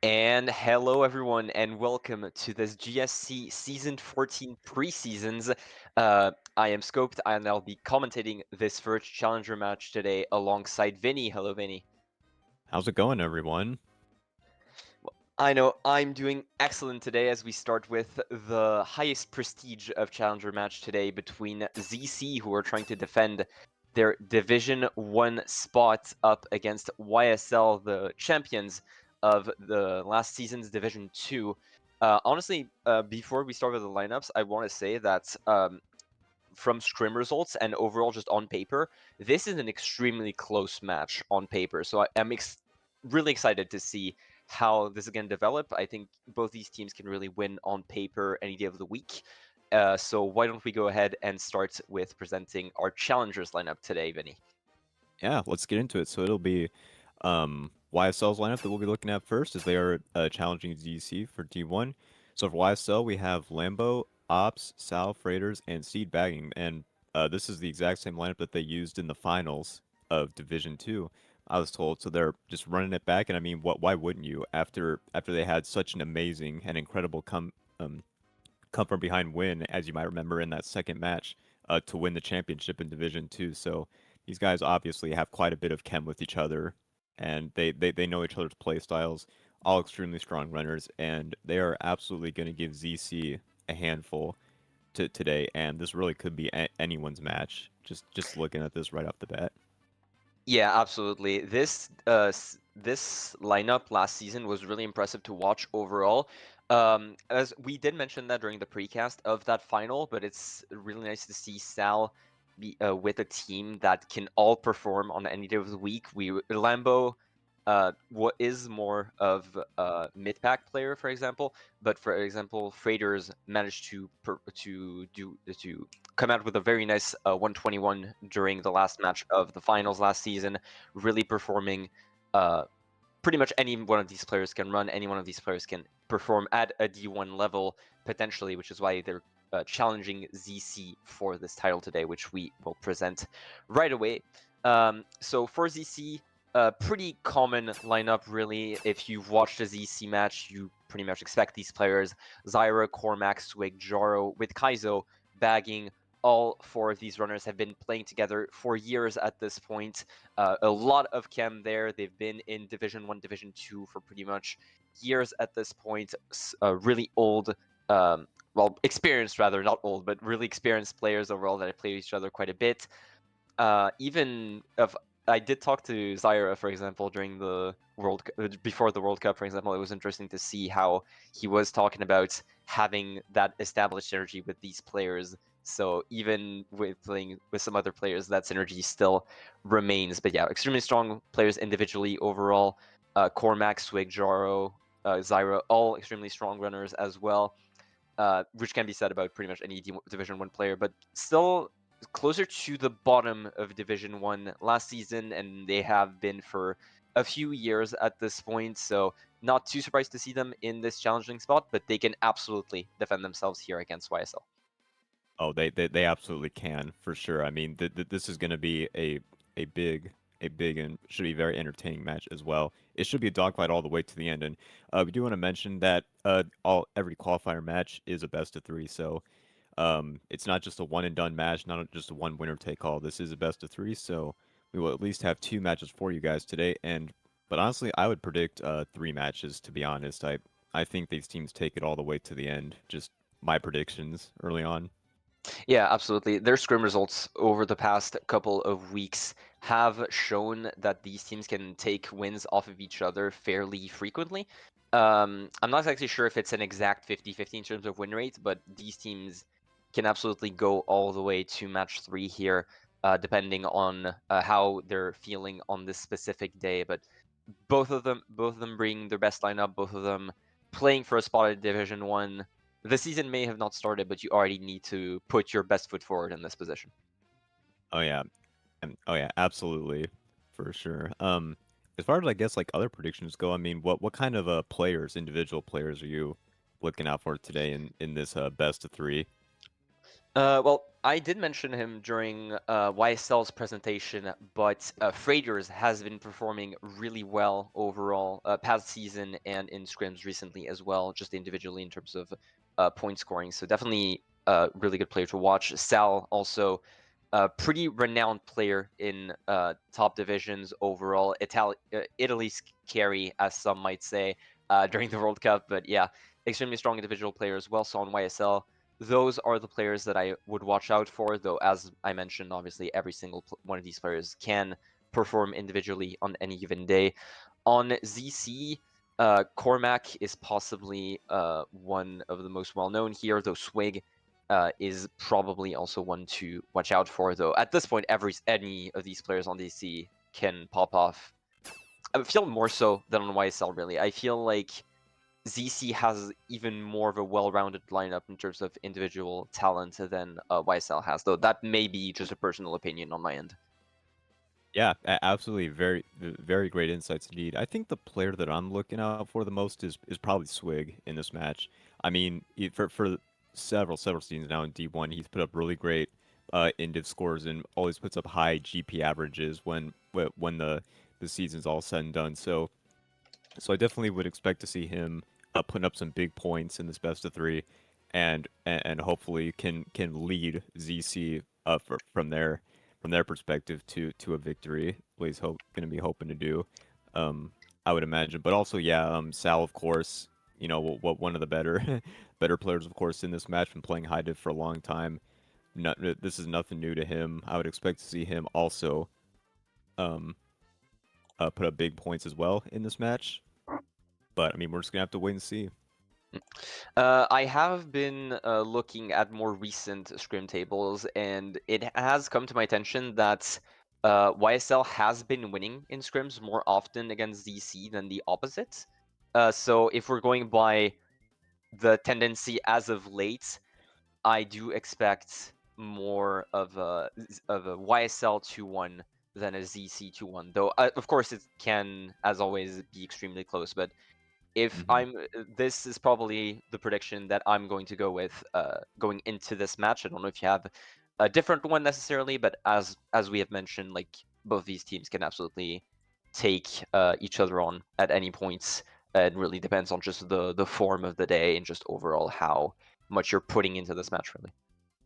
And hello, everyone, and welcome to this GSC Season 14 preseasons. I am Scoped, and I'll be commentating this first Challenger match today alongside Vinny. Hello, Vinny. How's it going, everyone? I know I'm doing excellent today as we start with the highest prestige of Challenger match today between ZC, who are trying to defend their Division 1 spot up against YSL, the champions of the last season's Division 2. Honestly, before we start with the lineups, I want to say that from scrim results and overall just on paper, this is an extremely close match on paper. So I'm really excited to see how this is going to develop. I think both these teams can really win on paper any day of the week. So why don't we go ahead and start with presenting our challengers lineup today, Vinny? Yeah, let's get into it. So it'll be YSL's lineup that we'll be looking at first, as they are challenging GC for D1. So for YSL, we have Lambo, Ops, Sal, Freighters, and Seed Bagging, and this is the exact same lineup that they used in the finals of Division 2. I was told, so they're just running it back, and I mean, what? Why wouldn't you? After they had such an amazing and incredible come from behind win, as you might remember in that second match, to win the championship in Division 2. So these guys obviously have quite a bit of chem with each other, and they know each other's play styles, all extremely strong runners, and they are absolutely going to give ZC a handful today, and this really could be anyone's match, just looking at this right off the bat. Yeah, absolutely. This lineup last season was really impressive to watch overall. As we did mention that during the precast of that final, but it's really nice to see Sal be with a team that can all perform on any day of the week. Lambo, what is more of a mid pack player, for example, but for example, Freighters managed to come out with a very nice 121 during the last match of the finals last season, really performing. Pretty much any one of these players can run, any one of these players can perform at a D1 level, potentially, which is why they're challenging ZC for this title today, which we will present right away. So for ZC, pretty common lineup, really. If you've watched a ZC match, you pretty much expect these players: Zyra, Cormac, Swig, Jaro, with Kaizo bagging. All four of these runners have been playing together for years at this point. A lot of chem there. They've been in Division 1, Division 2 for pretty much years at this point. Really old, well, experienced rather, not old, but really experienced players overall that have played each other quite a bit. Even if I did talk to Zyra, for example, during the before the World Cup, for example, it was interesting to see how he was talking about having that established synergy with these players. So even with playing with some other players, that synergy still remains. But yeah, extremely strong players individually overall. Cormac, Swig, Jaro, Zyra, all extremely strong runners as well. Which can be said about pretty much any Division 1 player, but still closer to the bottom of Division 1 last season, and they have been for a few years at this point, so not too surprised to see them in this challenging spot, but they can absolutely defend themselves here against YSL. Oh, they absolutely can, for sure. I mean, this is going to be a big and should be very entertaining match as well. It should be a dogfight all the way to the end. And we do want to mention that every qualifier match is a best of three, so it's not just a one and done match, not just a one winner take all. This is a best of three, so we will at least have two matches for you guys today. But honestly, I would predict three matches. To be honest, I think these teams take it all the way to the end. Just my predictions early on. Yeah, absolutely. Their scrim results over the past couple of weeks have shown that these teams can take wins off of each other fairly frequently. I'm not exactly sure if it's an exact 50-50 in terms of win rate, but these teams can absolutely go all the way to match 3 here, depending on how they're feeling on this specific day. But both of them bring their best lineup, both of them playing for a spot at Division 1. The season may have not started, but you already need to put your best foot forward in this position. Oh yeah, oh yeah, absolutely, for sure. As far as I guess like other predictions go, I mean, what kind of players, individual players, are you looking out for today in this best of three? Well, I did mention him during YSL's presentation, but Freighters has been performing really well overall, past season and in scrims recently as well, just individually in terms of point scoring. So definitely a really good player to watch. Sal also a pretty renowned player in top divisions overall. Italy's carry, as some might say, during the World Cup. But yeah, extremely strong individual player as well. So on YSL, those are the players that I would watch out for, though, as I mentioned, obviously, every single one of these players can perform individually on any given day. On ZC, Cormac is possibly one of the most well known here, though Swig is probably also one to watch out for, though. At this point, any of these players on DC can pop off. I feel more so than on YSL, really. I feel like ZC has even more of a well-rounded lineup in terms of individual talent than YSL has, though that may be just a personal opinion on my end. Yeah, absolutely. Very great insights indeed. I think the player that I'm looking out for the most is probably Swig in this match. I mean, for several seasons now in D1, he's put up really great indiv scores and always puts up high GP averages when the season's all said and done. So I definitely would expect to see him putting up some big points in this best of three, and hopefully can lead ZC up from their perspective to a victory. What he's going to be hoping to do, um, I would imagine. But also, yeah, Sal, of course, what one of the better better players, of course, in this match, been playing high div for a long time. This is nothing new to him. I would expect to see him also um, put up big points as well in this match. But I mean, we're just gonna have to wait and see. I have been looking at more recent scrim tables, and it has come to my attention that YSL has been winning in scrims more often against ZC than the opposite. So if we're going by the tendency as of late, I do expect more of a YSL 2-1 than a ZC 2-1. Though, of course, it can, as always, be extremely close. But if Hmm. I'm, this is probably the prediction that I'm going to go with going into this match. I don't know if you have a different one necessarily, but as we have mentioned, like both these teams can absolutely take each other on at any points. It really depends on just the form of the day and just overall how much you're putting into this match, really.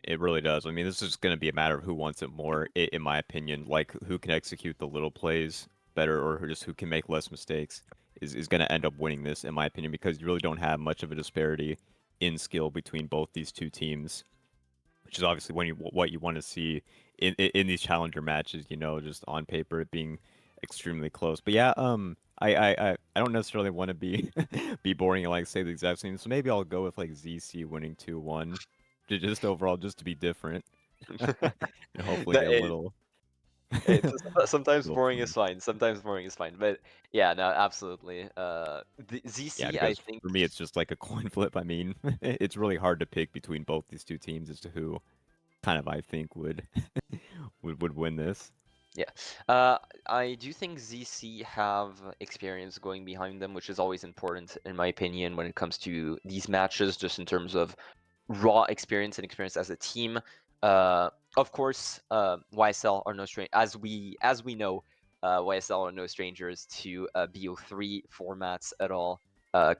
It really does. I mean, this is going to be a matter of who wants it more, in my opinion. Like, who can execute the little plays better, or just who can make less mistakes, is going to end up winning this, in my opinion, because you really don't have much of a disparity in skill between both these two teams, which is obviously what you want to see in these challenger matches. Just on paper, it being extremely close. But yeah, I don't necessarily want to be be boring and like say the exact same. So maybe I'll go with like ZC winning 2-1, just overall, just to be different, and hopefully No, get a it's sometimes little boring is fun. fine. Sometimes boring is fine, but yeah, no, absolutely. The Yeah, ZC, I because think. for me, it's just like a coin flip. I mean, it's really hard to pick between both these two teams as to who kind of I think would would win this. Yeah. I do think ZC have experience going behind them, which is always important, in my opinion, when it comes to these matches, just in terms of raw experience and experience as a team. Of course, YSL are no stranger, as we know, YSL are no strangers to BO3 formats at all,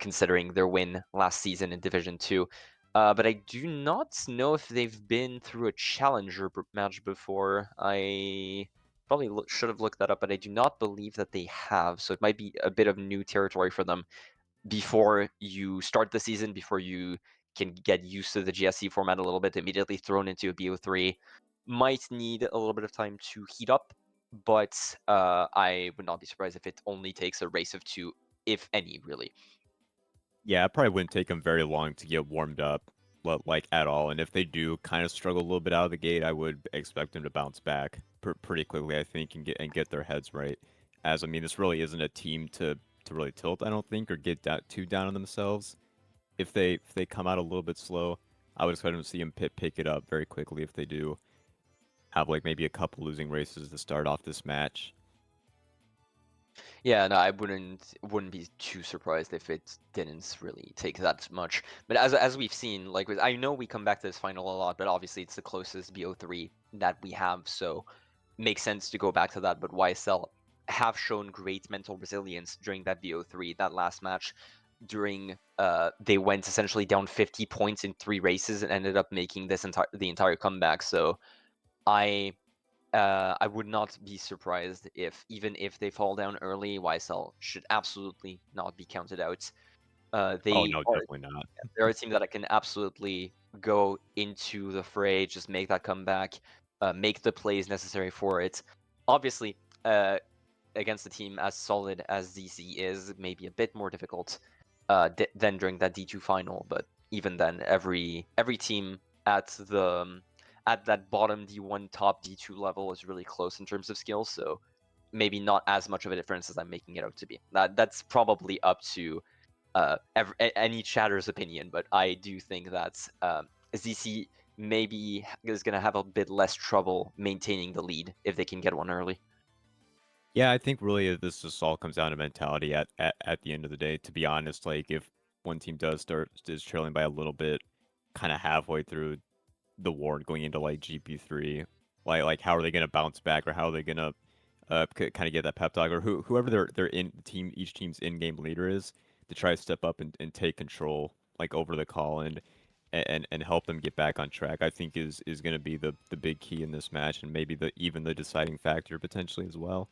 considering their win last season in Division 2. But I do not know if they've been through a challenger match before. I probably should have looked that up, but I do not believe that they have. So it might be a bit of new territory for them before you start the season, before you can get used to the GSC format a little bit, immediately thrown into a BO3. Might need a little bit of time to heat up, but I would not be surprised if it only takes a race of two, if any, really. Yeah, it probably wouldn't take them very long to get warmed up, like at all. And if they do kind of struggle a little bit out of the gate, I would expect them to bounce back pretty quickly, I think, and get their heads right. As I mean, this really isn't a team to really tilt, I don't think, or get too down on themselves. If they come out a little bit slow, I would expect them to see them pick it up very quickly if they do have like maybe a couple losing races to start off this match. Yeah, no, I wouldn't be too surprised if it didn't really take that much. But as we've seen, like I know we come back to this final a lot, but obviously it's the closest BO3 that we have, so makes sense to go back to that. But YSL have shown great mental resilience during that BO3, that last match. During they went essentially down 50 points in 3 races and ended up making the entire comeback. So I I would not be surprised if, even if they fall down early, YSL should absolutely not be counted out. Oh They no, are definitely not. they're a team that I can absolutely go into the fray, just make that comeback, make the plays necessary for it. Obviously, against a team as solid as ZC is, maybe a bit more difficult than during that D2 final. But even then, every team at at that bottom D1 top D2 level is really close in terms of skills. So maybe not as much of a difference as I'm making it out to be. That's probably up to any chatter's opinion, but I do think that ZC maybe is going to have a bit less trouble maintaining the lead if they can get one early. Yeah, I think really this just all comes down to mentality at the end of the day. To be honest, like if one team does start is trailing by a little bit, kind of halfway through the war going into like GP3, like how are they gonna bounce back, or how are they gonna kind of get that pep talk, or whoever their in team each team's in game leader is to try to step up and take control like over the call and help them get back on track. I think is gonna be the big key in this match, and maybe the even the deciding factor potentially as well.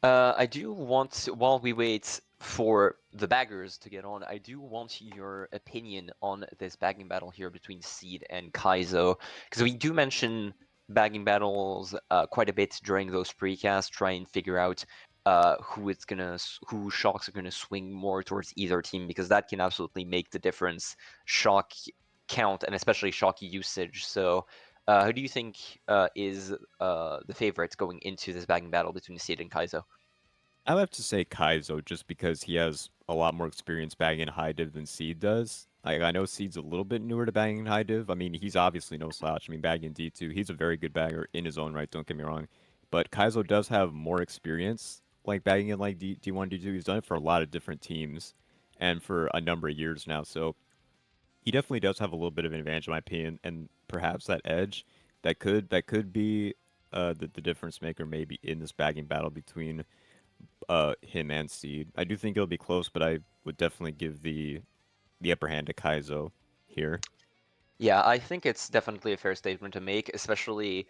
I do want, while we wait for the baggers to get on, I do want your opinion on this bagging battle here between Seed and Kaizo, because we do mention bagging battles quite a bit during those precasts, try and figure out who shocks are gonna swing more towards either team, because that can absolutely make the difference, shock count and especially shock usage. So. Who do you think is the favorite going into this bagging battle between Seed and Kaizo? I would have to say Kaizo just because he has a lot more experience bagging high div than Seed does. Like I know Seed's a little bit newer to bagging high div. I mean, he's obviously no slouch. I mean, bagging D2, he's a very good bagger in his own right, don't get me wrong. But Kaizo does have more experience like bagging in like D1, D2. He's done it for a lot of different teams and for a number of years now. So he definitely does have a little bit of an advantage in my opinion, and perhaps that edge that could be the difference maker maybe in this bagging battle between him and Seed. I do think it'll be close, but I would definitely give the upper hand to Kaizo here. Yeah, I think it's definitely a fair statement to make, especially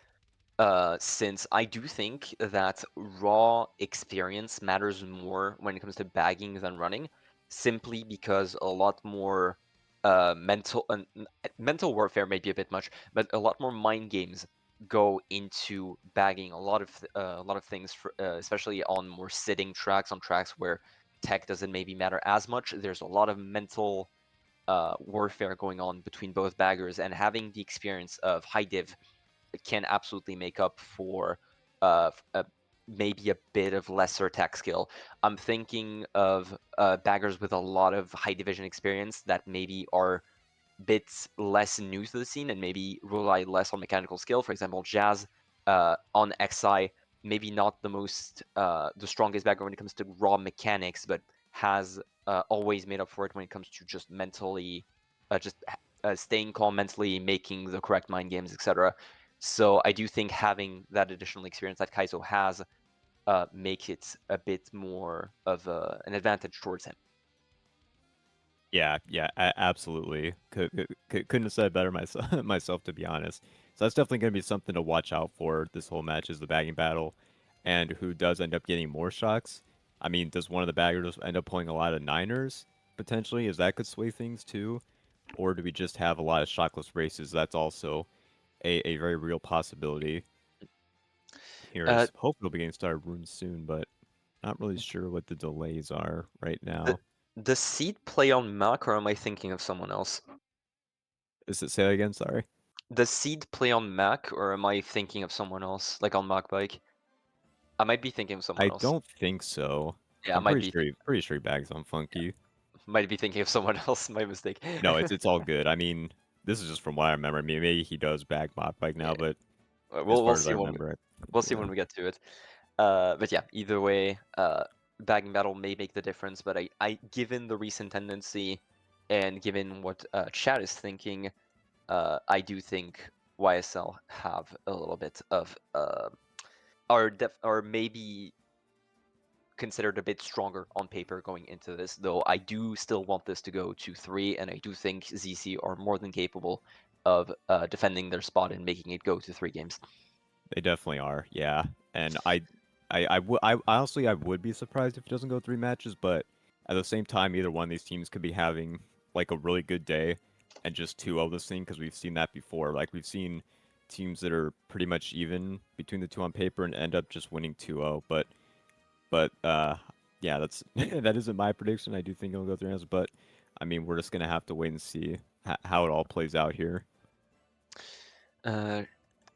since I do think that raw experience matters more when it comes to bagging than running, simply because a lot more mental warfare may be a bit much, but a lot more mind games go into bagging. A lot of things, especially on more sitting tracks, on tracks where tech doesn't maybe matter as much. There's a lot of mental warfare going on between both baggers, and having the experience of high div can absolutely make up for maybe a bit of lesser tech skill. I'm thinking of baggers with a lot of high division experience that maybe are bits less new to the scene and maybe rely less on mechanical skill. For example, Jazz on XI, maybe not the strongest bagger when it comes to raw mechanics, but has always made up for it when it comes to just mentally, just staying calm mentally, making the correct mind games, etc. So I do think having that additional experience that Kaizo has make it a bit more of an advantage towards him. Yeah, yeah, absolutely. Couldn't have said it better myself, myself to be honest. So that's definitely going to be something to watch out for this whole match is the bagging battle, and who does end up getting more shocks. I mean, does one of the baggers end up pulling a lot of niners potentially? Is that could sway things too, or do we just have a lot of shockless races? That's also a very real possibility. Here Uh, is hopefully we'll be getting started room soon, but not really sure what the delays are right the, now. does Seed play on Mac, or am I thinking of someone else? Is it say that again? Sorry. Does Seed play on Mac, or am I thinking of someone else, like on Mac Bike? I might be thinking of someone I else. don't think so. Yeah, I I'm pretty sure he bags on Funky. might be thinking of someone else. My mistake. No, it's all good. I mean, this is just from what I remember. I mean, maybe he does bag Mach Bike Yeah, now, but as we'll far as I see when remember, I think we'll see yeah. when we get to it. But yeah, either way, bagging battle may make the difference. But given the recent tendency, and given what chat is thinking, I do think YSL have a little bit of are maybe considered a bit stronger on paper going into this, though I do still want this to go to 3, and I do think ZC are more than capable of defending their spot and making it go to 3 games. They definitely are, yeah. And I honestly I would be surprised if it doesn't go 3 matches, but at the same time, either one of these teams could be having like a really good day and just 2-0 this thing because we've seen that before. Like we've seen teams that are pretty much even between the two on paper and end up just winning 2-0. But yeah, that's that isn't my prediction. I do think it'll go 3 rounds, but I mean we're just gonna have to wait and see how it all plays out here. Uh,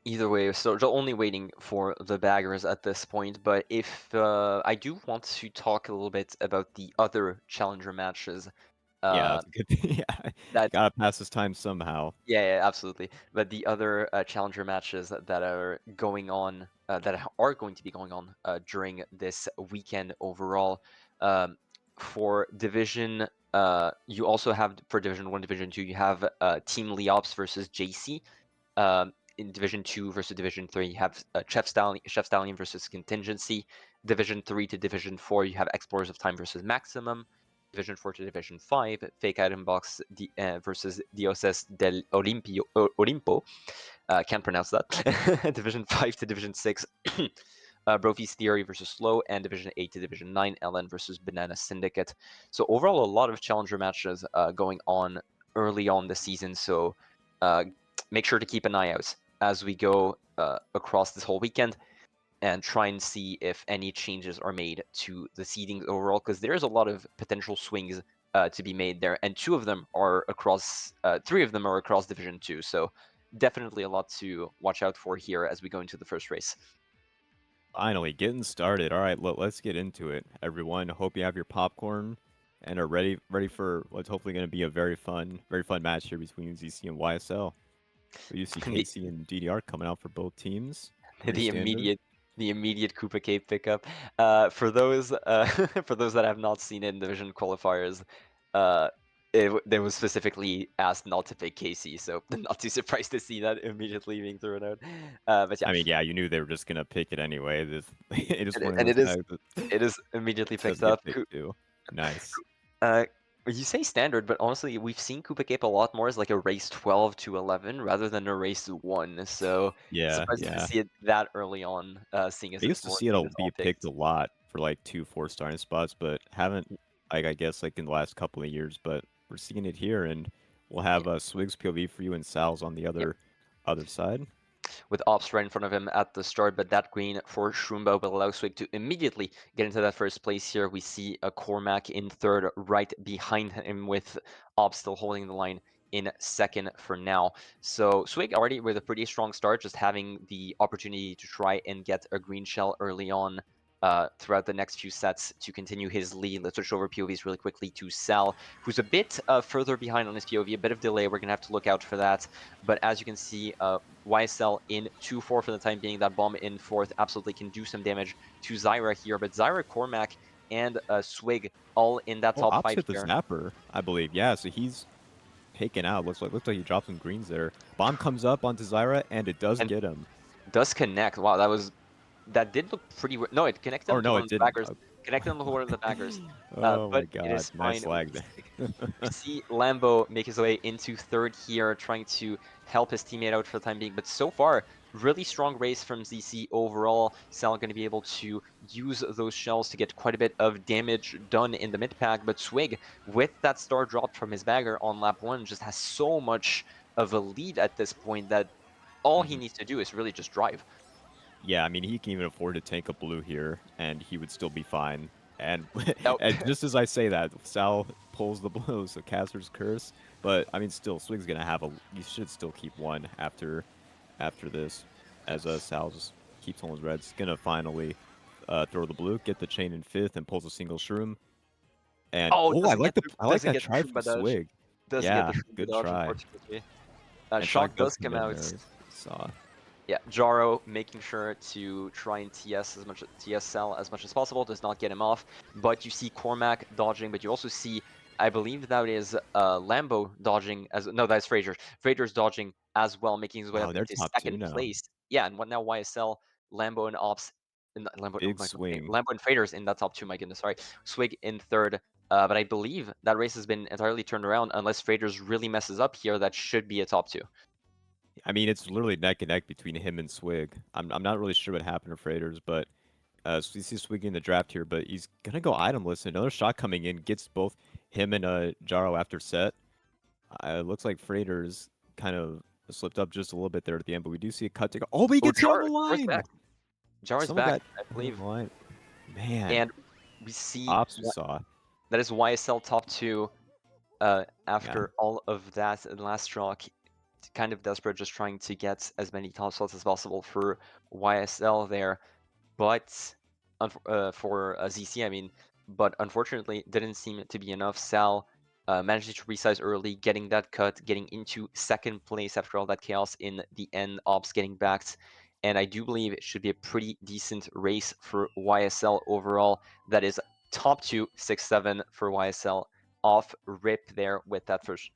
Either way, so only waiting for the baggers at this point. But if I do want to talk a little bit about the other challenger matches, Yeah, uh, that's a good thing. Yeah, that gotta pass this time somehow. yeah, absolutely. But the other challenger matches that are going on, are going to be going on during this weekend overall. Um, for Division, you also have for Division 1, Division 2, you have Team Leops versus JC. In Division 2 versus Division 3, you have Chef Stallion versus Contingency. Division 3 to Division 4, you have Explorers of Time versus Maximum. Division 4 to Division 5, Fake Item Box versus Dioses del Olimpo. Can't pronounce that. Division 5 to Division 6, Brophy's Theory versus Slow, and Division 8 to Division 9, LN versus Banana Syndicate. So overall, a lot of challenger matches going on early on the season. So uh, make sure to keep an eye out as we go across this whole weekend and try and see if any changes are made to the seedings overall, because there's a lot of potential swings to be made there, and 3 of them are across Division 2. So definitely a lot to watch out for here as we go into the first race. Finally, getting started. All right, let's get into it, everyone. Hope you have your popcorn and are ready for what's hopefully going to be a very fun match here between ZC and YSL. So you see the, KC and DDR coming out for both teams. Pretty the standard. immediate the immediate Koopa Cape pickup. For those for those that have not seen it in Division qualifiers, uh, they was specifically asked not to pick Casey, so not too surprised to see that immediately being thrown out. But yeah, I mean, yeah, you knew they were just going to pick it anyway. It is one of and those guys that it is immediately picked doesn't get up. picked too. Nice. Uh, you say standard, but honestly, we've seen Koopa Cape a lot more as like a race 12 to 11 rather than a race 1. So Yeah, surprising to yeah. see it that early on, seeing as I it's used to more see seen it'll as all be picked picked. a lot for like 2 4 starting spots, but haven't like I guess like in the last couple of years. But we're seeing it here, and we'll have Swig's POV for you and Sal's on the Yeah, other side. with Ops right in front of him at the start, but that green for Shroomba will allow Swig to immediately get into that first place here. We see a Cormac in third right behind him with Ops still holding the line in second for now. So Swig already with a pretty strong start, just having the opportunity to try and get a green shell early on throughout the next few sets to continue his lead. Let's switch over POVs really quickly to Sal, who's a bit further behind on his POV, a bit of delay. We're going to have to look out for that. But as you can see, YSL in 2-4 for the time being. That bomb in fourth absolutely can do some damage to Zyra here. But Zyra, Cormac, and Swig all in that Oh, top Ops 5 hit the here. Zapper, I believe. Yeah, so he's taken out. Looks like he dropped some greens there. Bomb comes up onto Zyra, and it does And get him. does connect. Wow, that did look pretty. No, it connected Or him to no, one it of the didn't. baggers. Connected him to one of the baggers. Oh But my it is God, fine. nice lag there. We see Lambo make his way into third here, trying to help his teammate out for the time being. But so far, really strong race from ZC overall. Sal going to be able to use those shells to get quite a bit of damage done in the mid pack. But Swig, with that star dropped from his bagger on lap 1, just has so much of a lead at this point that all he Mhm. needs to do is really just drive. Yeah, I mean, he can even afford to tank a blue here, and he would still be fine. And, Oh, and just as I say that, Sal pulls the blue, so Caster's curse. But I mean, still, Swig's gonna have a. You should still keep one after this, as Sal just keeps on his reds. Gonna finally throw the blue, get the chain in fifth, and pulls a single shroom. And oh, oh, I like doesn't that get the try from Shumba dodge. Swig. Doesn't get the Yeah, Shumba good dodge, try. unfortunately. And Shock Shock does does come come in out. there. Saw. Yeah, Jaro making sure to try and TSL as much as possible, does not get him off. But you see Cormac dodging, but you also see, I believe that is Lambo dodging as no, that's Fraser. Fraser's dodging as well, making his way Wow, up they're into top two second now. place. Yeah, and what now YSL, Lambo and Ops, Lambo, oh Big my god, swing. Lambo and Faders in that top two. My goodness, sorry. Swig in third. But I believe that race has been entirely turned around. Unless Faders really messes up here, that should be a top two. I mean, it's literally neck and neck between him and Swig. I'm not really sure what happened to Freighters, but so we see Swig in the draft here, but he's gonna go itemless. Another shot coming in gets both him and Jaro after set. Looks like Freighters kind of slipped up just a little bit there at the end, but we do see a cut to go. Oh, but he Oh, gets hit on the Jar's line. back. Jar's Someone back, got I hit on believe. the line. Man, And we see Ops we saw. that is YSL top two Yeah, after all of that last draw. Kind of desperate, just trying to get as many top slots as possible for YSL there. But for ZC, I mean, but unfortunately, didn't seem to be enough. Sal managing to resize early, getting that cut, getting into second place after all that chaos in the end. Ops getting backed, and I do believe it should be a pretty decent race for YSL overall. That is top two, 6-7 for YSL. Off rip there with that first,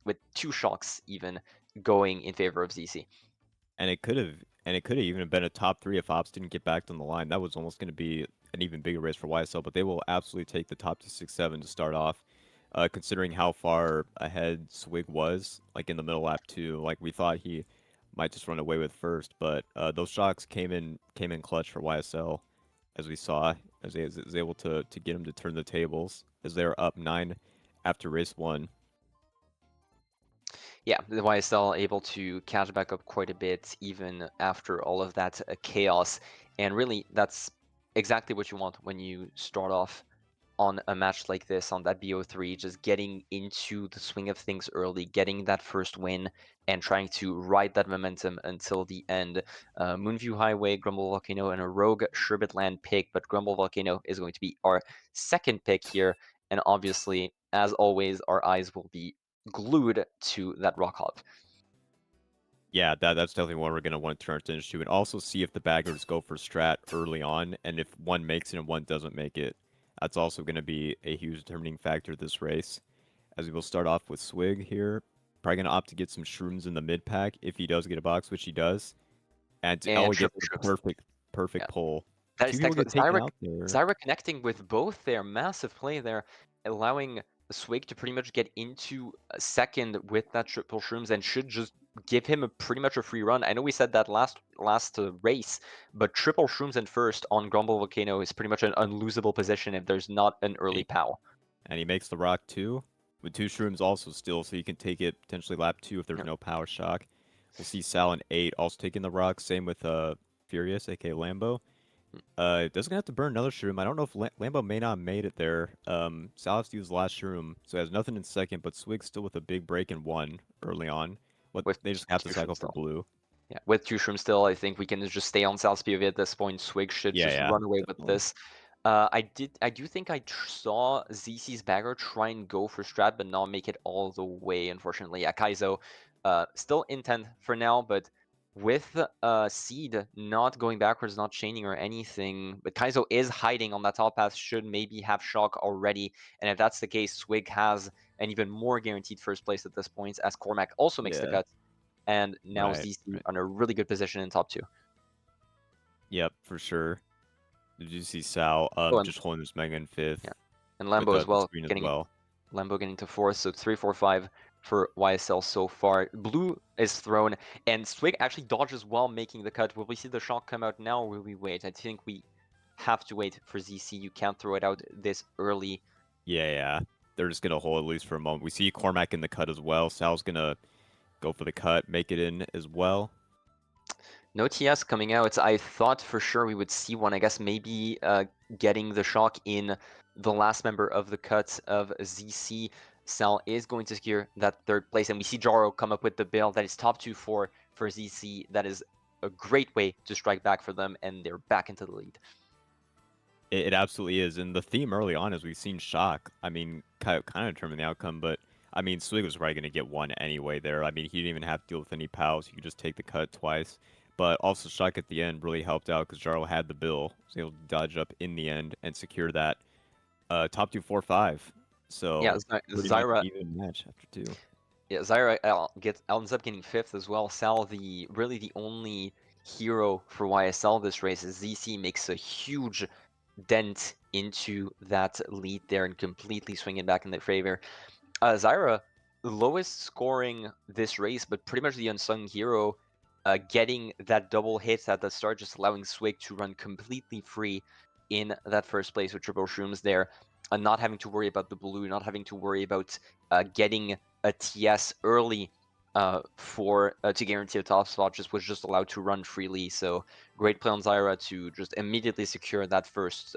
with two shocks even going in favor of ZC. and it could have even been a top three if Ops didn't get back on the line. That was almost going to be an even bigger race for YSL, but they will absolutely take the top 2 6 7 to start off. Considering how far ahead Swig was, like in the middle lap two, like we thought he might just run away with first, but those shocks came in clutch for YSL, as we saw, as he was able to get him to turn the tables as they are up 9 after race one. Yeah, the YSL able to catch back up quite a bit even after all of that chaos. And really, that's exactly what you want when you start off on a match like this, on that BO3, just getting into the swing of things early, getting that first win, and trying to ride that momentum until the end. Moonview Highway, Grumble Volcano, and a Rogue Sherbetland pick, but Grumble Volcano is going to be our second pick here. And obviously, as always, our eyes will be glued to that rock hop. Yeah, that's definitely one we're gonna want to turn attention to, and also see if the baggers go for strat early on, and if one makes it and one doesn't make it. That's also gonna be a huge determining factor this race. As we will start off with Swig here, probably gonna opt to get some shrooms in the mid pack if he does get a box, which he does, and And oh, he gets triple the shrooms. perfect Yeah. pull. That Two is people get technically taken out there. Zyra connecting with both their massive play there, allowing Swig to pretty much get into second with that triple shrooms and should just give him a pretty much a free run. I know we said that last race, but triple shrooms in first on Grumble Volcano is pretty much an unlosable position if there's not an early POW. And he makes the rock too, with two shrooms also still, so you can take it potentially lap two if there's Yeah. no power shock. We'll see Sal in 8 also taking the rock. Same with Furious, aka Lambo. Doesn't have to burn another shroom. I don't know if Lambo may not have made it there. Sal has to use the last shroom, so he has nothing in second, but Swig still with a big break in one early on. What with they just have to two shrooms cycle for still. blue. Yeah, with two shrooms still, I think we can just stay on Sal's POV at this point. Swig should Yeah, just yeah, run away with definitely. this. I do think saw ZC's bagger try and go for strat, but not make it all the way. Unfortunately, yeah, Kaizo, still intent for now, but with Seed not going backwards, not chaining or anything, but Kaizo is hiding on that top path. Should maybe have shock already, and if that's the case, Swig has an even more guaranteed first place at this point, as Cormac also makes the Yeah, cut, and now right, ZC right. on a really good position in top two. Yep, for sure. Did you see Sal Oh, and just holding his Mega in yeah, fifth and with Lambo as the well, screen as getting well? Lambo getting to fourth, so 3, 4, 5 for YSL so far. Blue is thrown, and Swig actually dodges while making the cut. Will we see the shock come out now, or will we wait? I think we have to wait for ZC. You can't throw it out this early. Yeah, yeah. They're just gonna hold it loose for a moment. We see Cormac in the cut as well. Sal's gonna go for the cut, make it in as well. No TS coming out. I thought for sure we would see one. I guess maybe getting the shock in the last member of the cut of ZC. Sal is going to secure that third place, and we see Jaro come up with the build that is top 2-4 for ZC. That is a great way to strike back for them, and they're back into the lead. It absolutely is, and the theme early on is we've seen shock. I mean, kind of determine the outcome, but I mean, Swig was probably going to get one anyway there. I mean, he didn't even have to deal with any pals. He could just take the cut twice. But also, Shock at the end really helped out because Jarl had the bill. Was able to dodge up in the end and secure that top 2-4-5. Yeah, So, pretty much Zyra. even match after two. Yeah, Zyra ends up getting fifth as well. Sal, the only hero for YSL this race, is ZC makes a huge dent into that lead there and completely swing it back in their favor. Zyra, lowest scoring this race, but pretty much the unsung hero, getting that double hit at the start, just allowing Swig to run completely free in that first place with triple shrooms there, and not having to worry about the blue, not having to worry about getting a TS early for to guarantee a top spot. Just was just allowed to run freely. So great play on Zyra to just immediately secure that first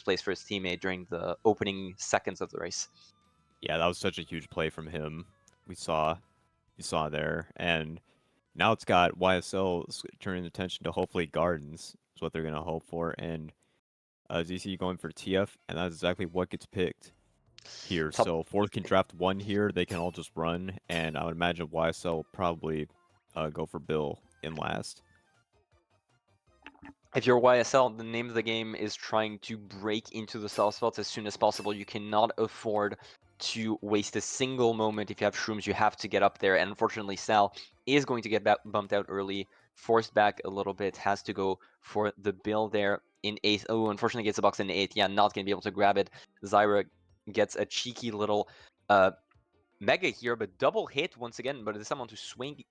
place for his teammate during the opening seconds of the race. Yeah, that was such a huge play from him. We saw, there, and now it's got YSL turning attention to hopefully Gardens is what they're gonna hope for, and ZC going for TF, and that's exactly what gets picked here. Top So fourth can draft one here. They can all just run, and I would imagine YSL will probably go for Bill in last. If you're YSL, the name of the game is trying to break into the cell spots as soon as possible. You cannot afford to waste a single moment. If you have shrooms, you have to get up there. And unfortunately, Sal is going to get bumped out early, forced back a little bit, has to go for the bill there in 8th. Oh, unfortunately gets a box in 8th. Yeah, not going to be able to grab it. Zyra gets a cheeky little mega here, but double hit once again, but this time onto Swig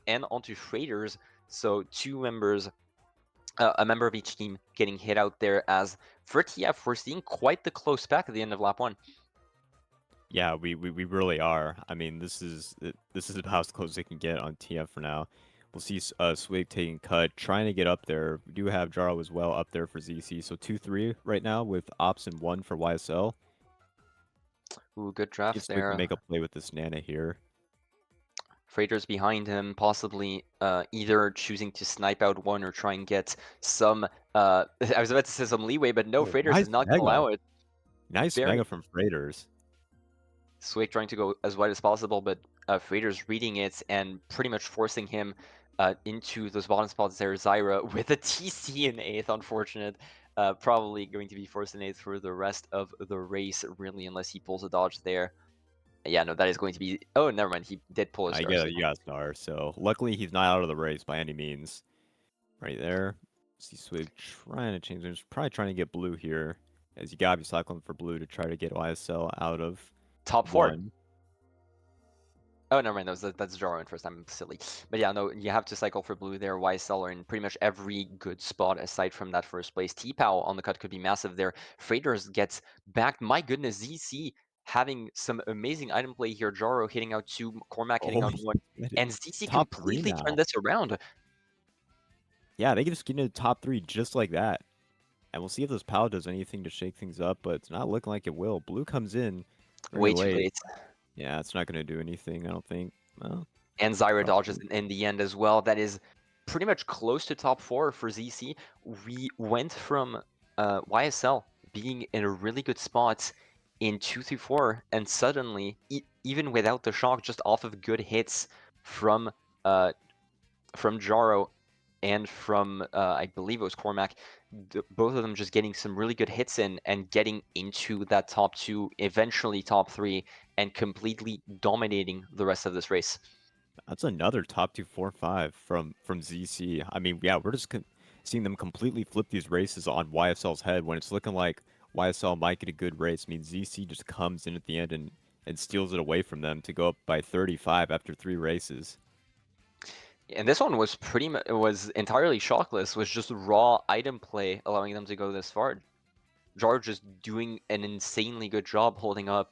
and onto Freighters. So two members, a member of each team getting hit out there. As for TF, we're seeing quite the close pack at the end of lap 1. Yeah, we really are. I mean, this is about as close as they can get on TF for now. We'll see Swig taking cut, trying to get up there. We do have Jaro as well up there for ZC. So 2-3 right now with Ops and 1 for YSL. Ooh, good See if draft Swig can there. make a play with this Nana here. Freighter's behind him, possibly either choosing to snipe out one or try and get some, I was about to say some leeway, but no, Oh, Freighters nice is not going to Mega. allow it. Nice Very Mega from Freighters. Swig trying to go as wide as possible, but Freighters reading it and pretty much forcing him into those bottom spots there. Zyra with a TC in 8th, unfortunate. Probably going to be forced in 8th for the rest of the race, really, unless he pulls a dodge there. Yeah, no, that is going to be... Oh, never mind. He did pull a I star, get so it, you got Star. So luckily he's not out of the race by any means. Right there. See Swig trying to change. He's probably trying to get blue here. As you gotta be cycling for blue to try to get YSL out of top 4. one. Oh, never mind. That's Jaro in first. I'm silly. But yeah, no, you have to cycle for blue there. YSL are in pretty much every good spot aside from that first place. T-Pow on the cut could be massive there. Freighters gets back. My goodness, ZC having some amazing item play here. Jaro hitting out 2, Cormac hitting Oh, out 1, and ZC top 3 completely turned now. this around. Yeah, they can just get into the top 3 just like that. And we'll see if this PAL does anything to shake things up, but it's not looking like it will. Blue comes in very Way too late. late. Yeah, it's not going to do anything, I don't think. Well, And Zyra dodges probably. in the end as well. That is pretty much close to top 4 for ZC. We went from YSL being in a really good spot in 2 through 4, and suddenly, even without the shock, just off of good hits from uh, Jaro and from I believe it was Cormac, both of them just getting some really good hits in and getting into that top 2, eventually top 3, and completely dominating the rest of this race. That's another top 2-4-5 from ZC. I mean, yeah, we're just seeing them completely flip these races on YSL's head when it's looking like YSL might get a good race. I mean, ZC just comes in at the end and steals it away from them to go up by 35 after 3 races. And this one was was entirely shockless, was just raw item play allowing them to go this far. Jar just doing an insanely good job holding off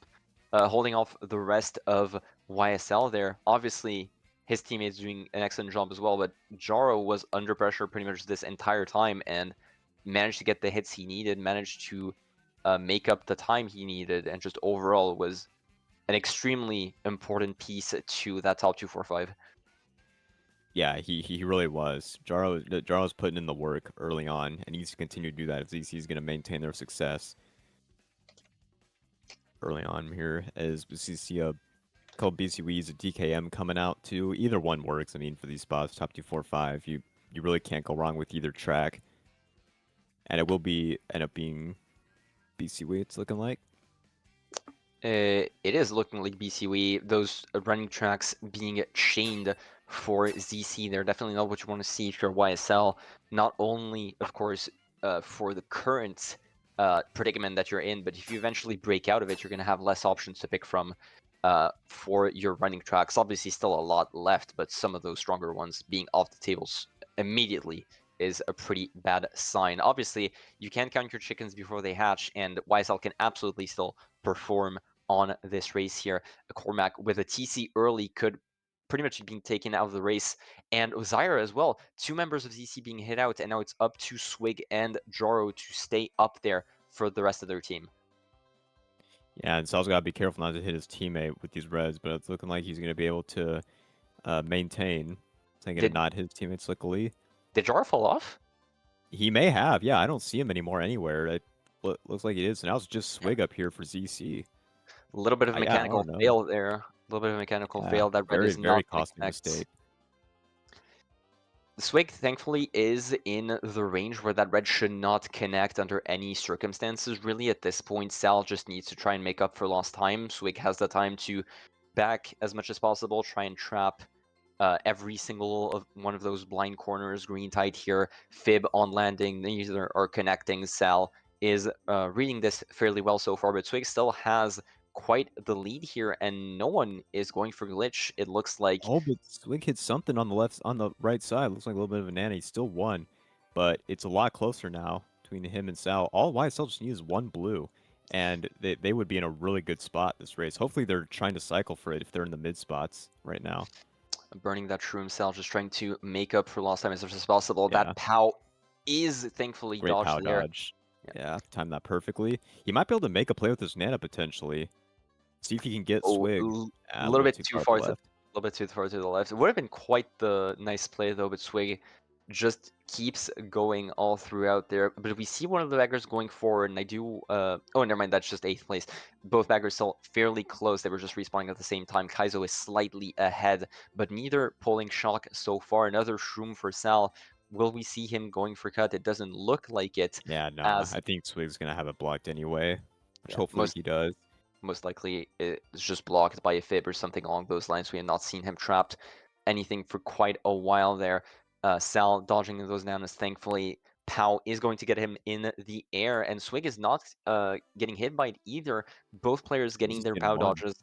the rest of YSL there. Obviously, his teammates doing an excellent job as well, but Jaro was under pressure pretty much this entire time and managed to get the hits he needed, managed to make up the time he needed, and just overall was an extremely important piece to that top 2-4-5. Yeah, he really was. Jaro's putting in the work early on and needs to continue to do that if ZC is going to maintain their success early on here as we see a Called BCW's a DKM coming out too. Either one works. I mean, for these spots, top 2, 4, 5, you really can't go wrong with either track. And it will be end up being BCW. It's looking like. It is looking like BCW. Those running tracks being chained for ZC, they're definitely not what you want to see if you're YSL. Not only, of course, for the current predicament that you're in, but if you eventually break out of it, you're going to have less options to pick from for your running tracks. Obviously, still a lot left, but some of those stronger ones being off the tables immediately is a pretty bad sign. Obviously, you can't count your chickens before they hatch, and YSL can absolutely still perform on this race here. Cormac with a TC early could pretty much be taken out of the race. And Zyra as well. 2 members of ZC being hit out, and now it's up to Swig and Jaro to stay up there for the rest of their team. Yeah, and Sal's got to be careful not to hit his teammate with these reds, but it's looking like he's going to be able to maintain. It's not going to Did not hit his teammates luckily. did Jaro fall off? He may have. Yeah, I don't see him anymore anywhere. It looks like it is. So now it's just Yeah. Swig up here for ZC. A little bit of Yeah, I mechanical don't know. fail there. A little bit of mechanical Yeah, fail. That red very, is very not going to costly connect. mistake. Swig, thankfully, is in the range where that red should not connect under any circumstances, really. At this point, Sal just needs to try and make up for lost time. Swig has the time to back as much as possible, try and trap every single of one of those blind corners. Green Tide here, Fib on landing, neither are connecting. Sal is reading this fairly well so far, but Swig still has quite the lead here, and no one is going for glitch. It looks like Oh, but Swig hit something on the right side. Looks like a little bit of a nanny. Still won, but it's a lot closer now between him and Sal. All YSL just needs one blue, and they would be in a really good spot this race. Hopefully, they're trying to cycle for it if they're in the mid spots right now. burning that shroom cell, just trying to make up for lost time as much as possible. Yeah, That POW is thankfully great dodged power there. dodge. Yeah. Yeah, timed that perfectly. He might be able to make a play with his Nana potentially. See if he can get Oh, Swig. a A little little bit too too far to the far to left. a little bit too far to the left. It would have been quite the nice play though, but Swig just keeps going all throughout there. But we see one of the baggers going forward, and I do. Oh, never mind. That's just 8th place. Both baggers still fairly close. They were just respawning at the same time. Kaizo is slightly ahead, but neither pulling shock so far. Another shroom for Sal. Will we see him going for cut? It doesn't look like it. Yeah, nah. As I think Swig's gonna have it blocked anyway, which yeah, hopefully he does. most likely it's just blocked by a fib or something along those lines. We have not seen him trapped anything for quite a while there. Sal dodging those nanos, thankfully. Pow is going to get him in the air, and Swig is not getting hit by it either. Both players He's getting just their getting Pow one. dodges.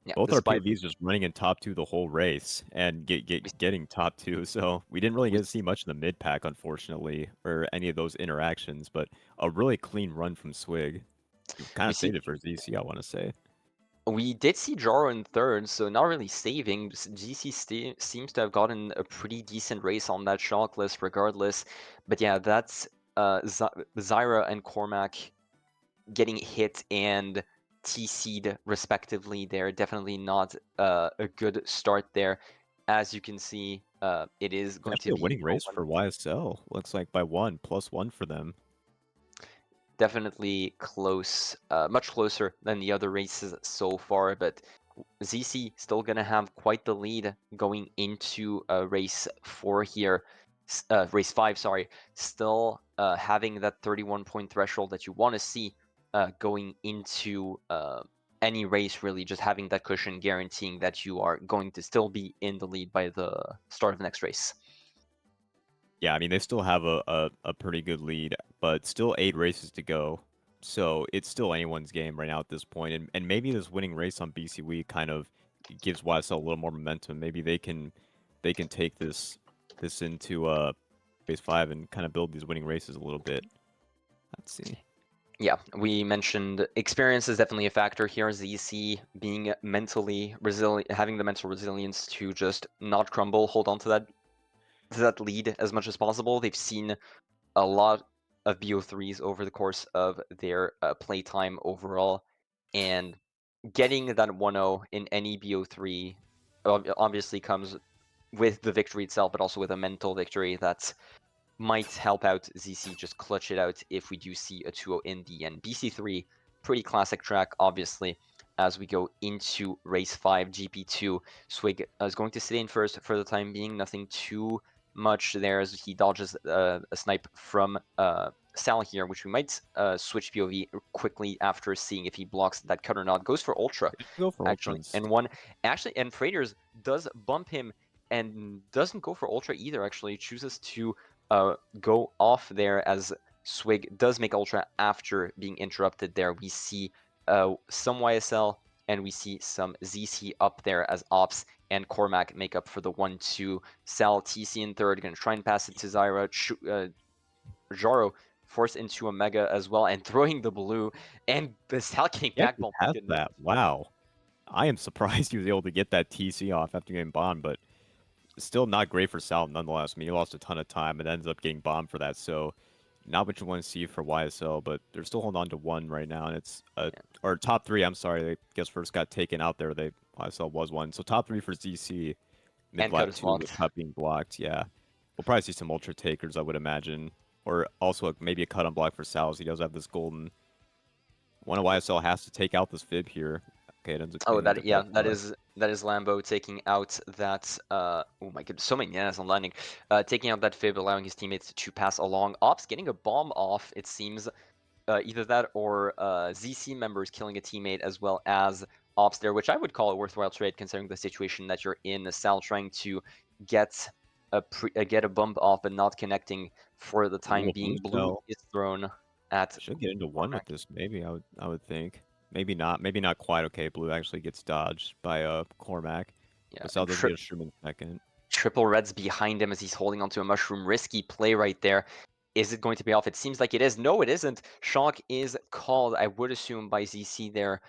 Yeah, Both our despite POVs just running in top 2 the whole race and getting top 2, so we didn't really we, get to see much in the mid pack, unfortunately, or any of those interactions, but a really clean run from Swig. Kind we of see saved it for ZC, I want to say. we did see Jaro in third, so not really saving. GC seems to have gotten a pretty decent race on that shock list regardless. But yeah, that's Zyra and Cormac getting hit and TC'd respectively. They're definitely not a good start there. As you can see, it is It's going to actually a be winning race for YSL. Looks like by 1, +1 for them. definitely close, much closer than the other races so far, but ZC still gonna have quite the lead going into race 4 here, race 5, sorry. Still having that 31-point threshold that you want to see going into any race, really, just having that cushion guaranteeing that you are going to still be in the lead by the start of the next race. Yeah, I mean, they still have a pretty good lead, but still 8 races to go. So it's still anyone's game right now at this point. And maybe this winning race on BCW kind of gives YSL a little more momentum. Maybe they can take this into race 5 and kind of build these winning races a little bit. Let's see. Yeah, we mentioned experience is definitely a factor here. ZC being mentally resilient, having the mental resilience to just not crumble, hold on to that lead as much as possible. They've seen a lot of BO3s over the course of their playtime overall, and getting that 1-0 in any BO3 obviously comes with the victory itself, but also with a mental victory that might help out ZC just clutch it out if we do see a 2-0 in the end. BC3, pretty classic track, obviously. as we go into race 5, GP2. Swig is going to stay in first for the time being. Nothing too much there as he dodges a snipe from Sal here, which we might switch POV quickly after seeing if he blocks that cut or not. Goes for Ultra, Go for Ultra actually, and one. Actually, and Freighters does bump him and doesn't go for Ultra either, actually. Chooses to go off there as Swig does make Ultra after being interrupted there. We see some YSL and we see some ZC up there as Ops and Cormac make up for the 1-2. Sal, TC in third, going to try and pass it to Zyra. Jaro forced into a Mega as well and throwing the blue. And Sal getting He actually backball, my has goodness. that. Wow. I am surprised he was able to get that TC off after getting bombed, but still not great for Sal nonetheless. I mean, he lost a ton of time and ends up getting bombed for that. So, not what you want to see for YSL, but they're still holding on to 1 right now, and it's or top 3. I'm sorry, they guess first got taken out there. They YSL was 1, so top 3 for ZC. Mid And cut black is 2 with blocked. cut being blocked. Yeah, we'll probably see some ultra takers, I would imagine, or also maybe a cut on block for Sal. He does have this golden. One of YSL has to take out this fib here. Okay, it ends up Oh, getting the that yeah, death that bar. is Lambo taking out that oh my goodness, so many nanas on landing. Taking out that fib, allowing his teammates to pass along. Ops getting a bomb off, it seems. Either that or ZC members killing a teammate as well as Ops there, which I would call a worthwhile trade considering the situation that you're in. Sal trying to get get a bump off but not connecting for the time Ooh, being. blue Blue cell is thrown at should get into 1 with Cormac. this. Maybe I would think. Maybe not. Maybe not quite. Okay, blue actually gets dodged by Cormac, Yeah, but Sal and does get a shroom in second. triple reds behind him as he's holding onto a mushroom. Risky play right there. Is it going to pay off? It seems like it is. No, it isn't. Shock is called, I would assume, by ZC there.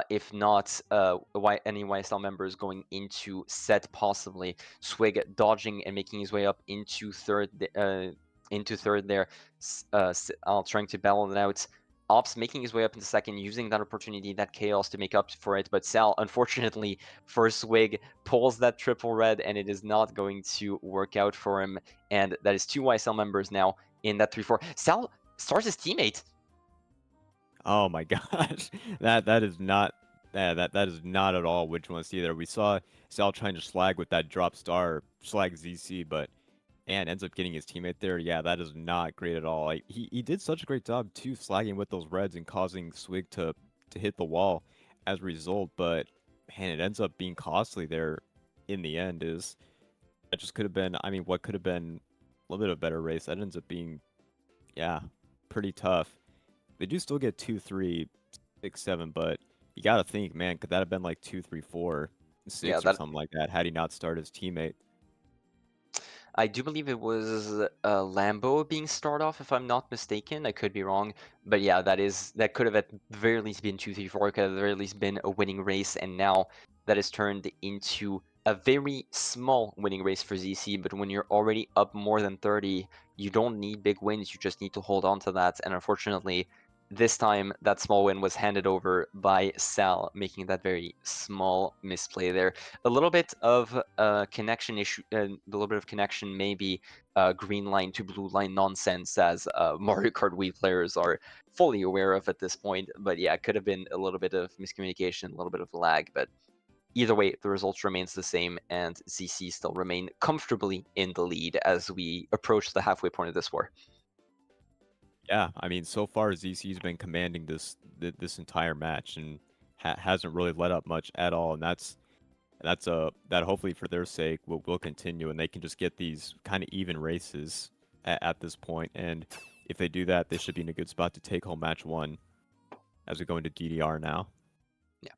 If not, any YSL members going into set possibly. Swig dodging and making his way up into third. Into third there. Trying to battle it out. Ops making his way up into second, using that opportunity, that chaos to make up for it. But Sal, unfortunately, for Swig, pulls that triple red, and it is not going to work out for him. And that is 2 YSL members now in that 3-4. Sal starts his teammate. Oh my gosh, that is not that is not at all what you want to see there. We saw Sal trying to slag with that drop star, slag ZC, but and ends up getting his teammate there. Yeah, that is not great at all. Like, he did such a great job too, slagging with those reds and causing Swig to hit the wall as a result. But man, it ends up being costly there in the end. Is that just could have been? I mean, what could have been a little bit of a better race? That ends up being, yeah, pretty tough. They do still get 2, 3, 6, 7, but you got to think, man, could that have been like 2, 3, 4, Yeah, 6 or that something like that had he not started his teammate? I do believe it was Lambo being start off, if I'm not mistaken. I could be wrong, but yeah, that could have at the very least been 2-3-4. Could have at the very least been a winning race, and now that is turned into a very small winning race for ZC. But when you're already up more than 30, you don't need big wins. You just need to hold on to that. And unfortunately, this time that small win was handed over by Sal, making that very small misplay there. A little bit of connection issue, a little bit of connection, maybe green line to blue line nonsense, as Mario Kart Wii players are fully aware of at this point. But yeah, it could have been a little bit of miscommunication, a little bit of lag. But either way, the result remains the same, and ZC still remain comfortably in the lead as we approach the halfway point of this war. Yeah, I mean, so far ZC's been commanding this entire match and hasn't really let up much at all, and that hopefully for their sake will continue, and they can just get these kind of even races at this point. And if they do that, they should be in a good spot to take home match 1 as we go into DDR now. Yeah.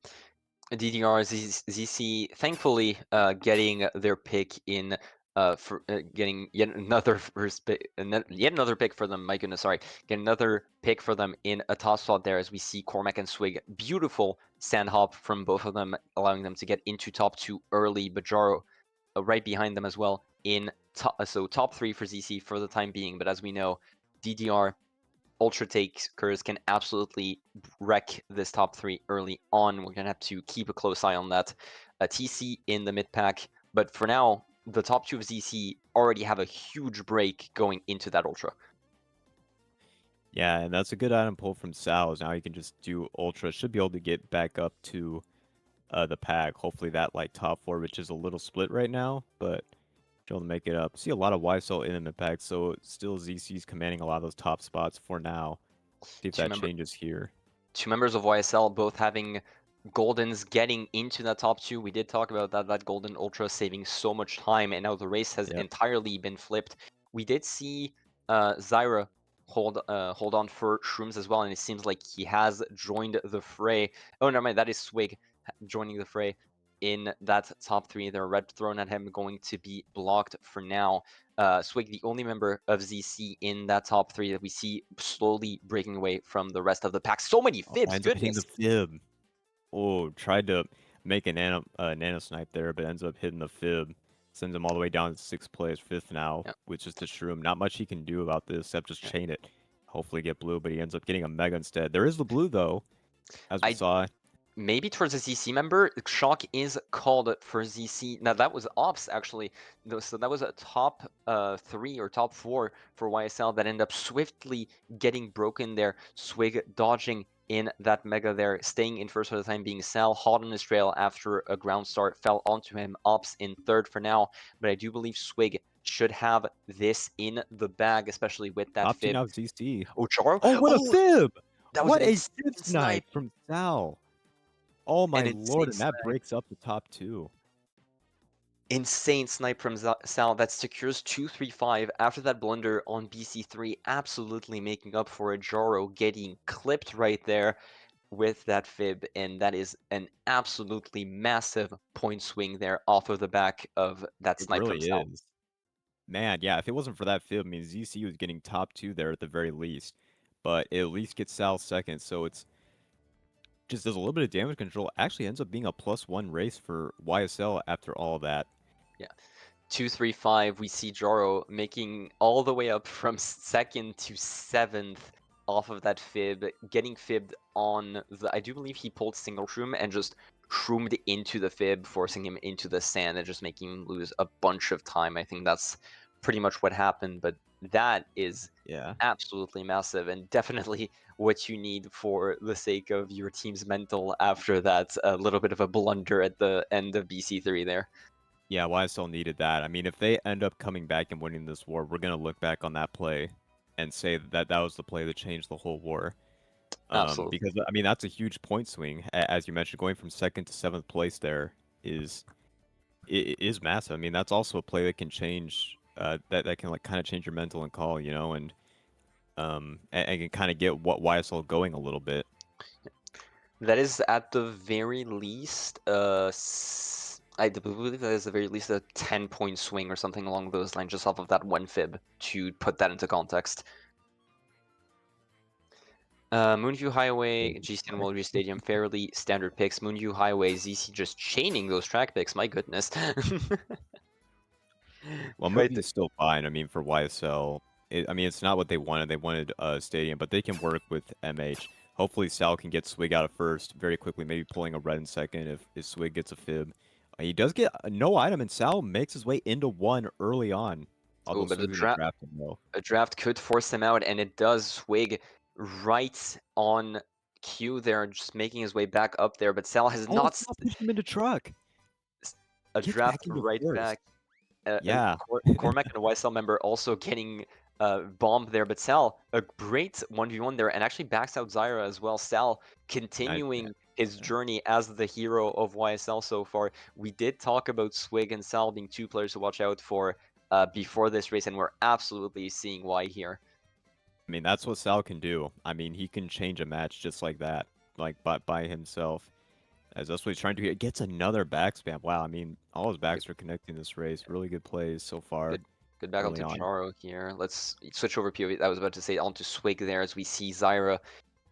DDR ZC thankfully getting their pick in for getting yet another first pick, yet another pick for them. My goodness, sorry, get another pick for them in a top slot there as we see Cormac and Swig. Beautiful sand hop from both of them, allowing them to get into top 2 early. Bajaro right behind them as well in so top 3 for ZC for the time being. But as we know, DDR Ultra Takers can absolutely wreck this top 3 early on. We're going to have to keep a close eye on that. TC in the mid pack, but for now, the top 2 of ZC already have a huge break going into that Ultra. Yeah, and that's a good item pull from Sal's. Now you can just do Ultra. Should be able to get back up to the pack. Hopefully that like top four, which is a little split right now, but should able to make it up. See a lot of YSL in the pack, so still ZC's commanding a lot of those top spots for now. See if Two that member changes here. two members of YSL both having Goldens getting into that top two. We did talk about that Golden Ultra saving so much time, and now the race has Yep. entirely been flipped. We did see Zyra hold on for Shrooms as well, and it seems like he has joined the fray. Oh, never mind, that is Swig joining the fray in that top three. There, red thrown at him, going to be blocked for now. Swig, the only member of ZC in that top three that we see slowly breaking away from the rest of the pack. So many Oh, fibs, ends up hitting goodness. the fib. Oh, tried to make a nano snipe there, but ends up hitting the fib. Sends him all the way down to sixth place, fifth now, Yeah, with just a shroom. Not much he can do about this except just yeah. chain it. Hopefully get blue, but he ends up getting a mega instead. There is the blue though, as we I saw. maybe towards a ZC member, shock is called for ZC. Now that was ops actually. So that was a top three or top four for YSL that ended up swiftly getting broken there. Swig dodging in that mega there, staying in first for the time being. Sal hot on his trail after a ground start, fell onto him. Ops in third for now, but I do believe Swig should have this in the bag, especially with that Top two fib. now ZC. Oh, Charo! Oh, what a Oh, fib! that was What an a insane fib snipe! snipe from Sal. Oh my An lord, insane and that snipe. breaks up the top two. Insane snipe from Sal that secures 2-3-5 after that blunder on BC3, absolutely making up for a Jaro getting clipped right there with that fib, and that is an absolutely massive point swing there off of the back of that It snipe from really Sal. is. Man, yeah, if it wasn't for that fib, I mean, ZC was getting top two there at the very least. But it at least gets Sal second, so it's just does a little bit of damage control. Actually ends up being a +1 race for YSL after all that. Yeah. 2-3-5, we see Jaro making all the way up from second to seventh off of that fib, getting fibbed on the. I do believe he pulled single shroom and just shroomed into the fib, forcing him into the sand and just making him lose a bunch of time. I think that's pretty much what happened, but that is Yeah. absolutely massive and definitely what you need for the sake of your team's mental after that little bit of a blunder at the end of BC3 there. Yeah, YSL needed that. I mean, if they end up coming back and winning this war, we're going to look back on that play and say that that was the play that changed the whole war. Absolutely. Because, I mean, that's a huge point swing. As you mentioned, going from second to seventh place there is it is massive. I mean, that's also a play that can change, that can like kind of change your mental and call, you know, and can kind of get what YSL going a little bit. That is at the very least, I believe that is the very least a 10-point swing or something along those lines, just off of that one fib, to put that into context. Moonview Highway, GC and Walrus Stadium, fairly standard picks. Moonview Highway, ZC just chaining those track picks, my goodness. Well, Quite movie's still fine. I mean, for YSL, I mean, it's not what they wanted. They wanted a stadium, but they can work with MH. Hopefully, Sal can get Swig out of first very quickly, maybe pulling a red in second if Swig gets a fib. He does get no item, and Sal makes his way into one early on, Oh, although but the Swig's going to draft draft him, though. a draft could force him out, and it does. Swig right on cue there, just making his way back up there. But Sal has Oh, not Sal pushed him into truck. a Gets draft back into right first. back. Yeah. Cormac and a YSL member also getting bombed there, but Sal, a great 1v1 there, and actually backs out Zyra as well. Sal Nice. continuing his journey as the hero of YSL so far. We did talk about Swig and Sal being two players to watch out for before this race, and we're absolutely seeing why here. I mean, that's what Sal can do. I mean, he can change a match just like that, like by himself. As that's what he's trying to do. It gets another back spam. Wow, I mean, all his backs are connecting this race. Really good plays so far Good back early onto on. Charo here. Let's switch over POV. I was about to say onto Swig there as we see Zyra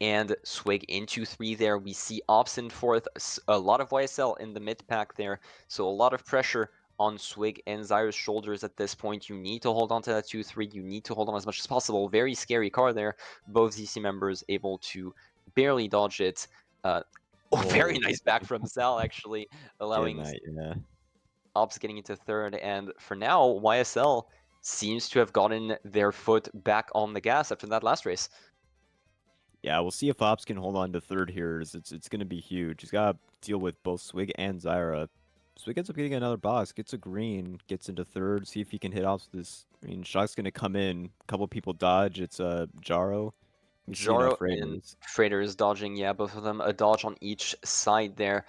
and Swig into three there. We see Ops in fourth. A lot of YSL in the mid pack there. So a lot of pressure on Swig and Zyra's shoulders at this point. You need to hold on to that 2-3. You need to hold on as much as possible. Very scary car there. Both ZC members able to barely dodge it. Oh, very Oh, nice back from Sal, actually, getting allowing that, yeah. Ops getting into third, and for now, YSL seems to have gotten their foot back on the gas after that last race. Yeah, we'll see if Ops can hold on to third here. It's going to be huge. He's got to deal with both Swig and Zyra. Swig ends up getting another box, gets a green, gets into third. See if he can hit Ops with this. I mean, Shock's going to come in. A couple people dodge. It's Jaro. We see enough Jaro and Raiders. Freighter is dodging, yeah, both of them a dodge on each side there.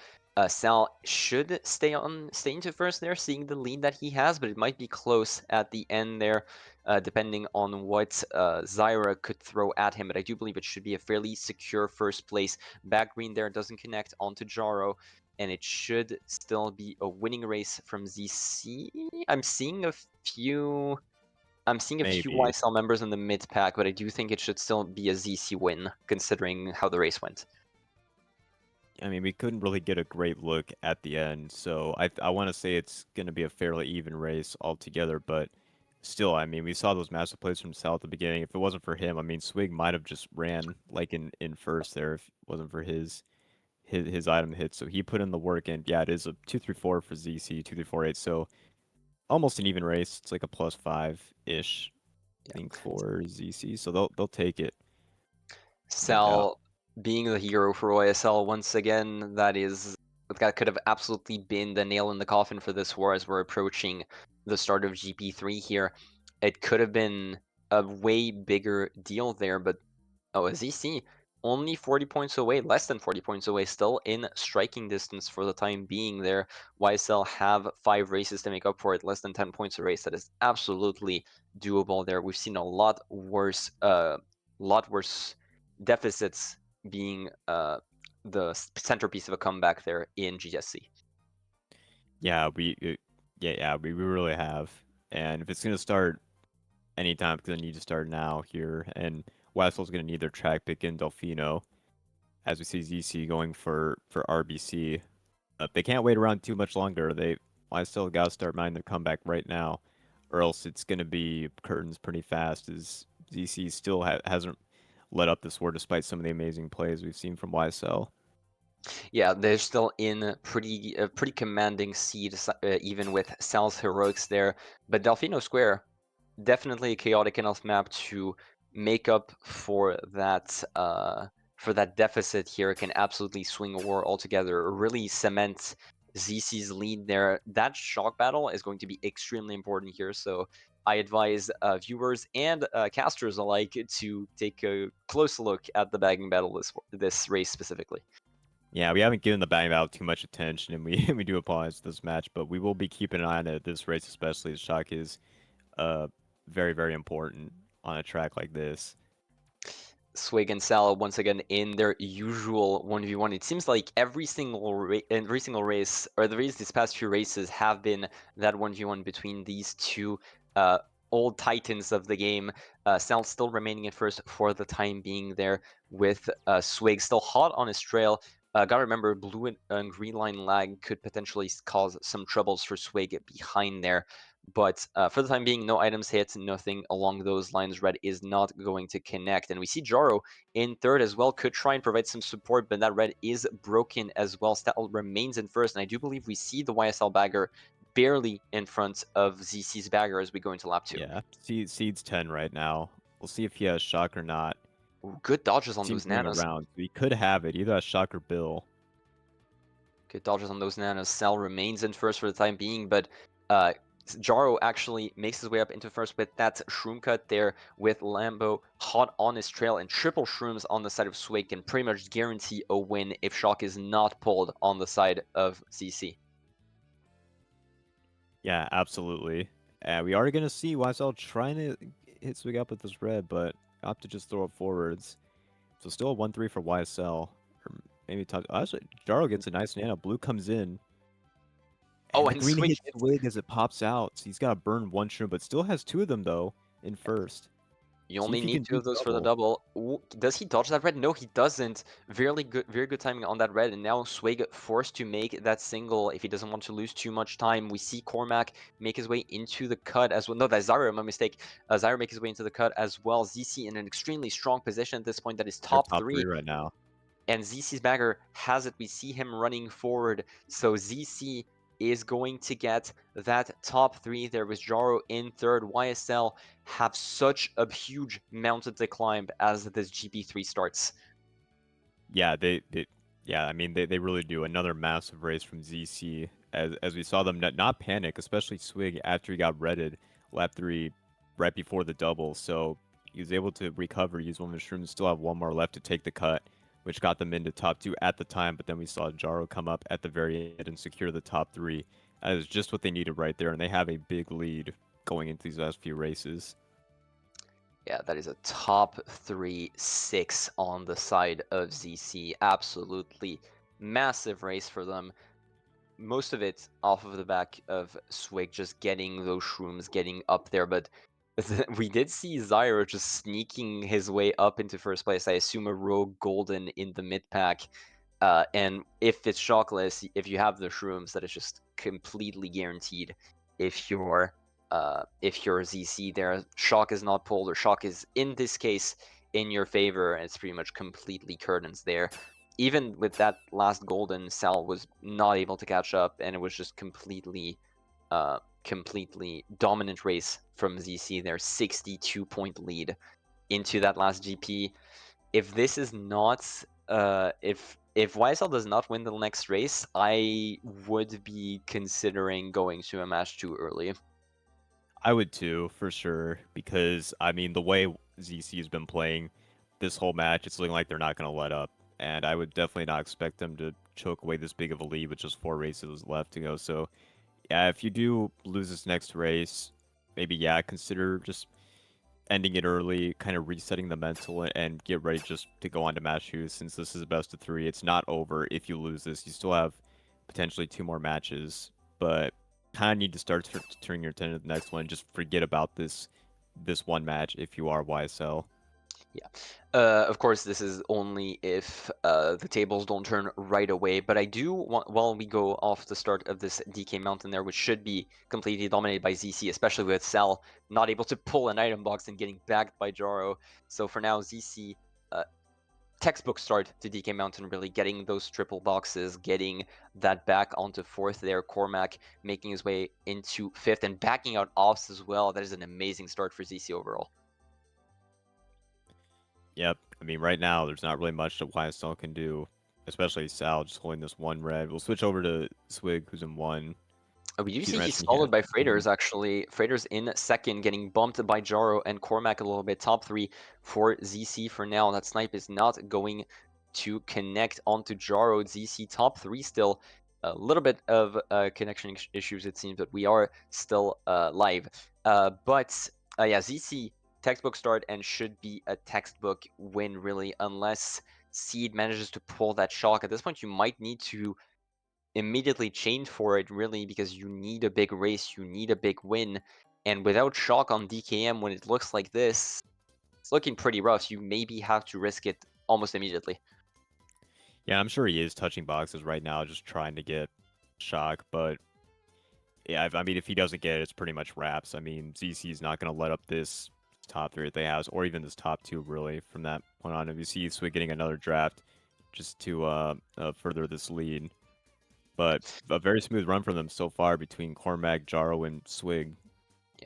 Sal should stay into first there, seeing the lead that he has, but it might be close at the end there, depending on what Zyra could throw at him. But I do believe it should be a fairly secure first place. Back green there doesn't connect onto Jaro, and it should still be a winning race from ZC. I'm seeing a few Maybe. YSL members in the mid pack, but I do think it should still be a ZC win, considering how the race went. I mean, we couldn't really get a great look at the end, so I want to say it's going to be a fairly even race altogether, but still, I mean, we saw those massive plays from Sal at the beginning. If it wasn't for him, I mean, Swig might have just ran like in first there if it wasn't for his item hit. So he put in the work, and yeah, it is a 2-3-4 for ZC, 2-3-4-8, so almost an even race. It's like a +5-ish, I Yeah. think, for ZC, so they'll take it, no doubt. Sal being the hero for YSL once again, that could have absolutely been the nail in the coffin for this war as we're approaching the start of GP3 here. It could have been a way bigger deal there, but oh, as ZC, only 40 points away, less than 40 points away, still in striking distance for the time being there. YSL have 5 races to make up for it, less than 10 points a race. That is absolutely doable there. We've seen a lot worse deficits being the centerpiece of a comeback there in GSC. Yeah, we really have. And if it's gonna start anytime, it's gonna need to start now here. And YSL's gonna need their track pick in Delfino, as we see ZC going for RBC. They can't wait around too much longer. YSL gotta start minding their comeback right now, or else it's gonna be curtains pretty fast. As ZC still hasn't let up this war despite some of the amazing plays we've seen from YSL. Yeah, they're still in pretty commanding seed, even with Sal's heroics there. But Delfino Square, definitely a chaotic enough map to make up for that deficit here. It can absolutely swing a war altogether, really cement ZC's lead there. That shock battle is going to be extremely important here, so I advise viewers and casters alike to take a close look at the bagging battle this race specifically. Yeah, we haven't given the bang battle too much attention, and we we do apologize for this match, but we will be keeping an eye on it this race, especially as Shock is uh very important on a track like this. Swig and Sal once again in their usual 1v1. It seems like every single race, or the race these past few races have been that 1v1 between these two uh, old titans of the game. Sal still remaining in first for the time being there, with Swig still hot on his trail. Gotta remember, blue and green line lag could potentially cause some troubles for Swig behind there. But for the time being, no items hit, nothing along those lines. Red is not going to connect. And we see Jaro in third as well, could try and provide some support, but that red is broken as well. Stal remains in first, and I do believe we see the YSL bagger barely in front of ZC's bagger as we go into lap 2. Yeah, Seed's 10 right now. We'll see if he has Shock or not. Ooh, good dodges on Seems those moving nanos. around, so he could have it, either as Shock or Bill. Good dodges on those nanos. Sal remains in first for the time being, but uh, Jaro actually makes his way up into first with that shroom cut there, with Lambo hot on his trail, and triple shrooms on the side of Swig can pretty much guarantee a win if Shock is not pulled on the side of ZC. Yeah, absolutely. We are gonna see YSL trying to hit Swig up with this red, but opt to just throw it forwards. So still a 1-3 for YSL. Or maybe touch. Actually, Jaro gets a nice nano. Blue comes in. Oh, And the and green Swig hits hits. Swig as it pops out. So he's got to burn one shroom, but still has two of them, though, in first. You See only if he need can two do of those for the double. double. Ooh, does he dodge that red? No, he doesn't. Very good timing on that red. And now Swig forced to make that single if he doesn't want to lose too much time. We see Cormac make his way into the cut as well. No, that's Zyra, my mistake. Zyra make his way into the cut as well. ZC in an extremely strong position at this point, that is They're top top three. three right now. And ZC's bagger has it. We see him running forward. So ZC is going to get that top three there with Jaro in third. YSL have such a huge mountain to climb as this GP3 starts. Yeah, yeah, I mean they really do. Another massive race from ZC as we saw them not panic, especially Swig after he got redded lap 3 right before the double. So he was able to recover, use one of his shrooms, still have one more left to take the cut, which got them into top 2 at the time, but then we saw Jaro come up at the very end and secure the top 3. That is just what they needed right there, and they have a big lead going into these last few races. Yeah, that is a top 3-6 on the side of ZC. Absolutely massive race for them. Most of it off of the back of Swig just getting those shrooms, getting up there. But we did see Zyro just sneaking his way up into first place. I assume a rogue golden in the mid pack. And if it's shockless, if you have the shrooms, that is just completely guaranteed. If you're ZC there, shock is not pulled, or shock is in this case in your favor, and it's pretty much completely curtains there. Even with that last golden, Sal was not able to catch up, and it was just completely dominant race from ZC. Their 62-point lead into that last GP. If this is not, if YSL does not win the next race, I would be considering going to a match too early. I would too, for sure, because I mean the way ZC has been playing this whole match, it's looking like they're not going to let up, and I would definitely not expect them to choke away this big of a lead with just 4 races left to go. So yeah, if you do lose this next race, maybe yeah, consider just ending it early, kind of resetting the mental, and get ready just to go on to match two. Since this is a best of 3, it's not over if you lose this. You still have potentially 2 more matches, but kind of need to start turning your attention to the next one. Just forget about this one match if you are YSL. Yeah. Of course, this is only if the tables don't turn right away, but I do want, while we go off the start of this DK Mountain there, which should be completely dominated by ZC, especially with Sal not able to pull an item box and getting backed by Jaro. So for now, ZC, textbook start to DK Mountain, really getting those triple boxes, getting that back onto fourth there. Cormac making his way into fifth and backing out Ops as well. That is an amazing start for ZC overall. Yep. I mean, right now there's not really much that YSL can do, especially Sal just holding this one red. We'll switch over to Swig, who's in one. We do Keep see he's mentioning he has. followed by Mhm. Freighters, actually. Freighters in second, getting bumped by Jaro and Cormac a little bit. Top three for ZC for now. That snipe is not going to connect onto Jaro. ZC top three still. A little bit of connection issues, it seems, but we are still live. But yeah, ZC textbook start and should be a textbook win, really, unless Seed manages to pull that shock. At this point, you might need to immediately chained for it, really, because you need a big race, you need a big win. And without shock on DKM, when it looks like this, it's looking pretty rough. You maybe have to risk it almost immediately. Yeah, I'm sure he is touching boxes right now, just trying to get shock, but yeah, I mean, if he doesn't get it, it's pretty much wraps. I mean, ZC is not going to let up this top 3 that they have, or even this top 2, really, from that point on. If you see Swig getting another draft just to further this lead. But a very smooth run from them so far between Cormac, Jaro, and Swig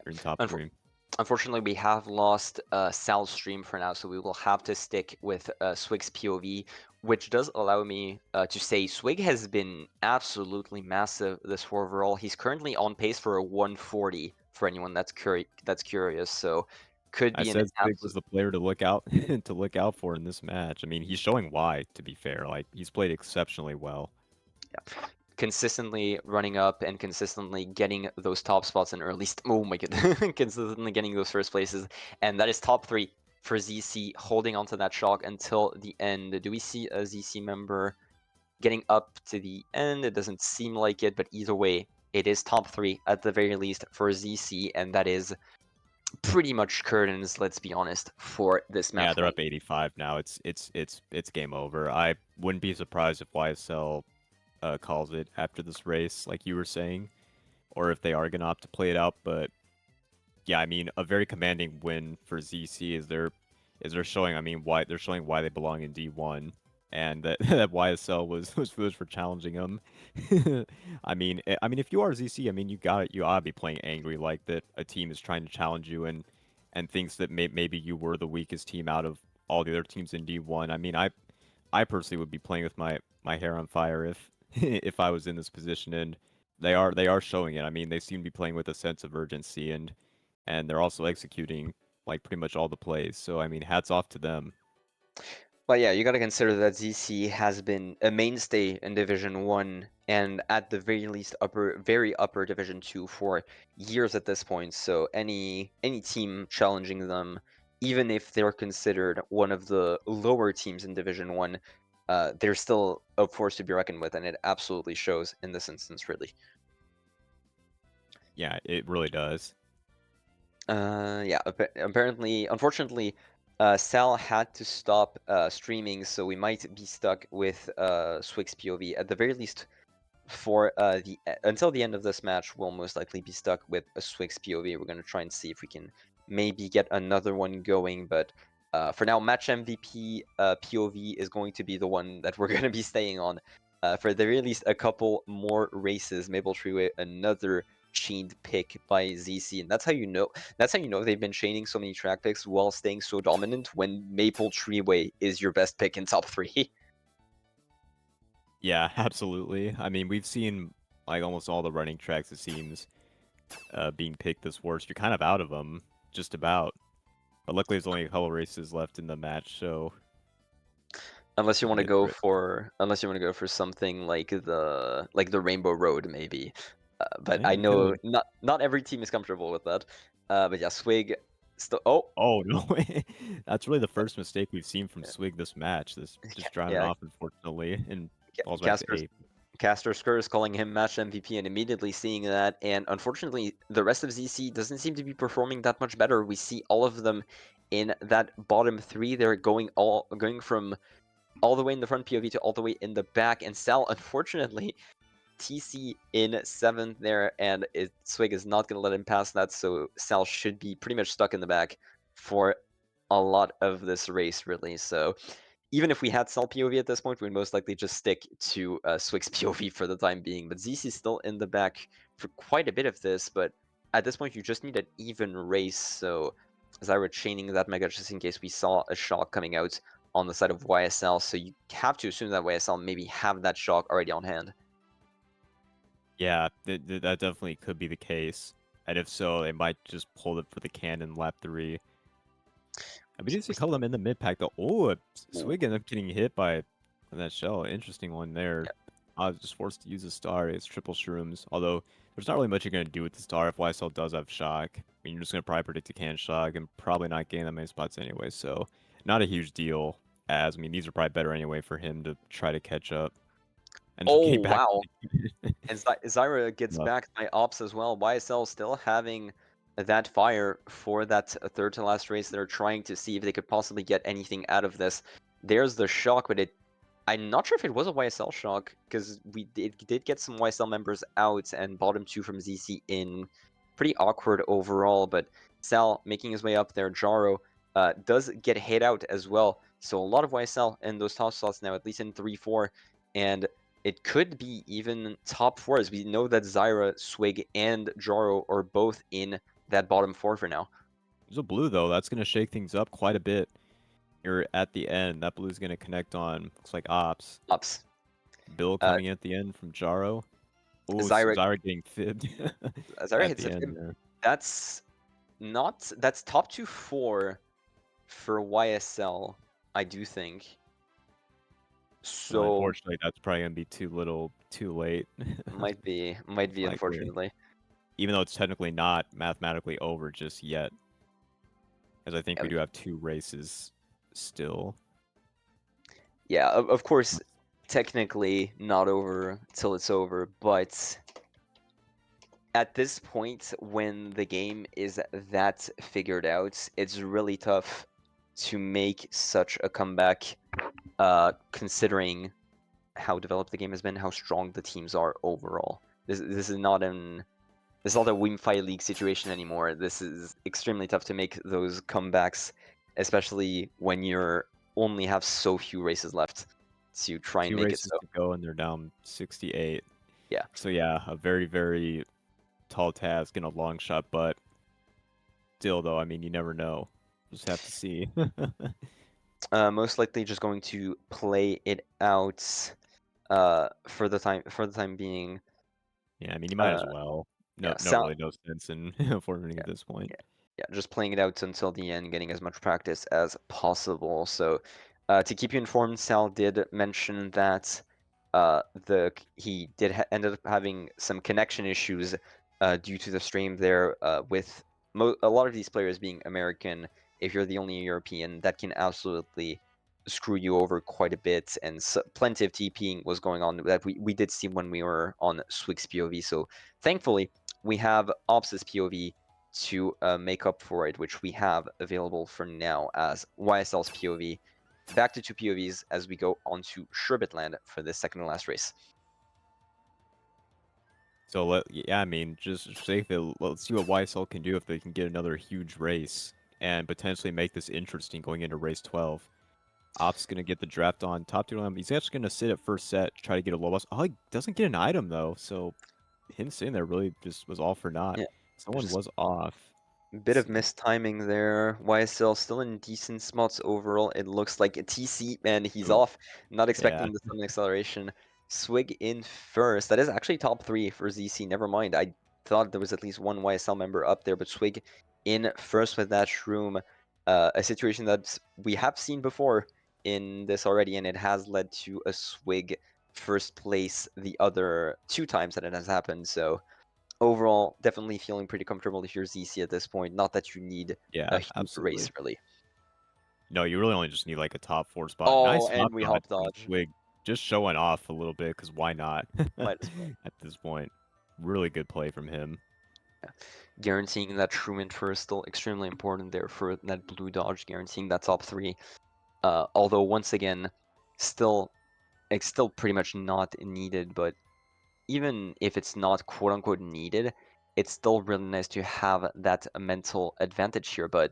in top Yeah. 3. Unfortunately, we have lost Sal's stream for now, so we will have to stick with Swig's POV, which does allow me to say Swig has been absolutely massive this overall. He's currently on pace for a 140 for anyone that's curious, so could I be an said Swig absolute. was the player to look out to look out for in this match. I mean, he's showing why, to be fair. Like, he's played exceptionally well. Yeah. Consistently running up and consistently getting those top spots in early. Oh my god, consistently getting those first places, and that is top three for ZC, holding onto that shock until the end. Do we see a ZC member getting up to the end? It doesn't seem like it, but either way, it is top three at the very least for ZC, and that is pretty much curtains. Let's be honest for this Yeah, match they're right. up 85 now. It's game over. I wouldn't be surprised if YSL calls it after this race, like you were saying, or if they are gonna opt to play it out. But yeah, I mean, a very commanding win for ZC is they're showing. I mean, why they're showing why they belong in D1. and that that YSL was foolish for challenging him. I mean, if you are ZC, I mean, you ought to be playing angry like that. A team is trying to challenge you and thinks that maybe you were the weakest team out of all the other teams in D1. I mean, I personally would be playing with my hair on fire if if I was in this position, and they are showing it. I mean, they seem to be playing with a sense of urgency, and they're also executing like pretty much all the plays. So I mean, hats off to them. But yeah, you got to consider that ZC has been a mainstay in Division 1 and at the very least very upper Division 2 for years at this point. So any team challenging them, even if they're considered one of the lower teams in Division 1, they're still a force to be reckoned with, and it absolutely shows in this instance, really. Yeah, it really does. Yeah, apparently, unfortunately, Sal had to stop streaming, so we might be stuck with Swig's POV. At the very least, for until the end of this match, we'll most likely be stuck with a Swig's POV. We're gonna try and see if we can maybe get another one going, but for now, match MVP POV is going to be the one that we're gonna be staying on. For the very least, a couple more races. Maple Treeway, another chained pick by ZC, and that's how you know they've been chaining so many track picks while staying so dominant when Maple Treeway is your best pick in top 3. Yeah, absolutely. I mean, we've seen like almost all the running tracks, it seems, being picked this worst. You're kind of out of them, just about. But luckily, there's only a couple races left in the match, so Unless you we want can to get go through it. for something like the Rainbow Road maybe, but Yeah, I you know could. not every team is comfortable with that. But yeah, Swig still. Oh, Oh no way! That's really the first mistake we've seen from Swig this match. This just drowning yeah, off, unfortunately, and falls back to Casper 8th. Caster Skurs calling him match MVP and immediately seeing that, and unfortunately the rest of ZC doesn't seem to be performing that much better. We see all of them in that bottom 3. They're going from all the way in the front POV to all the way in the back, and Sal unfortunately TC in 7th there, and Swig is not going to let him pass that, so Sal should be pretty much stuck in the back for a lot of this race, really. So even if we had Sal POV at this point, we'd most likely just stick to Swig's POV for the time being. But ZC is still in the back for quite a bit of this, but at this point, you just need an even race. So as I were chaining that Mega just in case we saw a shock coming out on the side of YSL, so you have to assume that YSL maybe have that shock already on hand. Yeah, that definitely could be the case. And if so, they might just pull it for the cannon lap 3. And we did see a couple of them in the mid pack though. Oh, Ooh, Swig ended up getting hit by that shell. Interesting one there. yeah. I was just forced to use a star. It's triple shrooms. Although there's not really much you're gonna do with the star if YSL does have shock. I mean, you're just gonna probably predict a can shock and probably not gain that many spots anyway. So not a huge deal. As I mean, these are probably better anyway for him to try to catch up and just Oh, get back. wow. And Zyra gets Enough. back by ops as well. YSL still having that fire for that third to last race. They're trying to see if they could possibly get anything out of this. There's the shock, but I'm not sure if it was a YSL shock because we did get some YSL members out and bottom 2 from ZC in. Pretty awkward overall, but Sal making his way up there. Jaro does get hit out as well. So a lot of YSL in those top slots now, at least in 3-4. And it could be even top 4 as we know that Zyra, Swig, and Jaro are both in that bottom 4 for now. There's a blue though. That's gonna shake things up quite a bit. You're at the end. That blue's gonna connect on. Looks like ops. Ops. Bill Uh, coming in at the end from Jaro. Oh, Zyra, Zyra getting fibbed Zyra at hits the a end fib. there. That's that's top 2-4 for YSL, I do think. So Unfortunately, that's probably gonna be too little, too late. might Most be likely, unfortunately. even though it's technically not mathematically over just yet, as I think we Yeah, do have 2 races still. yeah, of course, technically not over till it's over, but at this point, when the game is that figured out, it's really tough to make such a comeback, considering how developed the game has been, how strong the teams are overall. This is not a Wimfi League situation anymore. This is extremely tough to make those comebacks, especially when you're only have so few races left. to try and Two make it races so. to go, and they're down 68. Yeah. So yeah, a very, very tall task and a long shot, but still, though, I mean, you never know. Just have to see. Most likely just going to play it out for the time being. Yeah, I mean, you might Uh, as well. No, yeah, no, really, no sense in forfeiting yeah, at this point. yeah, yeah, just playing it out until the end, getting as much practice as possible. So, to keep you informed, Sal did mention that he did ended up having some connection issues due to the stream there with a lot of these players being American. If you're the only European, that can absolutely screw you over quite a bit. And so, plenty of TPing was going on that we did see when we were on Swig's POV. So thankfully, we have Ops's POV to make up for it, which we have available for now as YSL's POV. Back to two POVs as we go on to Sherbetland for this second and last race. So yeah, I mean, just safe it. Let's see what YSL can do if they can get another huge race and potentially make this interesting going into race 12. Op's gonna get the draft on top two. He's actually gonna sit at first set, try to get a low boss. Oh, he doesn't get an item though, so him sitting there really just was all for naught. Yeah, Someone just was off. bit Let's of see. mistiming there. YSL still in decent spots overall. It looks like a TC, and he's Ooh, off. Not yeah. expecting the sudden acceleration. Swig in first. That is actually top 3 for ZC. Never mind. I thought there was at least one YSL member up there, but Swig in first with that shroom. A situation that we have seen before in this already, and it has led to a Swig first place the other 2 times that it has happened. So overall, definitely feeling pretty comfortable if you're ZC at this point. Not that you need a Yeah, huge race, absolutely. really. No, you really only just need like a top 4 spot. Oh, Nice hop and we dodge hop from dodge. Swig, just showing off a little bit because why not? Might as well. At this point, really good play from him. Yeah. Guaranteeing that Truman first still extremely important there for that blue dodge, guaranteeing that top 3. Although once again, still it's still pretty much not needed, but even if it's not quote unquote needed, it's still really nice to have that mental advantage here. But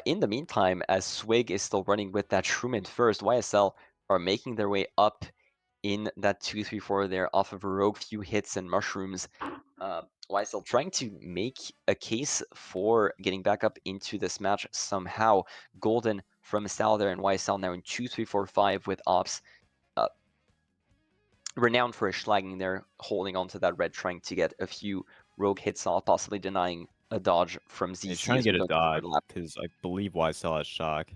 in the meantime, as Swig is still running with that Shroom first, YSL are making their way up in that 2-3-4 there off of a rogue, few hits and mushrooms. YSL trying to make a case for getting back up into this match somehow. Golden from Sal there and YSL now in 2-3-4-5 with Ops. Uh, Renowned for his schlagging there, holding onto that red, trying to get a few rogue hits off, possibly denying a dodge from And he's ZC trying to as we get a go to the dodge third lap. because I believe YSL has shock.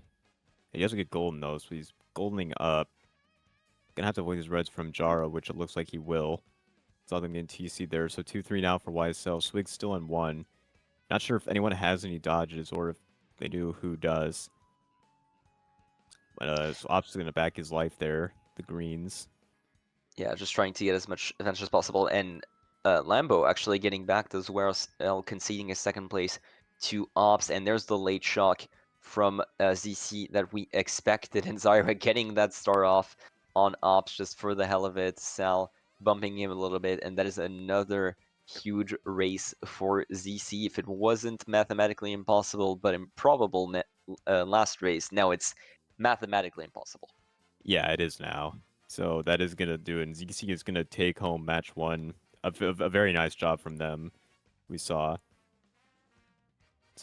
He doesn't get golden though, so he's goldening up. Gonna have to avoid his reds from Jara, which it looks like he will. Saw them getting TC there, so 2-3 now for YSL. Swig's still in 1. Not sure if anyone has any dodges or if they do, who does. But so Ops is gonna back his life there. The greens. Yeah, just trying to get as much advantage as possible. And Lambo actually getting back as well, conceding his second place to Ops. And there's the late shock from ZC that we expected. And Zyra getting that start off on Ops just for the hell of it. Sal bumping him a little bit. And that is another huge race for ZC. If it wasn't mathematically impossible, but improbable last race, now it's mathematically impossible. Yeah, it is now. So that is gonna do it. And ZC is gonna take home match 1. A very nice job from them. We saw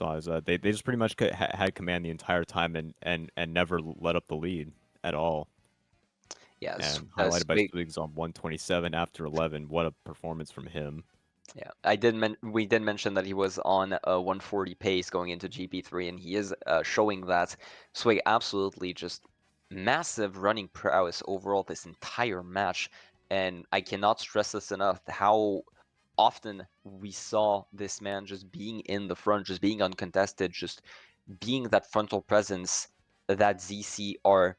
as they just pretty much had command the entire time and never let up the lead at all. Yeah, And highlighted by Swig. Swigs on 127 after 11. What a performance from him. Yeah, we did mention that he was on a 140 pace going into GP3, and he is showing that. Swig absolutely just massive running prowess overall this entire match, and I cannot stress this enough how often we saw this man just being in the front, just being uncontested, just being that frontal presence that ZC are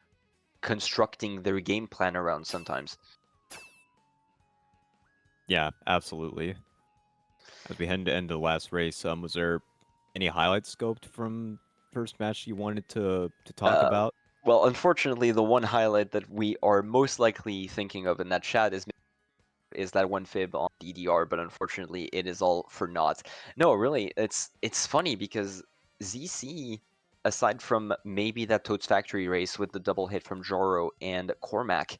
constructing their game plan around sometimes. Yeah, absolutely. As we head into the last race, was there any highlights scoped from first match you wanted to talk Uh, about? well, unfortunately, the one highlight that we are most likely thinking of in that chat is that one fib on DDR, but unfortunately, it is all for naught. No, really, it's funny because ZC aside from maybe that Toad's Factory race with the double hit from Joro and Cormac,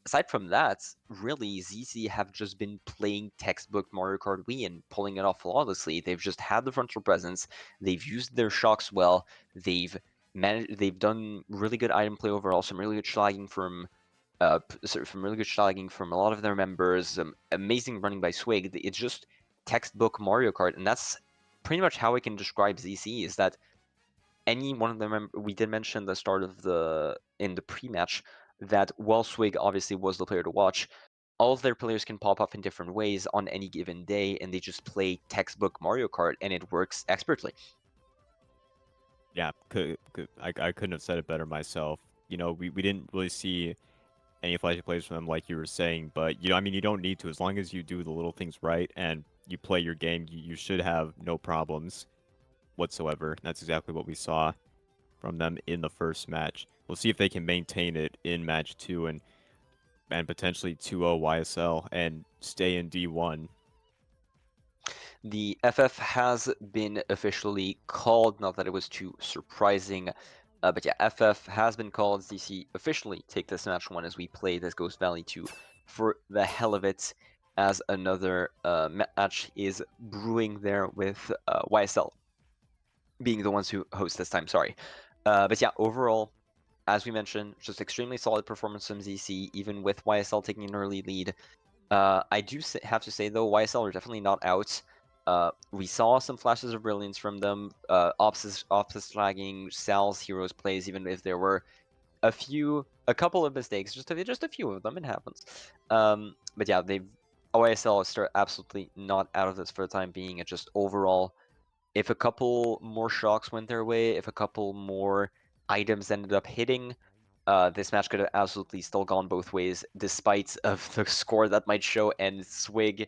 aside from that, really, ZC have just been playing textbook Mario Kart Wii and pulling it off flawlessly. They've just had the frontal presence. They've used their shocks well. They've managed. They've done really good item play overall. Some really good schlagging from really good schlagging from a lot of their members. Amazing running by Swig. It's just textbook Mario Kart, and that's pretty much how I can describe ZC. Is that any one of them? We did mention the start of the pre-match that while Swig obviously was the player to watch, all of their players can pop off in different ways on any given day, and they just play textbook Mario Kart, and it works expertly. Yeah, I couldn't have said it better myself. You know, we didn't really see any flashy plays from them, like you were saying, but you know, I mean, you don't need to as long as you do the little things right and you play your game. You should have no problems whatsoever. That's exactly what we saw from them in the first match. We'll see if they can maintain it in match two and potentially 2-0 YSL and stay in D1. The FF has been officially called, not that it was too surprising, but yeah, FF has been called. ZC officially take this match one as we play this Ghost Valley 2 for the hell of it, as another match is brewing there with YSL being the ones who host this time, sorry. But yeah, overall, as we mentioned, just extremely solid performance from ZC, even with YSL taking an early lead. I do have to say though, YSL are definitely not out. We saw some flashes of brilliance from them. Ops flagging, Sal's heroes plays, even if there were a couple of mistakes, just a few of them. It happens. But yeah, YSL are absolutely not out of this for the time being. It's just overall, if a couple more shocks went their way, if a couple more items ended up hitting, this match could have absolutely still gone both ways, despite of the score that might show, and Swig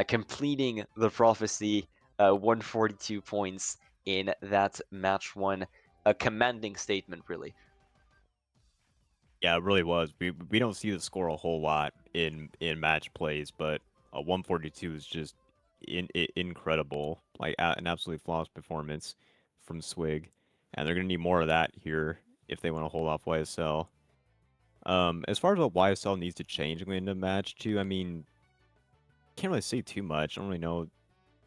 completing the prophecy, 142 points in that match one. A commanding statement, really. Yeah, it really was. We don't see the score a whole lot in match plays, but 142 is just incredible. Like an absolutely flawless performance from Swig, and they're gonna need more of that here if they want to hold off YSL. As far as what YSL needs to change going into match two, I mean, can't really say too much. I don't really know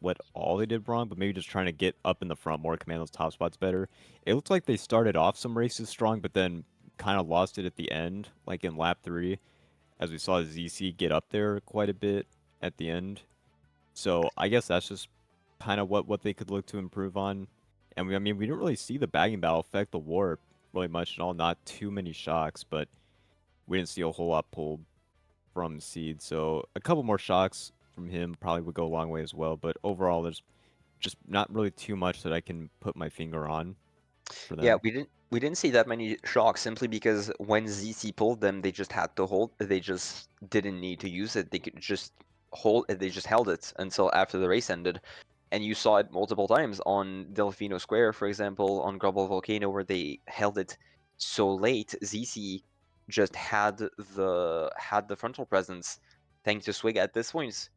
what all they did wrong, but maybe just trying to get up in the front more, command those top spots better. It looked like they started off some races strong, but then kind of lost it at the end, like in lap 3, as we saw ZC get up there quite a bit at the end. So I guess that's just kind of what they could look to improve on. And I mean, we didn't really see the bagging battle affect the warp really much at all. Not too many shocks, but we didn't see a whole lot pulled from Seed. So a couple more shocks from him probably would go a long way as well. But overall, there's just not really too much that I can put my finger on for Yeah, them. we didn't see that many shocks simply because when ZC pulled them, they just had to hold. They just didn't need to use it. They could just hold. They just held it until after the race ended, and you saw it multiple times on Delfino Square, for example, on Global Volcano, where they held it so late. ZC just had the frontal presence, thanks to Swig. At this point,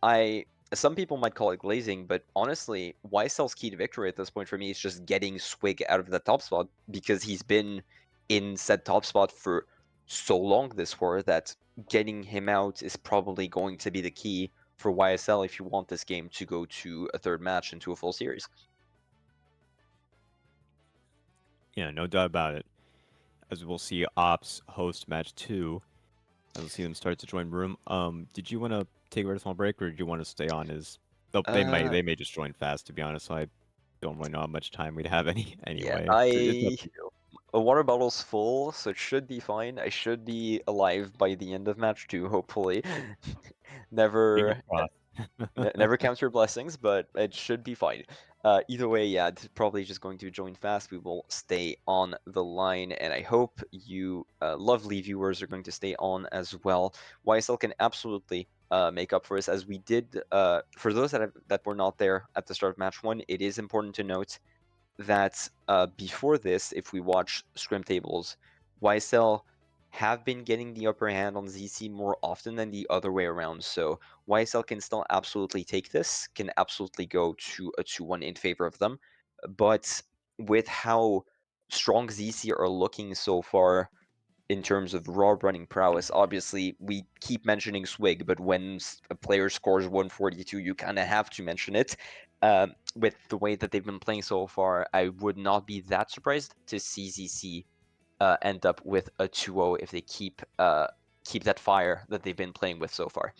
I some people might call it glazing, but honestly, YSL's key to victory at this point for me is just getting Swig out of the top spot because he's been in said top spot for so long this war that getting him out is probably going to be the key for YSL if you want this game to go to a third match into a full series. Yeah, no doubt about it. As we'll see Ops host match 2, as we'll see them start to join room. Did you want to take a very small break, or did you want to stay on as... Oh, Uh, they may just join fast, to be honest. I don't really know how much time we'd have yeah, anyway. It's up I to you. a water bottle's full, so it should be fine. I should be alive by the end of match two, hopefully. Fingers Never, crossed. never count your blessings, but it should be fine. Either way, yeah, it's probably just going to join fast. We will stay on the line, and I hope you, lovely viewers, are going to stay on as well. YSL can absolutely make up for us, as we did. For those that were not there at the start of match one, it is important to note that before this, if we watch scrim tables, YSL have been getting the upper hand on ZC more often than the other way around. So YSL can still absolutely take this, can absolutely go to a 2-1 in favor of them. But with how strong ZC are looking so far in terms of raw running prowess, obviously we keep mentioning Swig, but when a player scores 142, you kind of have to mention it. With the way that they've been playing so far, I would not be that surprised to see ZC end up with a 2-0 if they keep that fire that they've been playing with so far.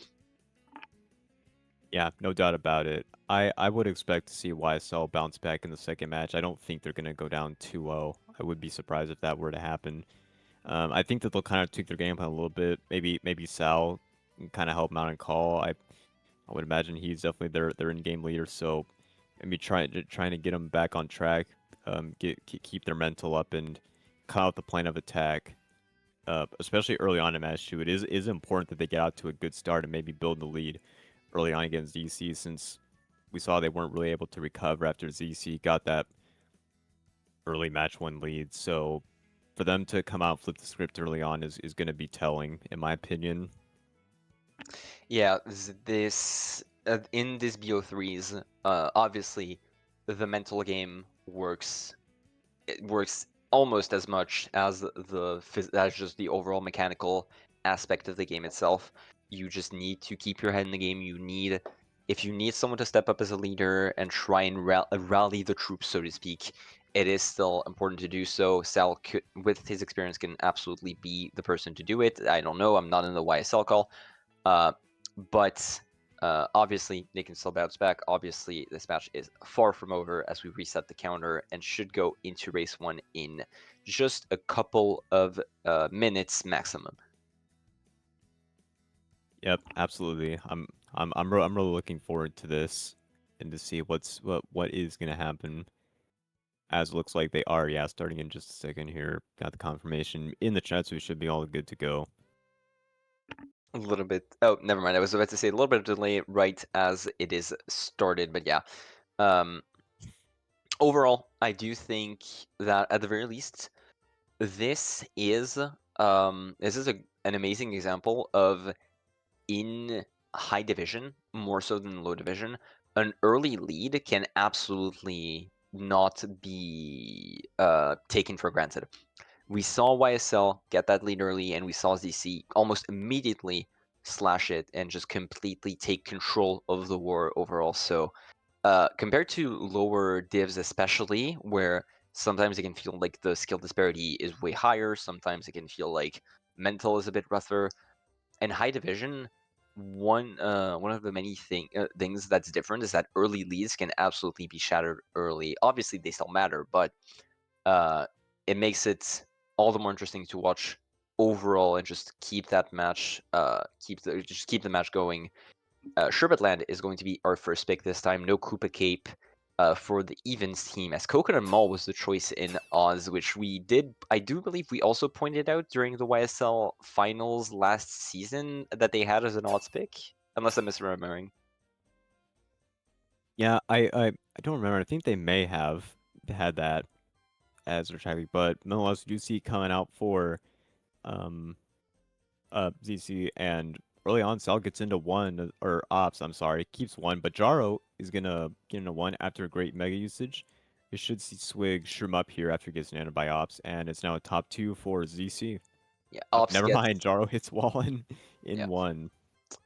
Yeah, no doubt about it. I would expect to see YSL bounce back in the second match. I don't think they're going to go down 2-0. I would be surprised if that were to happen. I think that they'll kind of tweak their game plan a little bit. Maybe Sal can kind of help them out and call. I would imagine he's definitely their in-game leader, so maybe trying to get them back on track, keep their mental up and cut out the plan of attack. Especially early on in match 2, it is important that they get out to a good start and maybe build the lead early on against ZC, since we saw they weren't really able to recover after ZC got that early match 1 lead. So for them to come out and flip the script early on is going to be telling, in my opinion. Yeah, this in this BO3s, obviously the mental game works. It works almost as much as as just the overall mechanical aspect of the game itself. You just need to keep your head in the game. If you need someone to step up as a leader and try and rally the troops, so to speak, it is still important to do so. Sal, with his experience, can absolutely be the person to do it. I don't know. I'm not in the YSL call, uh, but obviously, they can still bounce back. Obviously, this match is far from over as we reset the counter and should go into race 1 in just a couple of minutes maximum. Yep, absolutely. I'm really looking forward to this and to see what is going to happen. As it looks like they are, yeah, starting in just a second here. Got the confirmation in the chat, so we should be all good to go. A little bit. Oh, never mind. I was about to say a little bit of delay right as it is started, but yeah. Um, Overall, I do think that at the very least, this is an amazing example of in high division, more so than low division, an early lead can absolutely not be taken for granted. We saw YSL get that lead early, and we saw ZC almost immediately slash it and just completely take control of the war overall. So, compared to lower divs, especially where sometimes it can feel like the skill disparity is way higher, sometimes it can feel like mental is a bit rougher. In high division, one of the many things that's different is that early leads can absolutely be shattered early. Obviously, they still matter, but uh, it makes it all the more interesting to watch overall and just keep that match, keep the match going. Sherbetland is going to be our first pick this time. No Koopa Cape for the Evens team, as Coconut Mall was the choice in Oz, which I do believe we also pointed out during the YSL finals last season that they had as an odds pick, unless I'm misremembering. Yeah, I don't remember. I think they may have had that as their tactic, but nonetheless, you do see coming out for um ZC, and early on Sal gets into one or ops, I'm sorry, keeps one, but Jaro is gonna get into one after a great mega usage. You should see Swig shroom up here after he gets an by ops, and it's now a top 2 for ZC. Yeah, Oh, Ops never gets mind, Jaro hits wall in yeah. one.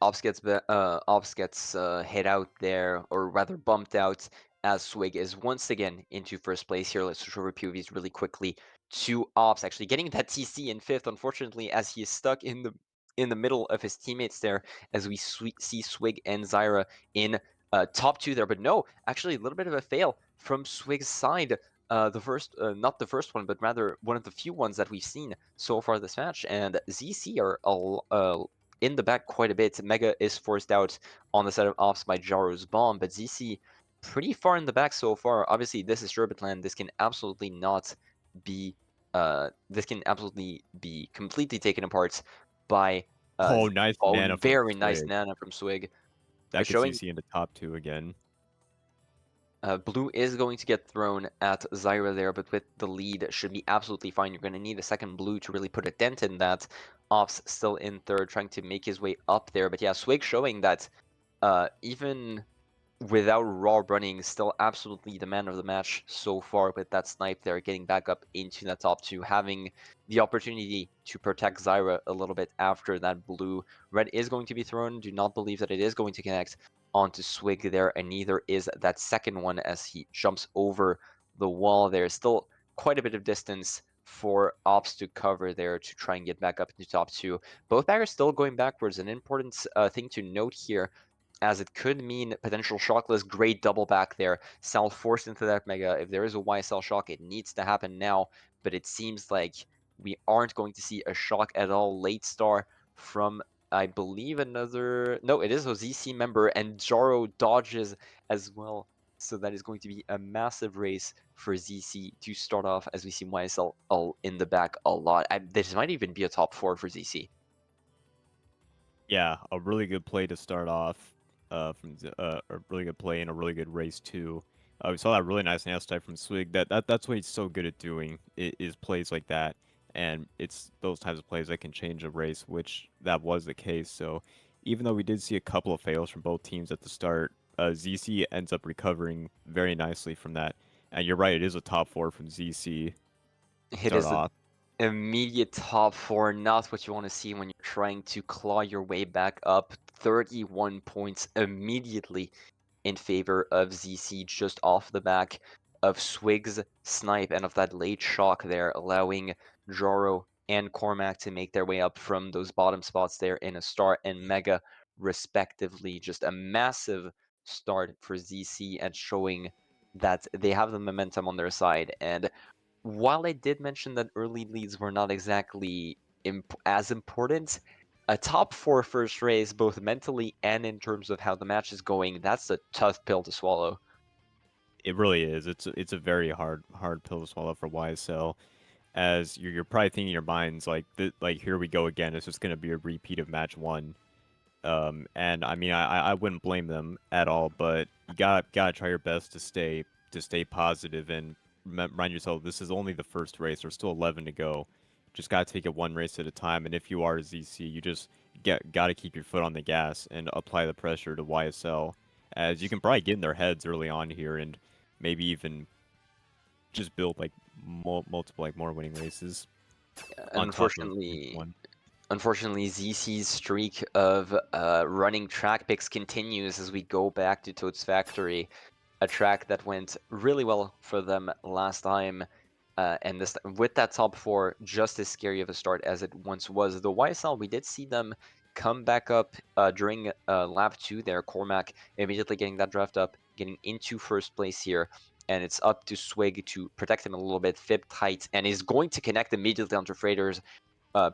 Ops gets hit out there, or rather bumped out, as Swig is once again into first place here. Let's switch over POVs really quickly to Ops, actually getting that TC in fifth, unfortunately, as he is stuck in the middle of his teammates there, as we see Swig and Zyra in top 2 there. But no, actually a little bit of a fail from Swig's side. Not the first one, but rather one of the few ones that we've seen so far this match. And ZC are in the back quite a bit. Mega is forced out on the side of ops by Jaro's bomb, but ZC pretty far in the back so far. Obviously, this is Sherbetland. This can absolutely not be. This can absolutely be completely taken apart by. Oh, nice Oh, nano from very nice Swig. Nana from Swig, That gets showing ZC into top 2 again. Blue is going to get thrown at Zyra there, but with the lead, should be absolutely fine. You're going to need a second blue to really put a dent in that. Ops still in third, trying to make his way up there. But yeah, Swig showing that even without Raw running, still absolutely the man of the match so far with that snipe there, getting back up into that top two, having the opportunity to protect Zyra a little bit after that blue. Red is going to be thrown. Do not believe that it is going to connect onto Swig there, and neither is that second one as he jumps over the wall there. Still quite a bit of distance for Ops to cover there to try and get back up into top two. Both baggers still going backwards. An important thing to note here, as it could mean potential shockless great double back there. Sal forced into that mega. If there is a YSL shock, it needs to happen now, but it seems like we aren't going to see a shock at all. Late star from, I believe, another... No, it is a ZC member, and Jaro dodges as well. So that is going to be a massive race for ZC to start off, as we see YSL in the back a lot. This might even be a top 4 for ZC. Yeah, a really good play to start off. A really good play and a really good race too. We saw that really nice nail type from Swig. That's what he's so good at doing is plays like that, and it's those types of plays that can change a race, which that was the case. So even though we did see a couple of fails from both teams at the start, ZC ends up recovering very nicely from that. And you're right, it is a top four from ZC to It start is off. immediate top 4, not what you want to see when you're trying to claw your way back up. 31 points immediately in favor of ZC, just off the back of Swig's snipe and of that late shock there, allowing Joro and Cormac to make their way up from those bottom spots there in a star and mega, respectively. Just a massive start for ZC and showing that they have the momentum on their side. And while I did mention that early leads were not exactly as important, a top 4 first race, both mentally and in terms of how the match is going, that's a tough pill to swallow. It really is. It's a very hard pill to swallow for YSL. As you're probably thinking in your minds like like here we go again. It's just gonna be a repeat of match one. And I mean I wouldn't blame them at all, but you gotta try your best to stay positive and remind yourself this is only the first race. There's still 11 to go. Just gotta take it one race at a time. And if you are ZC, you just gotta keep your foot on the gas and apply the pressure to YSL, as you can probably get in their heads early on here and maybe even just build like multiple like more winning races on top of Unfortunately, one. Unfortunately, ZC's streak of running track picks continues as we go back to Toad's Factory, a track that went really well for them last time. And this with that top 4, just as scary of a start as it once was. The YSL, we did see them come back up during lap 2 there. Cormac immediately getting that draft up, getting into first place here. And it's up to Swig to protect him a little bit, fib tight, and is going to connect immediately onto Freighters.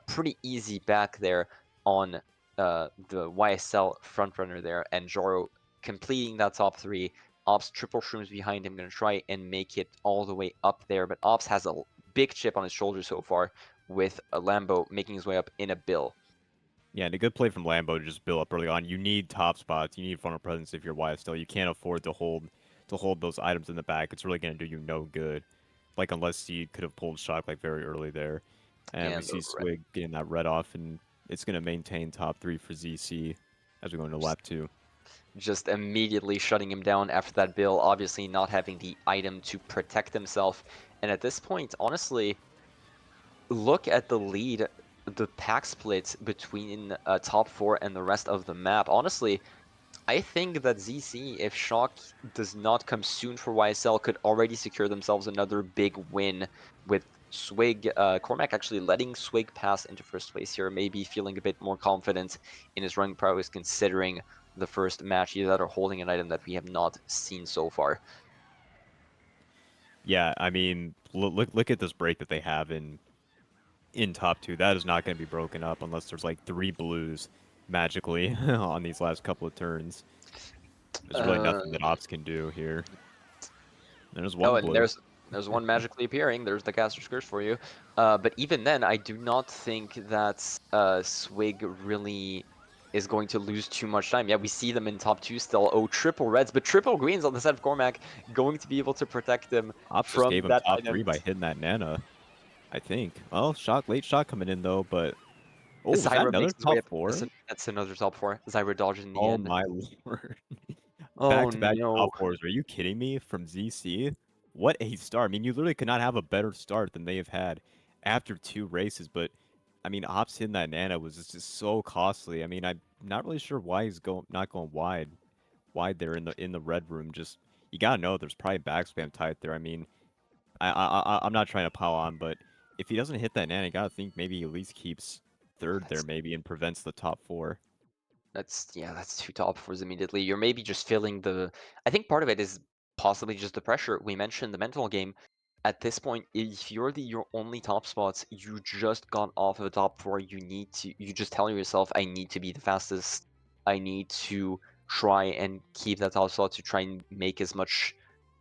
Pretty easy back there on the YSL frontrunner there, and Joro completing that top 3. Ops triple shrooms behind him, gonna try and make it all the way up there, but Ops has a big chip on his shoulder so far, with a Lambo making his way up in a bill. Yeah, and a good play from Lambo to just build up early on. You need top spots. You need frontal presence if you're YSL. You can't afford to hold those items in the back. It's really gonna do you no good. Like unless he could have pulled shock like very early there. And we And see Swig getting that red off, and it's gonna maintain top 3 for ZC as we go into lap 2. just immediately shutting him down after that bill, obviously not having the item to protect himself. And at this point, honestly, look at the lead, the pack split between top 4 and the rest of the map. Honestly, I think that ZC, if Shock does not come soon for YSL, could already secure themselves another big win, with Swig, Cormac actually letting Swig pass into first place here, maybe feeling a bit more confident in his running prowess considering the first match, either that or holding an item that we have not seen so far. Yeah, I mean, look at this break that they have in top 2. That is not going to be broken up unless there's like 3 blues magically on these last couple of turns. There's really Uh, nothing that Ops can do here. There's Oh, one and blue. there's one magically appearing. There's the caster's curse for you. But even then, I do not think that Swig really is going to lose too much time. Yeah, we see them in top 2 still. Oh, triple reds, but triple greens on the side of Cormac, going to be able to protect them Ops just from gave him that top 3 item. by hitting that Nana, I think. Well, late shot coming in though, but was that Zyra another makes his way top up. 4? That's another top 4. Zyra dodged in the Oh end. my lord. Oh Back-to-back top no. fours. Are you kidding me? From ZC? What a start. I mean, you literally could not have a better start than they have had after 2 races, but I mean, Ops hitting that Nana was just so costly. I mean, I'm not really sure why he's not going wide there in the red room. Just you gotta know there's probably backspam tight there. I mean, I'm not trying to pile on, but if he doesn't hit that Nana, you gotta think maybe he at least keeps third there That's maybe and prevents the top 4. that's two top fours immediately. You're maybe just feeling the. I think part of it is possibly just the pressure. We mentioned the mental game. At this point, if you're your only top spots, you just got off of a top four. You need to. You just tell yourself, I need to be the fastest. I need to try and keep that top spot to try and make as much,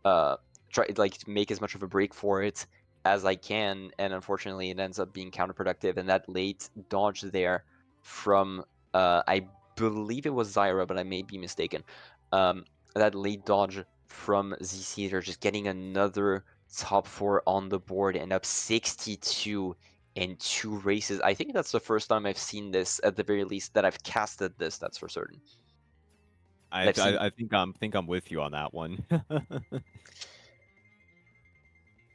uh, try like to make as much of a break for it as I can. And unfortunately, it ends up being counterproductive. And that late dodge there from I believe it was Zyra, but I may be mistaken. That late dodge from ZC, they're just getting another top four on the board and up 62 in 2 races. I think that's the first time I've seen this, at the very least, that I've casted this, that's for certain. I've seen Think I'm with you on that one.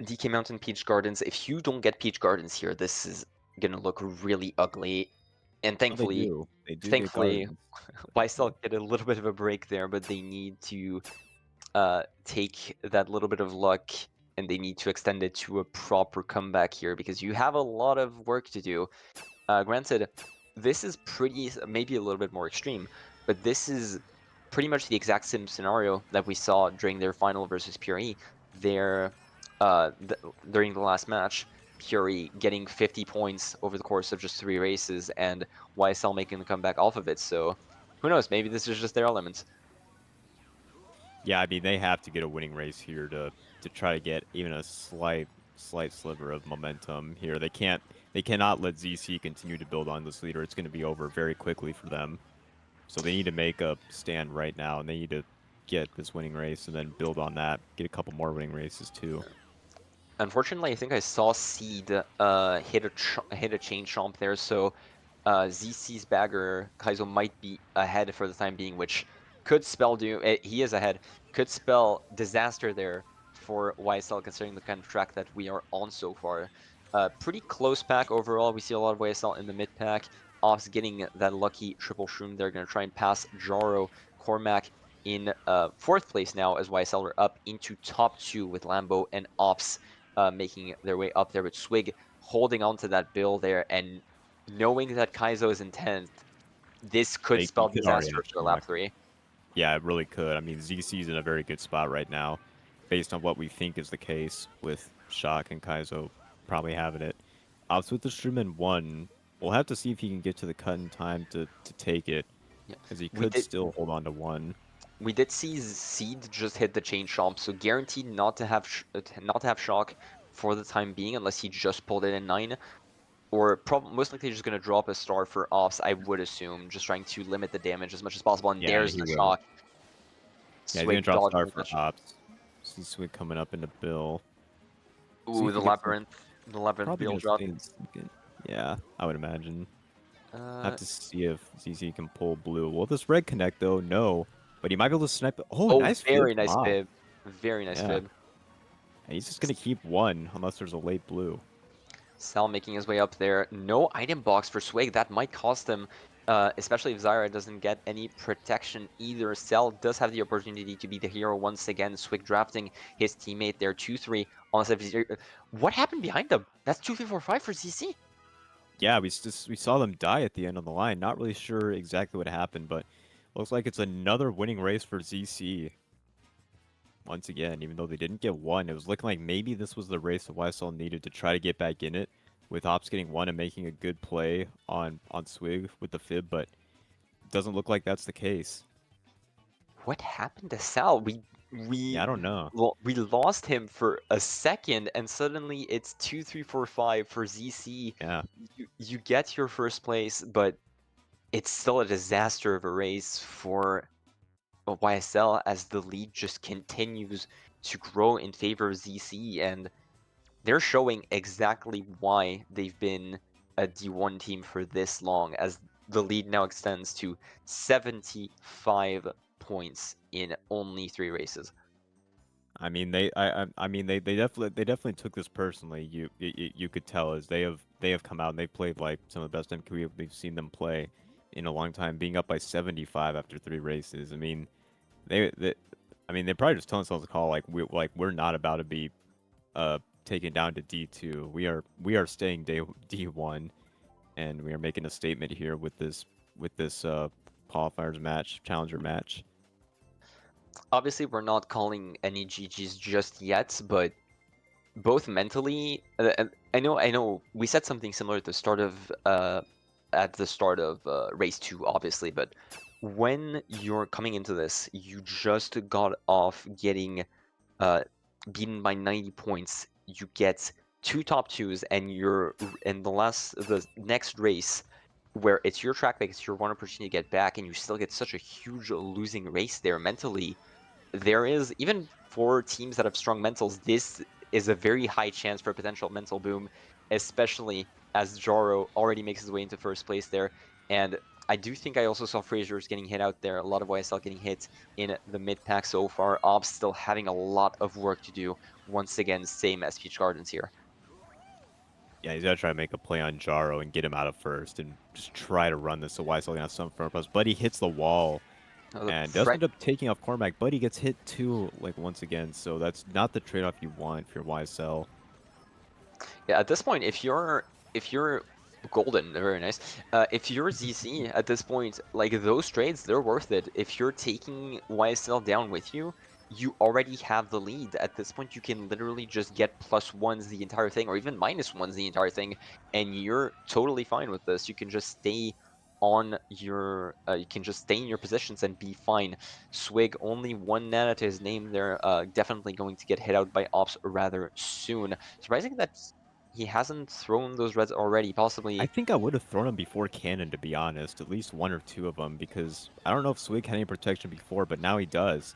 DK Mountain Peach Gardens. If you don't get Peach Gardens here, this is gonna look really ugly. And Oh, they thankfully, do. They do get thankfully, gardens. YSL get a little bit of a break there, but they need to take that little bit of luck and they need to extend it to a proper comeback here because you have a lot of work to do. Granted, this is pretty, maybe a little bit more extreme, but this is pretty much the exact same scenario that we saw during their final versus Pure. Their, during the last match, Pure getting 50 points over the course of just 3 races and YSL making the comeback off of it. So who knows? Maybe this is just their element. Yeah, I mean they have to get a winning race here to try to get even a slight sliver of momentum here. They cannot let ZC continue to build on this leader. It's going to be over very quickly for them. So they need to make a stand right now, and they need to get this winning race and then build on that. Get a couple more winning races too. Unfortunately, I think I saw Seed hit a chain chomp there, so ZC's bagger Kaizo might be ahead for the time being, which could spell doom. He is ahead. Could spell disaster there for YSL, considering the kind of track that we are on so far. Pretty close pack overall. We see a lot of YSL in the mid pack. Ops getting that lucky triple shroom. They're going to try and pass Jaro, Cormac in 4th place now, as YSL are up into top 2 with Lambo and Ops making their way up there, but Swig holding on to that bill there and knowing that Kaizo is in 10th, this could They spell could already disaster have for shock. lap 3. Yeah, it really could. I mean, ZC's in a very good spot right now, based on what we think is the case with Shock and Kaizo probably having it. Ops with the Struman 1, we'll have to see if he can get to the cut in time to take it, Yeah. as he We could did still hold on to 1. we did see Seed just hit the chain chomp, so guaranteed not to have not to have shock for the time being, unless he just pulled it in 9, or most likely just going to drop a star for Ops, I would assume, just trying to limit the damage as much as possible. And Yeah, there's he the will. shock. Yeah, he's gonna Swig drop dodging star with for that. Ops. See Swig coming up into Bill. See Ooh, if he gets some. the labyrinth Probably beetle gonna drop. stay in second. Yeah, I would imagine. Have Uh, to see if ZZ can pull blue. Will this red connect though? No. But he might be able to snipe it. Oh, oh, nice fib very from nice Op. fib. Very nice Yeah. fib. And he's just gonna keep 1 unless there's a late blue. Sal making his way up there. No item box for Swig. That might cost him, especially if Zyra doesn't get any protection either. Sal does have the opportunity to be the hero once again. Swig drafting his teammate there. 2-3 on the 70. What happened behind them? That's 2-3-4-5 for ZC. Yeah, we saw them die at the end of the line. Not really sure exactly what happened, but looks like it's another winning race for ZC. Once again, even though they didn't get 1, it was looking like maybe this was the race that YSL needed to try to get back in it, with Ops getting 1 and making a good play on Swig with the fib, but it doesn't look like that's the case. What happened to Sal? Yeah, I don't know. We lost him for a second, and suddenly it's 2-3-4-5 for ZC. Yeah. You get your first place, but it's still a disaster of a race for YSL as the lead just continues to grow in favor of ZC, and they're showing exactly why they've been a D1 team for this long, as the lead now extends to 75 points in only 3 races. I mean, they definitely took this personally. You could tell as they have come out and they played like some of the best MQE we've seen them play in a long time, being up by 75 after 3 races. I mean, they I mean, they're probably just telling themselves to call we're not about to be taken down to D2. We are staying D1, and we are making a statement here with this qualifiers match, challenger match. Obviously, we're not calling any GGs just yet, but both mentally, I know we said something similar at the start of race 2, obviously, but when you're coming into this, you just got off getting uh, beaten by 90 points. You get 2 top 2s, and you're in the next race where it's your track back, it's your one opportunity to get back, and you still get such a huge losing race there mentally. There is, even for teams that have strong mentals, this is a very high chance for a potential mental boom, especially as Jaro already makes his way into first place there. And I do think I also saw Frazier's getting hit out there, a lot of YSL getting hit in the mid pack so far. Ops still having a lot of work to do. Once again, same as Peach Gardens here. Yeah, he's gotta try to make a play on Jaro and get him out of first, and just try to run this so YSL has some front post. But he hits the wall The and does threat, end up taking off Cormac, but he gets hit too, like once again. So that's not the trade-off you want for your YSL. yeah, at this point, if you're golden, very nice. If you're ZC at this point, like those trades, they're worth it. If you're taking YSL down with you, you already have the lead. At this point, you can literally just get +1s the entire thing, or even -1s the entire thing, and you're totally fine with this. You can just stay you can just stay in your positions and be fine. Swig, only 1 nana to his name there, definitely going to get hit out by Ops rather soon. Surprising that he hasn't thrown those reds already, I possibly. think I would have thrown him before Cannon, to be honest, at least one or two of them, because I don't know if Swig had any protection before, but now he does.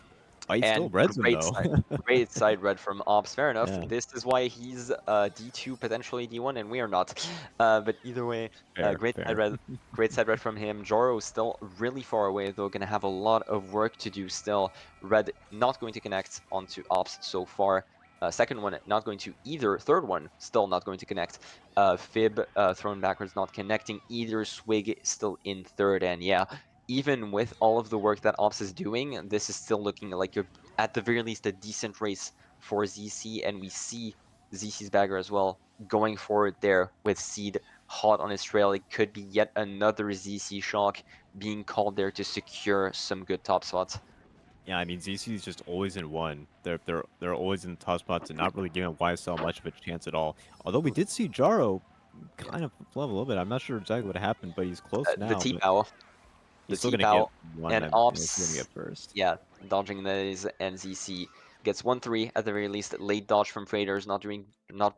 Oh, he still And reds him though. great side red from Ops. Fair enough. Yeah, This is why he's D2, potentially D1, and we are not. But either way, fair, fair. great side red from him. Joro is still really far away, though, gonna have a lot of work to do still. Red not going to connect onto Ops so far. Second one not going to either. Third one still not going to connect. Fib thrown backwards, not connecting either. Swig still in third, and yeah, even with all of the work that Ops is doing, this is still looking like at the very least a decent race for ZC, and we see ZC's bagger as well going forward there with Seed hot on his trail. It could be yet another ZC shock being called there to secure some good top spots. Yeah, I mean ZC is just always in one. They're always in the top spots and not really giving YSL much of a chance at all. Although we did see Jaro Yeah. kind of flub a little bit. I'm not sure exactly what happened, but he's close The now. But T-Pow, the he's still gonna get T-Pow, one. and Yeah, he's still gonna Ops, get first. yeah, dodging these, and ZC gets 1-3 at the very least. Late dodge from Freighters, not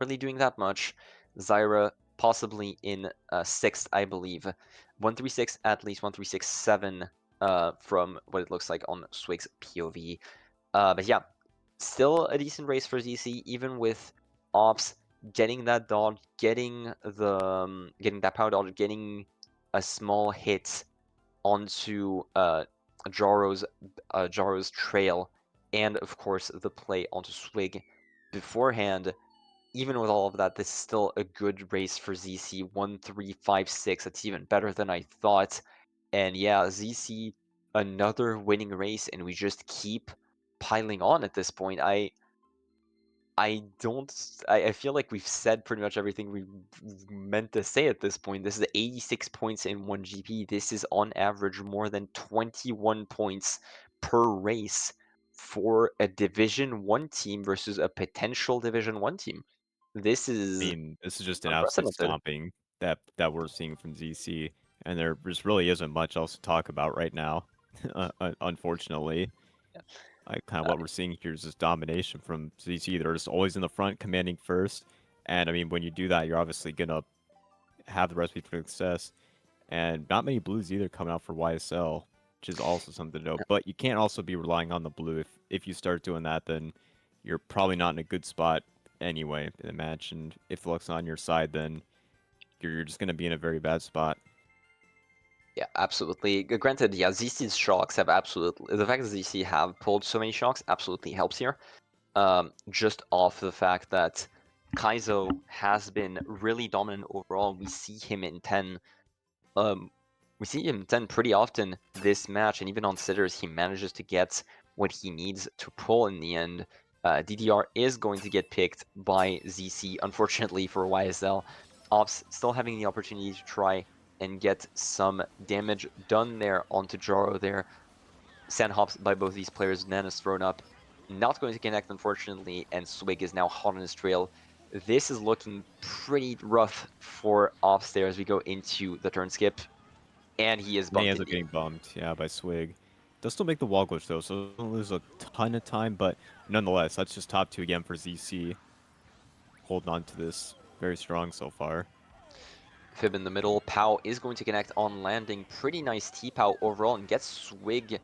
really doing that much. Zyra possibly in sixth, I believe. 136 at least 136.7 from what it looks like on Swig's POV. But yeah, still a decent race for ZC, even with Ops getting that dodge, getting that power dodge, getting a small hit onto Jaro's Jaro's trail, and of course the play onto Swig beforehand. Even with all of that, this is still a good race for ZC. 1-3-5-6. That's even better than I thought. And yeah, ZC another winning race, and we just keep piling on at this point. I don't. I feel like we've said pretty much everything we meant to say at this point. This is 86 points in 1 GP. This is on average more than 21 points per race for a Division 1 team versus a potential Division 1 team. This I is mean, this is just an absolute unprecedented. stomping that we're seeing from ZC, and there just really isn't much else to talk about right now. Unfortunately, Yeah. like kind of Uh, what we're seeing here is just domination from ZC. They're just always in the front, commanding first, and I mean, when you do that, you're obviously gonna have the recipe for success. And not many blues either coming out for YSL, which is also something to note. But you can't also be relying on the blue. If you start doing that, then you're probably not in a good spot anyway in the match. And if luck's on your side, then you're just going to be in a very bad spot. Yeah, absolutely. Granted, yeah, ZC's shocks have absolutely the fact that ZC have pulled so many shocks absolutely helps here. Just off the fact that Kaizo has been really dominant overall. Um, we see him 10 pretty often this match, and even on sitters, he manages to get what he needs to pull in the end. DDR is going to get picked by ZC, unfortunately for YSL. Ops still having the opportunity to try and get some damage done there onto Jaro there. Sand hops by both these players, Nana's thrown up. Not going to connect, unfortunately, and Swig is now hot on his trail. This is looking pretty rough for Ops there as we go into the turn skip, and he is And he bumped ends up indeed. getting bumped, yeah, by Swig. Does still make the wall glitch though, so doesn't lose a ton of time, but nonetheless, that's just top 2 again for ZC, holding on to this very strong so far. Fib in the middle. Pow is going to connect on landing. Pretty nice T-Pow overall and gets Swig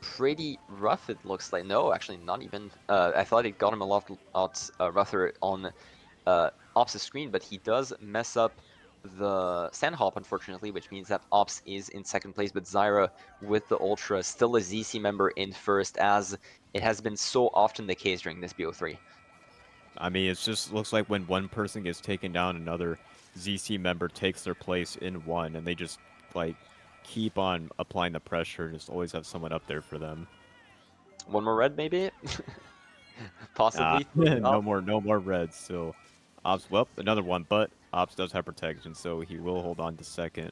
pretty rough, it looks like. No, actually, not even. I thought it got him a lot rougher on Ops' screen, but he does mess up the sand hop, unfortunately, which means that Ops is in second place, but Zyra with the Ultra, still a ZC member in first, as it has been so often the case during this BO3. I mean, it just looks like when one person gets taken down, another ZC member takes their place in one, and they just, like, keep on applying the pressure and just always have someone up there for them. One more red, maybe? Ah, Possibly. no more reds, so Ops, well, another one, but Ops does have protection, so he will hold on to second.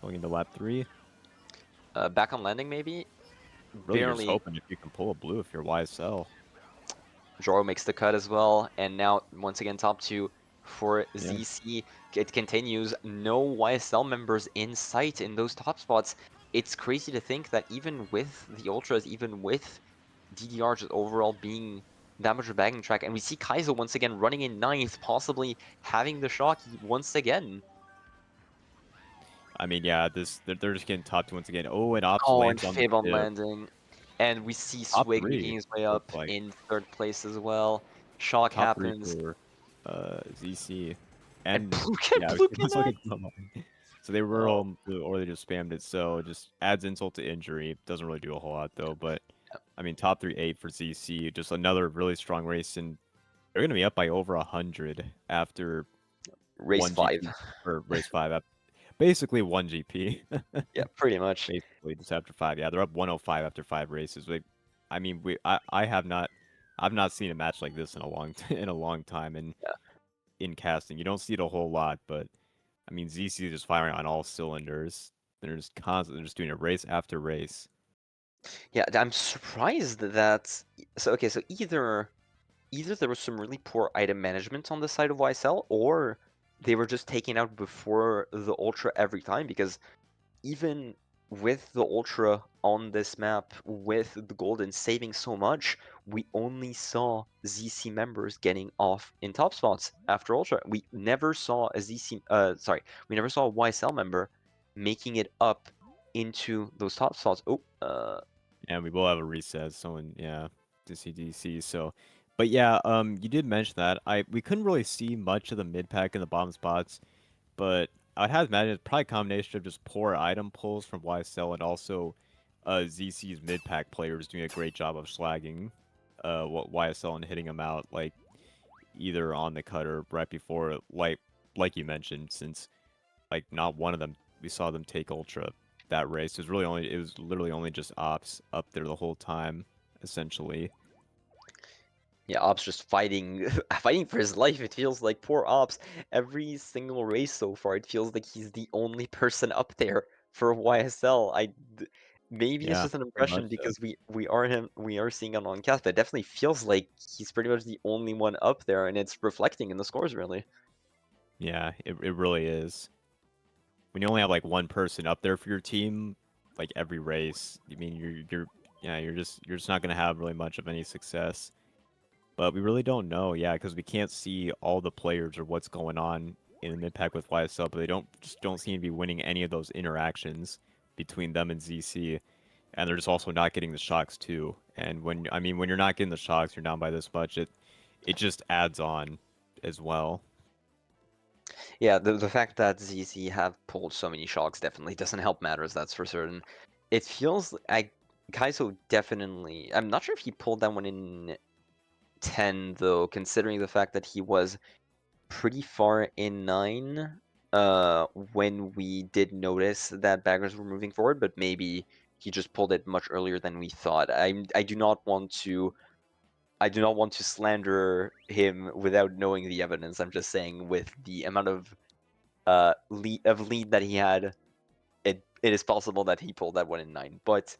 Going into lap 3. Back on landing, maybe? Really, you're just Barely. hoping if you can pull a blue if you're YSL. Joro makes the cut as well, and now once again top 2 for Yeah. ZC. It continues. No YSL members in sight in those top spots. It's crazy to think that even with the Ultras, even with DDR just overall being that much of a bagging track, and we see Kaizo once again running in ninth, possibly having the shock once again. I mean, yeah, they're just getting top 2 once again. Oh, and Ops Oh, and lands on the Fib on tip. landing. And we see Top Swig 3, making his way up looks like. in third place as well. Shock Top 3 happens. for ZC. And And Pluken, yeah, Pluken let's look at ends. the So they were Oh, home, or they just spammed it. So just adds insult to injury. Doesn't really do a whole lot though. But I mean, top 3-8 for ZC. Just another really strong race, and they're gonna be up by over 100 after race one 5. GP or race 5. Basically one GP. Yeah, pretty much. Basically, just after 5. Yeah, they're up 105 after 5 races. I mean, I I've not seen a match like this in a in a long time. And Yeah. in casting, you don't see it a whole lot, but I mean, ZC is just firing on all cylinders. They're just constantly just doing it race after race. Yeah, I'm surprised that so okay, so either there was some really poor item management on the side of YSL, or they were just taken out before the Ultra every time, because even with the Ultra on this map, with the Golden saving so much, we only saw ZC members getting off in top spots after Ultra. We never saw a we never saw a YSL member making it up into those top spots. Oh, And we will have a reset, someone, yeah, to see DC. So, but yeah, you did mention that. We couldn't really see much of the mid pack in the bottom spots, but I'd have to imagine it's probably a combination of just poor item pulls from YSL and also ZC's mid pack players doing a great job of slagging YSL and hitting them out, like either on the cut or right before, like you mentioned, since like not one of them we saw them take Ultra that race. It was literally only just Ops up there the whole time, essentially. yeah, Ops just fighting, fighting for his life. It feels like poor Ops. Every single race so far, it feels like he's the only person up there for YSL. Maybe it's Yeah, just an pretty much impression so. because we are seeing him on cast, but it definitely feels like he's pretty much the only one up there, and it's reflecting in the scores really. Yeah, it really is. When you only have like one person up there for your team, like every race, I mean yeah, you're just not gonna have really much of any success. But we really don't know, yeah, because we can't see all the players or what's going on in the mid pack with YSL, but they don't seem to be winning any of those interactions between them and ZC, and they're just also not getting the shocks too. And when you're not getting the shocks, you're down by this much. It just adds on as well. Yeah, the fact that ZC have pulled so many shocks definitely doesn't help matters, that's for certain. It feels I Kaizo definitely. I'm not sure if he pulled that one in 10 though, considering the fact that he was pretty far in 9 when we did notice that baggers were moving forward, but maybe he just pulled it much earlier than we thought. I do not want to slander him without knowing the evidence. I'm just saying with the amount of lead that he had, it is possible that he pulled that one in 9. But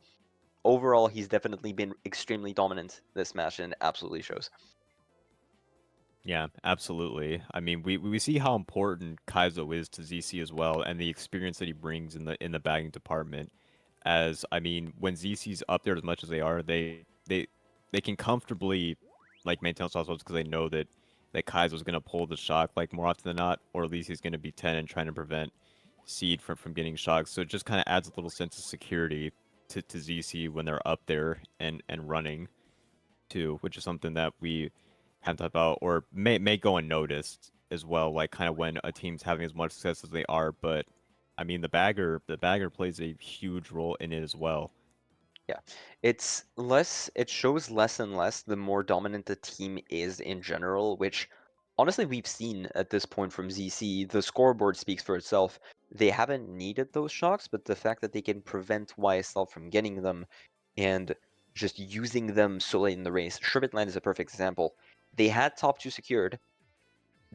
overall, he's definitely been extremely dominant this match, and it absolutely shows. Yeah, absolutely. I mean, we see how important Kaizo is to ZC as well, and the experience that he brings in the bagging department. As I mean, when ZC's up there as much as they are, they can comfortably like maintain those because they know that Kaizo's gonna pull the shock like more often than not, or at least he's gonna be 10 and trying to prevent Seed from getting shocked. So it just kind of adds a little sense of security to ZC when they're up there and running too, which is something that we haven't talked about or may go unnoticed as well, like kind of when a team's having as much success as they are. But I mean, the bagger plays a huge role in it as well. Yeah, it shows less and less the more dominant the team is in general, which honestly we've seen at this point from ZC. The scoreboard speaks for itself. They haven't needed those shocks, but the fact that they can prevent YSL from getting them and just using them so late in the race. Sherbetland is a perfect example. They had top 2 secured.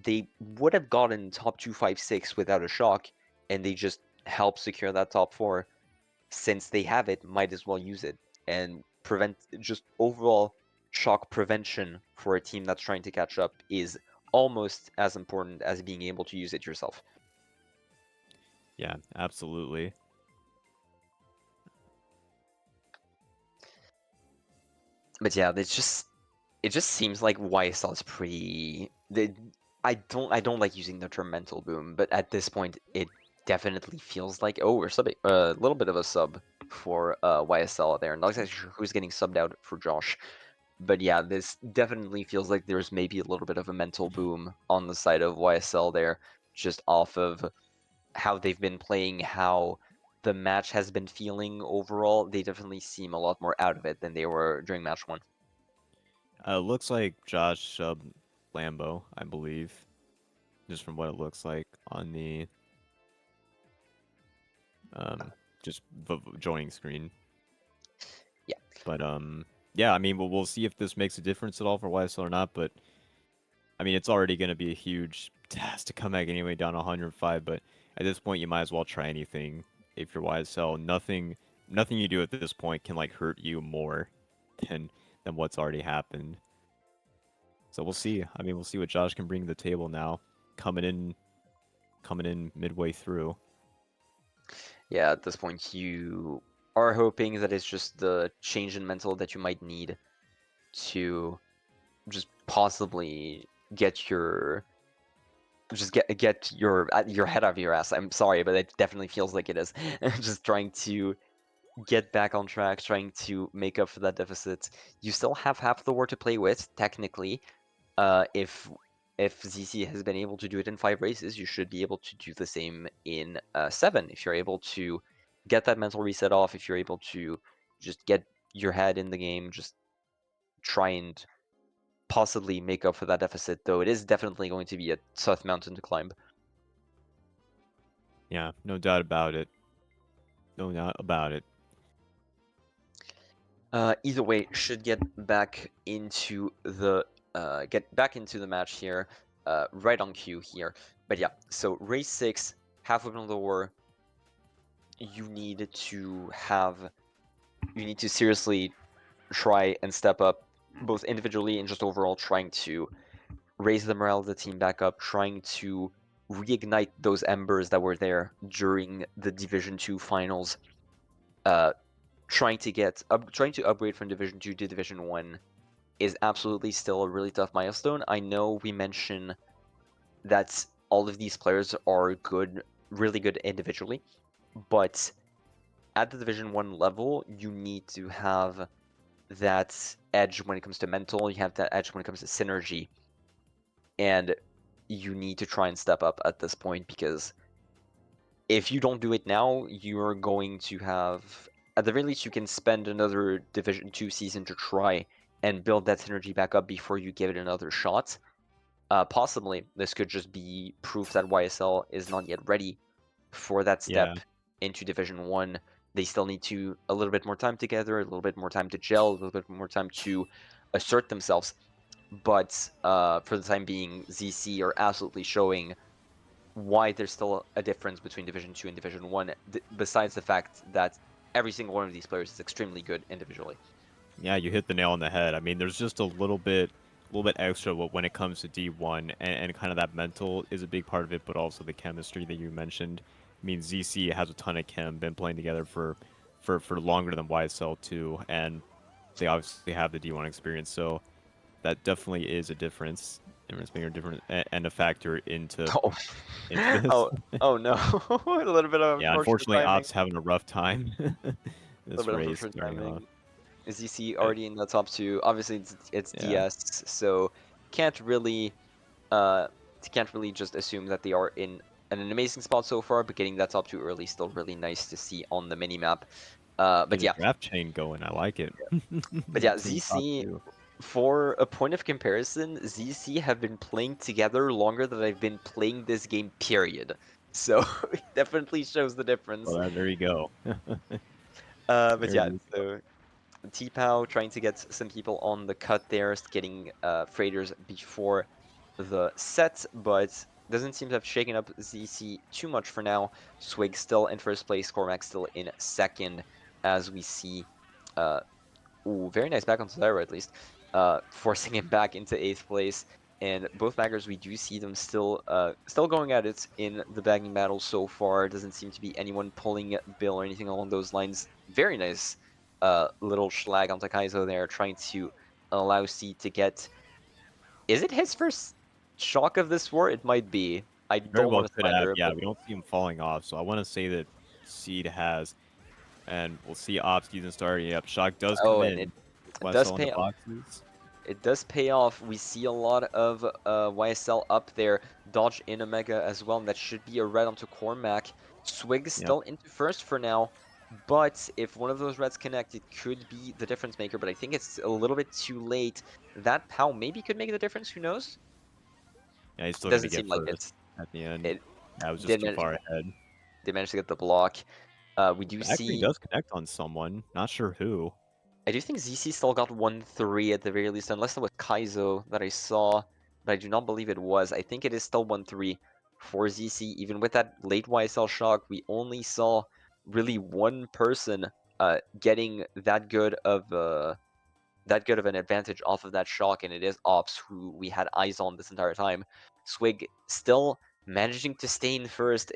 They would have gotten top 256 without a shock, and they just helped secure that top 4. Since they have it, might as well use it and prevent just overall shock prevention for a team that's trying to catch up is almost as important as being able to use it yourself. Yeah, absolutely. But yeah, it just seems like YSL is pretty. I don't like using the term mental boom, but at this point, it definitely feels like oh we're subbing a little bit of a sub for YSL there. Not exactly sure who's getting subbed out for Josh. But yeah, this definitely feels like there's maybe a little bit of a mental boom on the side of YSL there, just off of how they've been playing, how the match has been feeling overall. They definitely seem a lot more out of it than they were during match 1. Looks like Josh Lambo, I believe, just from what it looks like on the um just joining screen. Yeah. But yeah, I mean, we'll see if this makes a difference at all for YSL or not. But I mean, it's already going to be a huge task to come back anyway down 105. But at this point, you might as well try anything if you're YSL. Nothing you do at this point can like hurt you more than what's already happened. So we'll see. I mean, we'll see what Josh can bring to the table now, coming in, coming in midway through. Yeah, at this point, you are hoping that it's just the change in mental that you might need to just possibly get your get your head out of your ass. I'm sorry, but it definitely feels like it is. Just trying to get back on track, trying to make up for that deficit. You still have half the war to play with, technically. If ZC has been able to do it in 5 races, you should be able to do the same in 7. If you're able to get that mental reset off, if you're able to just get your head in the game, just try and possibly make up for that deficit. Though it is definitely going to be a tough mountain to climb. Yeah, no doubt about it. No doubt about it. Either way, should get back into the match here, right on cue here. But yeah, so race 6, half weapon of the war. You need to have you need to seriously try and step up, both individually and just overall, trying to raise the morale of the team back up, trying to reignite those embers that were there during the Division 2 finals. Uh, trying to upgrade from Division 2 to Division 1 is absolutely still a really tough milestone. I know we mention that all of these players are good, really good individually, but at the Division 1 level, you need to have that edge when it comes to mental, you have that edge when it comes to synergy. And you need to try and step up at this point, because if you don't do it now, you're going to have, at the very least, you can spend another Division 2 season to try and build that synergy back up before you give it another shot. Possibly, this could just be proof that YSL is not yet ready for that Yeah. step into Division 1. They still need to a little bit more time together, a little bit more time to gel, a little bit more time to assert themselves. But for the time being, ZC are absolutely showing why there's still a difference between Division 2 and Division 1, besides the fact that every single one of these players is extremely good individually. Yeah, you hit the nail on the head. I mean, there's just a little bit extra when it comes to D1, and kind of that mental is a big part of it, but also the chemistry that you mentioned. I mean, ZC has a ton of chem, been playing together for longer than YSL too, and they obviously have the D1 experience, so that definitely is a difference maker, different, and a factor Oh, into this. oh no, a little bit of Yeah, unfortunate unfortunately, timing. Ops having a rough time A little this bit of race unfortunate starting off. timing. ZC Uh, already in the top two. Obviously, it's Yeah, DS, so can't really uh can't really just assume that they are in an amazing spot so far. But getting that top two early is still really nice to see on the mini map. But get a yeah, draft chain going. I like it. but yeah, Between top ZC. two. For a point of comparison, ZC have been playing together longer than I've been playing this game, period. So it definitely shows the difference. Well, there you go. But There yeah, you go. so T-Pow trying to get some people on the cut there, getting freighters before the set, but doesn't seem to have shaken up ZC too much for now. Swig still in first place, Cormac still in second, as we see. Uh, Ooh, very nice back on Cesaro at least, forcing him back into 8th place. And both baggers, we do see them still going at it in the bagging battle so far. Doesn't seem to be anyone pulling Bill or anything along those lines. Very nice little schlag onto Kaizo there, trying to allow C to get. Is it his first shock of this war? It might be. I Very don't well want to could have. slander, Yeah, but we don't see him falling off, so I want to say that Seed has, and we'll see Ops season starting. Yep, Shock does come oh, and in. it Why does sell in the pay. boxes? It does pay off. We see a lot of YSL up there. Dodge in Omega as well, and that should be a red onto Cormac. Swig Yep. still into first for now, but if one of those reds connect, it could be the difference maker, but I think it's a little bit too late. That POW maybe could make the difference, who knows? Yeah, he's still gonna Doesn't get seem like first it. at the end. It That was just did too manage, far ahead. they managed to get the block. We do Actually, see does connect on someone. Not sure who. I do think ZC still got 1-3 at the very least, unless it was Kaizo that I saw, but I do not believe it was. I think it is still 1-3 for ZC. Even with that late YSL shock, we only saw really one person getting that good of an advantage off of that shock, and it is Ops, who we had eyes on this entire time. Swig still managing to stay in first.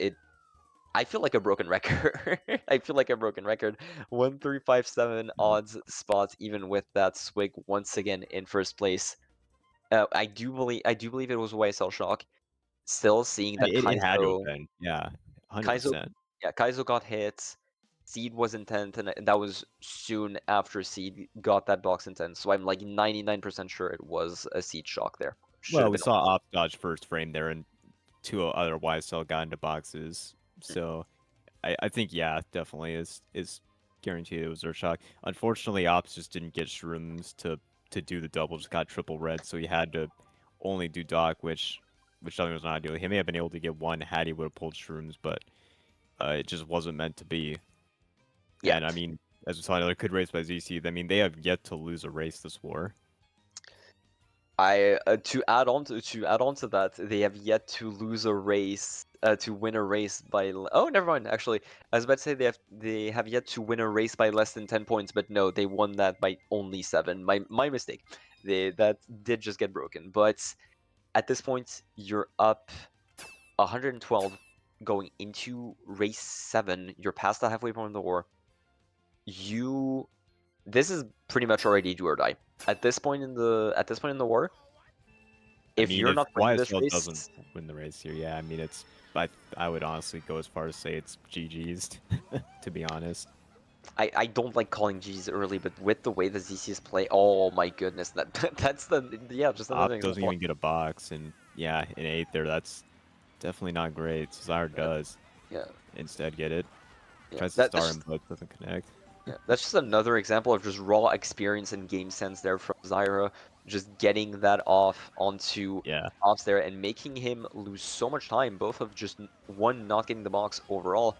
I feel like a broken record. I feel like a broken record. 1,357 Mm. odds spots, even with that Swig once again in first place. I do believe it was YSL Shock. Still seeing that It had to have Kaizo, been. Yeah, Kaizo, 100%. yeah, Kaizo got hit. Seed was intent, and that was soon after Seed got that box intent. So I'm like 99% sure it was a Seed shock there. Should Well, have we been saw Ops. Ops dodge first frame there, and two other YSL got into boxes. So I think yeah, definitely is guaranteed it was their shock. Unfortunately, Ops just didn't get shrooms to do the double, just got triple red, so he had to only do dock, which I think was not ideal. He may have been able to get one had he would have pulled shrooms, but it just wasn't meant to be. Yeah. And I mean, as we saw another good race by ZC, I mean they have yet to lose a race this war. I to add on to that, they have yet to lose a race, to win a race by. Oh, never mind. Actually, I was about to say they have yet to win a race by less than 10 points, but no, they won that by only 7. My mistake. That did just get broken. But at this point, you're up 112 going into race 7. You're past the halfway point of the war. This is pretty much already do or die. At this point in the war, I if mean, you're if not winning this YSL race, doesn't win the race here, yeah, I mean I would honestly go as far as say it's GG's, to be honest. I don't like calling G's early, but with the way the ZCs play, oh my goodness, that's just another Ops thing doesn't example. even get a box, and Yeah, in 8 there, that's definitely not great. So Zyra Uh, does yeah, instead get it. yeah. Tries to That's star just him, but doesn't connect. yeah, that's just another example of just raw experience and game sense there from Zyra, just getting that off onto Yeah, Ops there and making him lose so much time, both of just one, not getting the box overall,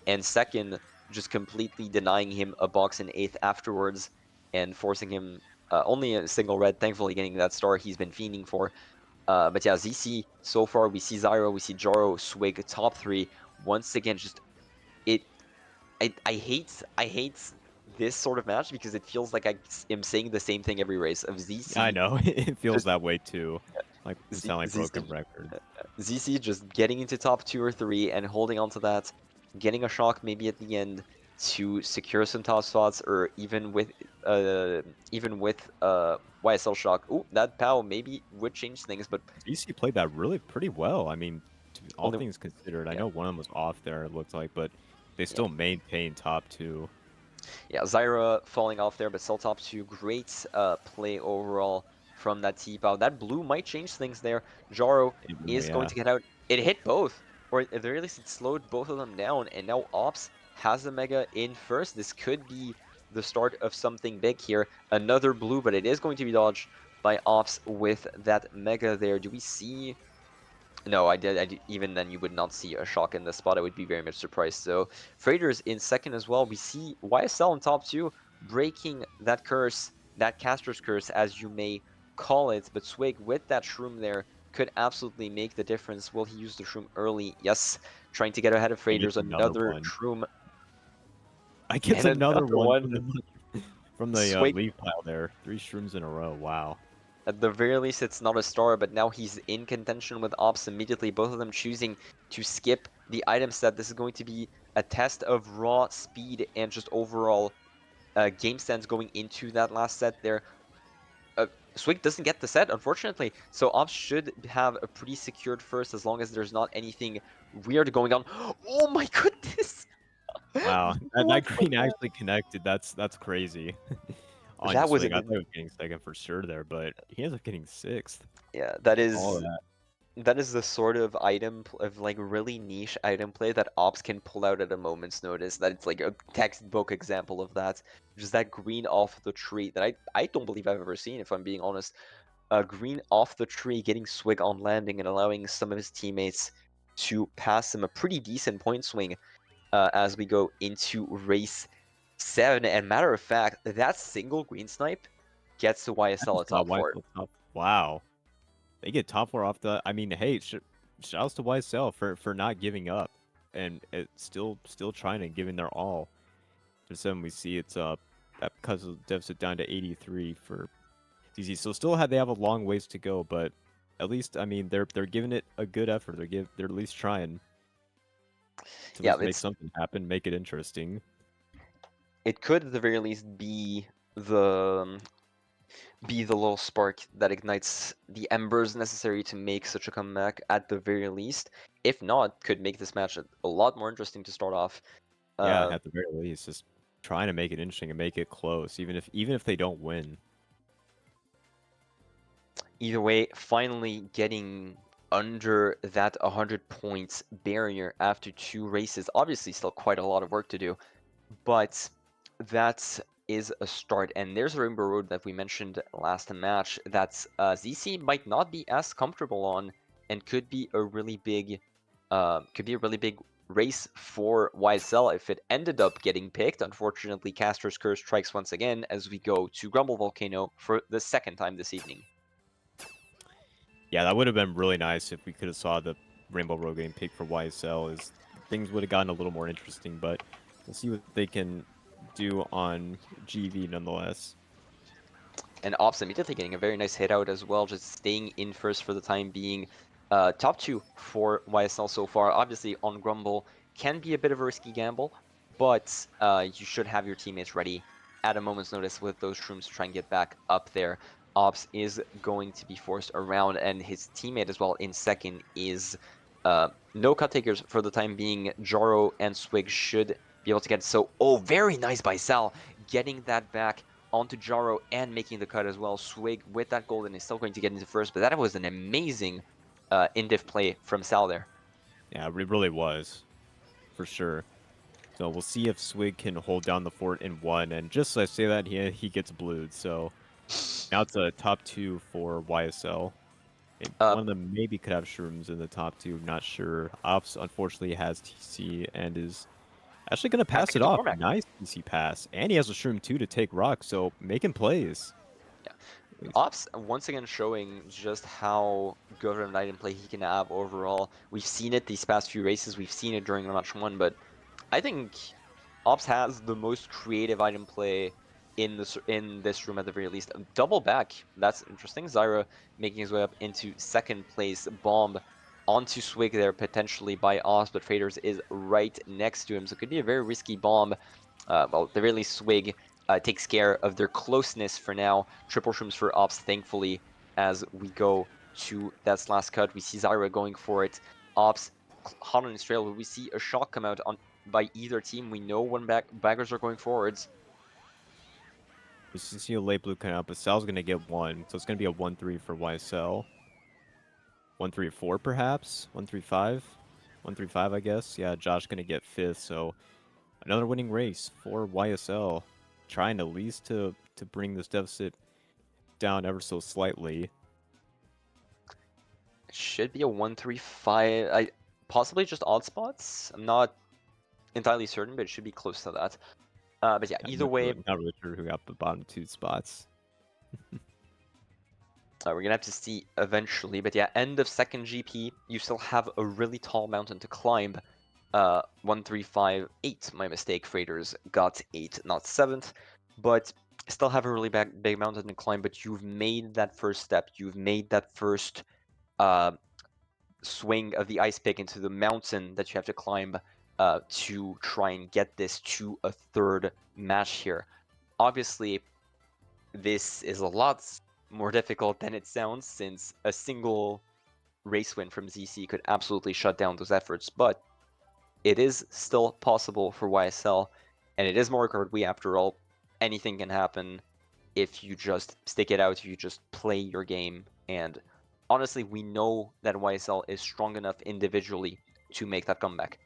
and second, just completely denying him a box in eighth afterwards and forcing him only a single red, thankfully getting that star he's been fiending for. But yeah, ZC, so far we see Zyra, we see Jaro, Swig, top three. Once again, just it I hate this sort of match because it feels like I am saying the same thing every race of I ZC know. It feels just that way too. Like we Z, sound like broken ZC records. ZC just getting into top two or three and holding on to that, getting a shock maybe at the end to secure some top spots, or uh even with YSL shock. Ooh, that POW maybe would change things, but DC played that really pretty well. I mean, all only things considered, I yeah know one of them was off there, it looked like, but they yeah. still maintained top 2. Yeah, Zyra falling off there, but still top two. Great play overall from that T-Bow. That blue might change things there. Jaro It will, is going yeah. to get out. It hit both, or at the very least, it slowed both of them down. And now Ops has the Mega in first. This could be the start of something big here. Another blue, but it is going to be dodged by Ops with that Mega there. Do we see no, even then, you would not see a shock in this spot. I would be very much surprised. So, Freighters in second as well. We see YSL in top two, breaking that curse, that caster's curse, as you may call it. But Swig, with that shroom there, could absolutely make the difference. Will he use the shroom early? Yes, trying to get ahead of I get Freighters. another Another one. shroom I get and another another one one. from the Swig, leaf pile there. 3 shrooms in a row. Wow. at the very least, it's not a star, but now he's in contention with Ops immediately. Both of them choosing to skip the item set. This is going to be a test of raw speed and just overall game sense going into that last set there. Uh, Swig doesn't get the set, unfortunately, so Ops should have a pretty secured first as long as there's not anything weird going on. Oh my goodness! Wow. That What was green that? actually connected. That's crazy. On That was Swing, I an thought he was getting second for sure there, but he ends up getting 6th. yeah. All that. That is the sort of of like really niche item play that ops can pull out at a moment's notice. That it's like a textbook example of that. Just that green off the tree that I don't believe I've ever seen, if I'm being honest. Green off the tree, getting Swig on landing and allowing some of his teammates to pass him a pretty decent point swing as we go into race 7. And matter of fact, that single green snipe gets to I YSL just a got top 4. YSL top. Wow. They get top 4 off the. I mean, hey, shouts to YSL for not giving up and it's still trying and giving their all. Just then we see it's that because of deficit down to 83 for ZZ. So still they have a long ways to go, but at least I mean they're giving it a good effort. They're at least trying to at Yeah, least make something happen, make it interesting. it could at the very least the be the little spark that ignites the embers necessary to make such a comeback at the very least. If not, could make this match a lot more interesting to start off. Yeah, Uh, at the very least, just trying to make it interesting and make it close, even if they don't win. Either way, finally getting under that 100 points barrier after 2 races. Obviously, still quite a lot of work to do, but that is a start. And there's a Rainbow Road that we mentioned last match that ZC might not be as comfortable on, and could be a really big race for YSL if it ended up getting picked. Unfortunately, Caster's Curse strikes once again as we go to Grumble Volcano for the second time this evening. Yeah, that would have been really nice if we could have saw the Rainbow Road getting picked for YSL. Is things would have gotten a little more interesting, but we'll see what they can do on GV nonetheless. And Ops immediately getting a very nice hit out as well, just staying in first for the time being. Top two for YSL so far. Obviously, on Grumble can be a bit of a risky gamble, but you should have your teammates ready at a moment's notice with those shrooms to try and get back up there. Ops is going to be forced around, and his teammate as well in second is no cut takers for the time being. Jaro and Swig should be able to get it. So, oh, very nice by Sal, getting that back onto Jaro and making the cut as well. Swig with that golden is still going to get into first, but that was an amazing in-diff play from Sal there. Yeah, it really was, for sure. So we'll see if Swig can hold down the fort in one, and just as I say that, he gets blued. So now it's a top 2 for YSL. Uh, One of them maybe could have Shrooms in the top 2, not sure. Ops unfortunately has TC and is actually going to pass Passing it into off. Cormac. Nice TC pass. And he has a Shroom too to take Rock, so making plays. Yeah. Ops once again showing just how good of an item play he can have overall. We've seen it these past few races. We've seen it during match 1, but I think Ops has the most creative item play in this room at the very least. Double back, that's interesting. Zyra making his way up into second place. Bomb onto Swig there potentially by Ops, but Traders is right next to him, so it could be a very risky bomb. Well, at the very least, Swig takes care of their closeness for now. Triple shrooms for Ops, thankfully, as we go to that last cut. We see Zyra going for it. Ops hot on his trail, but we see a shot come out on by either team. We know when baggers are going forwards. We see a late blue coming out, but Sal's going to get one, so it's going to be a 1-3 for YSL. 1-3-4 perhaps? 1-3-5? 1-3-5, I guess. Yeah, Josh going to get fifth, so another winning race for YSL. Trying at least to bring this deficit down ever so slightly. It should be a 1-3-5. I possibly just odd spots. I'm not entirely certain, but it should be close to that. But yeah, I'm either way, not really sure who got the bottom 2 spots. we're gonna have to see eventually. But yeah, end of second GP, you still have a really tall mountain to climb. 1-3-5-8. My mistake. Freighters got 8, not 7th, but still have a really big mountain to climb. But you've made that first step. You've made that first swing of the ice pick into the mountain that you have to climb to try and get this to a third match here. Obviously, this is a lot more difficult than it sounds, since a single race win from ZC could absolutely shut down those efforts, but it is still possible for YSL, and it is Mario Kart Wii after all. Anything can happen if you just stick it out, if you just play your game, and honestly, we know that YSL is strong enough individually to make that comeback.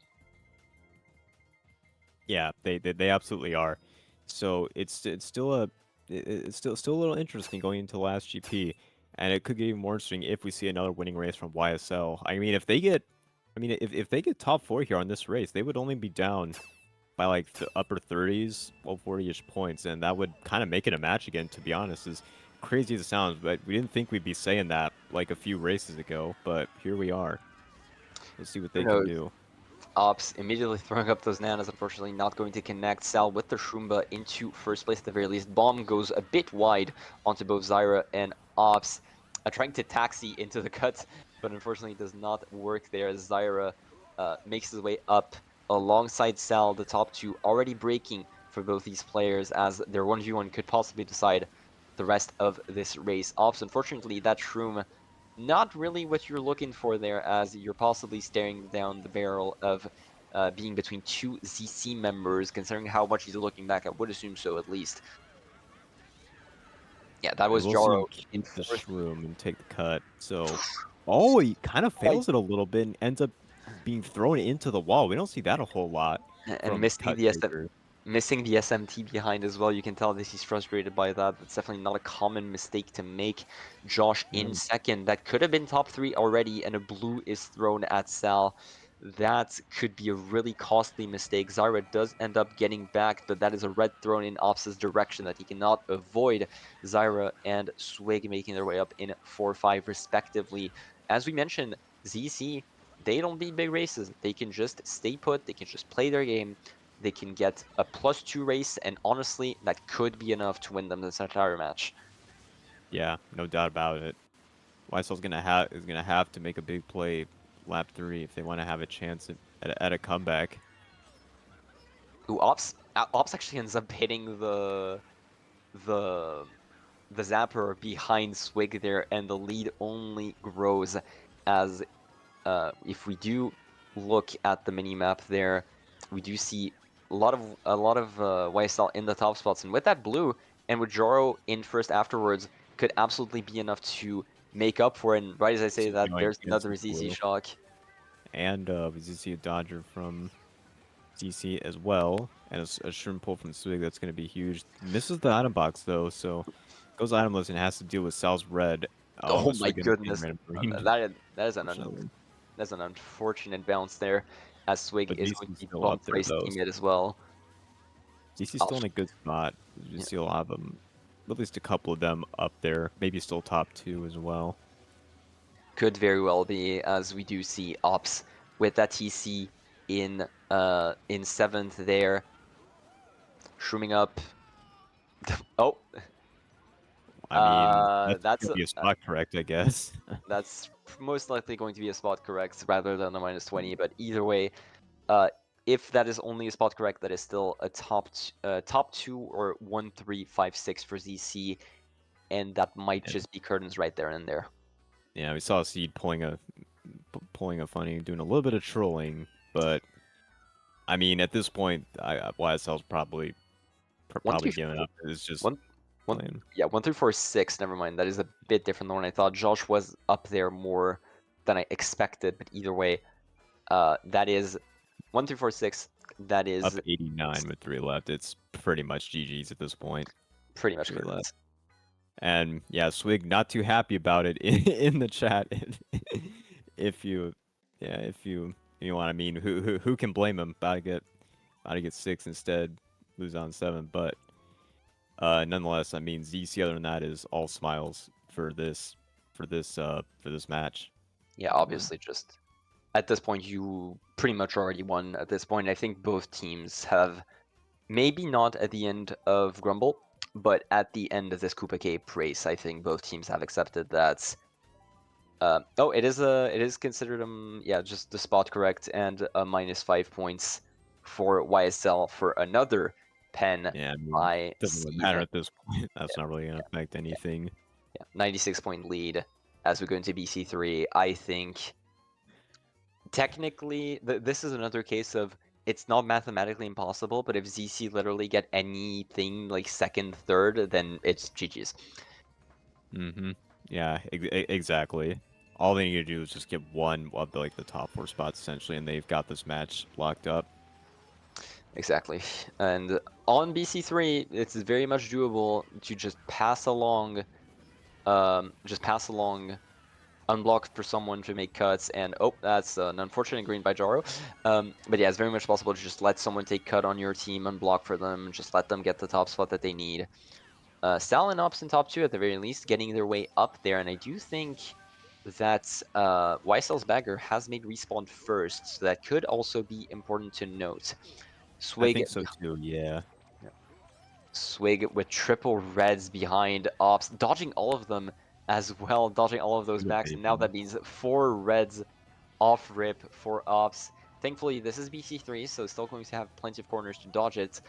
Yeah, they absolutely are. So it's still a little interesting going into last GP, and it could get even more interesting if we see another winning race from YSL. I mean, if they get top 4 here on this race, they would only be down by like the upper 30s, low 40ish points, and that would kind of make it a match again. To be honest, as crazy as it sounds, but we didn't think we'd be saying that like a few races ago, but here we are. Let's see what Who they can knows? do. Ops immediately throwing up those nanas, unfortunately not going to connect. Sal with the Shroomba into first place at the very least. Bomb goes a bit wide onto both Zyra and Ops, trying to taxi into the cut, but unfortunately does not work there as Zyra makes his way up alongside Sal, the top two already breaking for both these players, as their 1v1 could possibly decide the rest of this race. Ops, unfortunately, that Shroom not really what you're looking for there, as you're possibly staring down the barrel of being between two ZC members, considering how much he's looking back. I would assume so, at least. Yeah, that We was will see Jaro him keep in the fourth. shroom and take the cut. So, oh, he kind of Right. fails it a little bit and ends up being thrown into the wall. We don't see that a whole lot And from missing cut the taker. missing the SMT behind as well. You can tell that he's frustrated by that. That's definitely not a common mistake to make. Josh in Yeah. second. That could have been top 3 already, and a blue is thrown at Sal. That could be a really costly mistake. Zyra does end up getting back, but that is a red thrown in Ops' direction that he cannot avoid. Zyra and Swig making their way up in 4-5 respectively. As we mentioned, ZC, they don't beat big races. They can just stay put. They can just play their game. They can get a +2 race, and honestly, that could be enough to win them this entire match. Yeah, no doubt about it. YSL's gonna have to make a big play lap 3 if they want to have a chance at a comeback. Ooh, Ops actually ends up hitting the the zapper behind Swig there, and the lead only grows as if we do look at the mini map there, we do see a lot of YSL in the top spots, and with that blue and with Joro in first afterwards, could absolutely be enough to make up for it. And right as I say So that, going there's against another ZC blue. shock. And we do see a dodger from GC as well, and a shrimp pull from Swig. That's going to be huge. Misses the item box though, so goes itemless and has to deal with Sal's red. Oh my Swig ends up getting goodness, random green, that is unfortunately. that's an unfortunate bounce there, as Swig But is going to GC's be still up bumped by there his though. teammate as well. GC's Oh, still in a good spot. You yeah. see a lot of them, at least a couple of them up there. Maybe still top 2 as well. Could very well be, as we do see Ops with that TC in 7th there, shrooming up. Oh, I mean, that's that's gonna be a spot correct, I guess. that's most likely going to be a spot correct rather than a -20. But either way, uh, if that is only a spot correct, that is still a top 2 or 1-3-5-6 for ZC, and that might And just be curtains right there and there. yeah, we saw Seed pulling a funny, doing a little bit of trolling, but I mean, at this point, YSL's One probably three giving up. It's just one one playing. yeah 1-3-4-6. Never mind. That is a bit different than what I thought. Josh was up there more than I expected, but either way, that is 1-3-4-6. That Up is 89 with 3 left. It's pretty much GG's at this point. pretty much 3 left. curtains. And yeah, Swig not too happy about it in the chat. if you, yeah, if you want, I mean, who can blame him? About to get 6 instead, lose on 7. But nonetheless, I mean, ZC other than that is all smiles for this match. Yeah, obviously, just at this point, you pretty much already won. At this point, I think both teams have, maybe not at the end of Grumble, but at the end of this Koopa Cape race, I think both teams have accepted that. Oh, it is considered yeah, just the spot correct, and a -5 points for YSL for another pen Yeah, I mean, by doesn't really matter Steven. at this point. That's Yeah, not really gonna affect yeah, anything. yeah. 96-point lead as we go into BC3. I think technically, this is another case of it's not mathematically impossible, but if ZC literally get anything like second, third, then it's GG's. Mm-hmm. Yeah, exactly. All they need to do is just get one of the top 4 spots essentially, and they've got this match locked up. Exactly. And on BC3, it's very much doable to just pass along unblocked for someone to make cuts, and oh, that's an unfortunate green by Jaro. But yeah, it's very much possible to just let someone take cut on your team, unblock for them, just let them get the top spot that they need. Sal and Ops in top 2 at the very least, getting their way up there, and I do think that YSL's bagger has made respawn first, so that could also be important to note. I Swig think so too, yeah. Swig with triple reds behind Ops, dodging all of them as well, dodging all of those Look at backs, and now Bateman. that means 4 reds off rip for Ops. Thankfully, this is BC3, so still going to have plenty of corners to dodge it,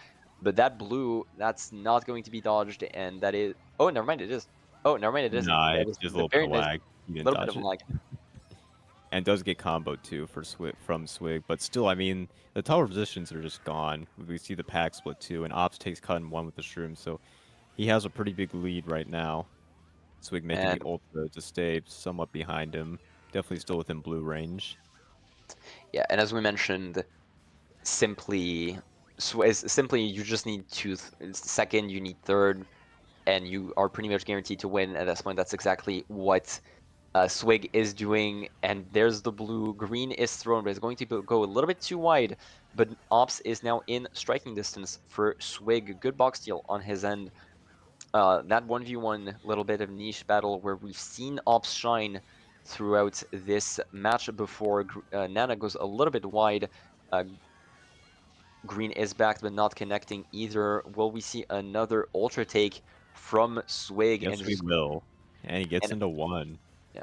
but that blue, that's not going to be dodged, and that is... Oh, never mind, it is. Oh, never mind, it isn't. Nah, That it's was just a a little bit very of nice lag. He didn't little bit dodge of it. lag. And does get combo too for from Swig, but still, I mean, the tower positions are just gone. We see the pack split too, and Ops takes cut in 1 with the shroom, so he has a pretty big lead right now. Swig making the And ultra to stay somewhat behind him. Definitely still within blue range. yeah, and as we mentioned, simply simply you just need second, you need third, and you are pretty much guaranteed to win at this point. That's exactly what Swig is doing, and there's the blue. Green is thrown, but it's going to go a little bit too wide, but Ops is now in striking distance for Swig. Good box steal on his end. That 1v1 little bit of niche battle where we've seen Ops shine throughout this match before. Nana goes a little bit wide. Uh, Green is backed but not connecting either. Will we see another ultra take from Swig Yes, and we just will. And he gets and into 1. yeah,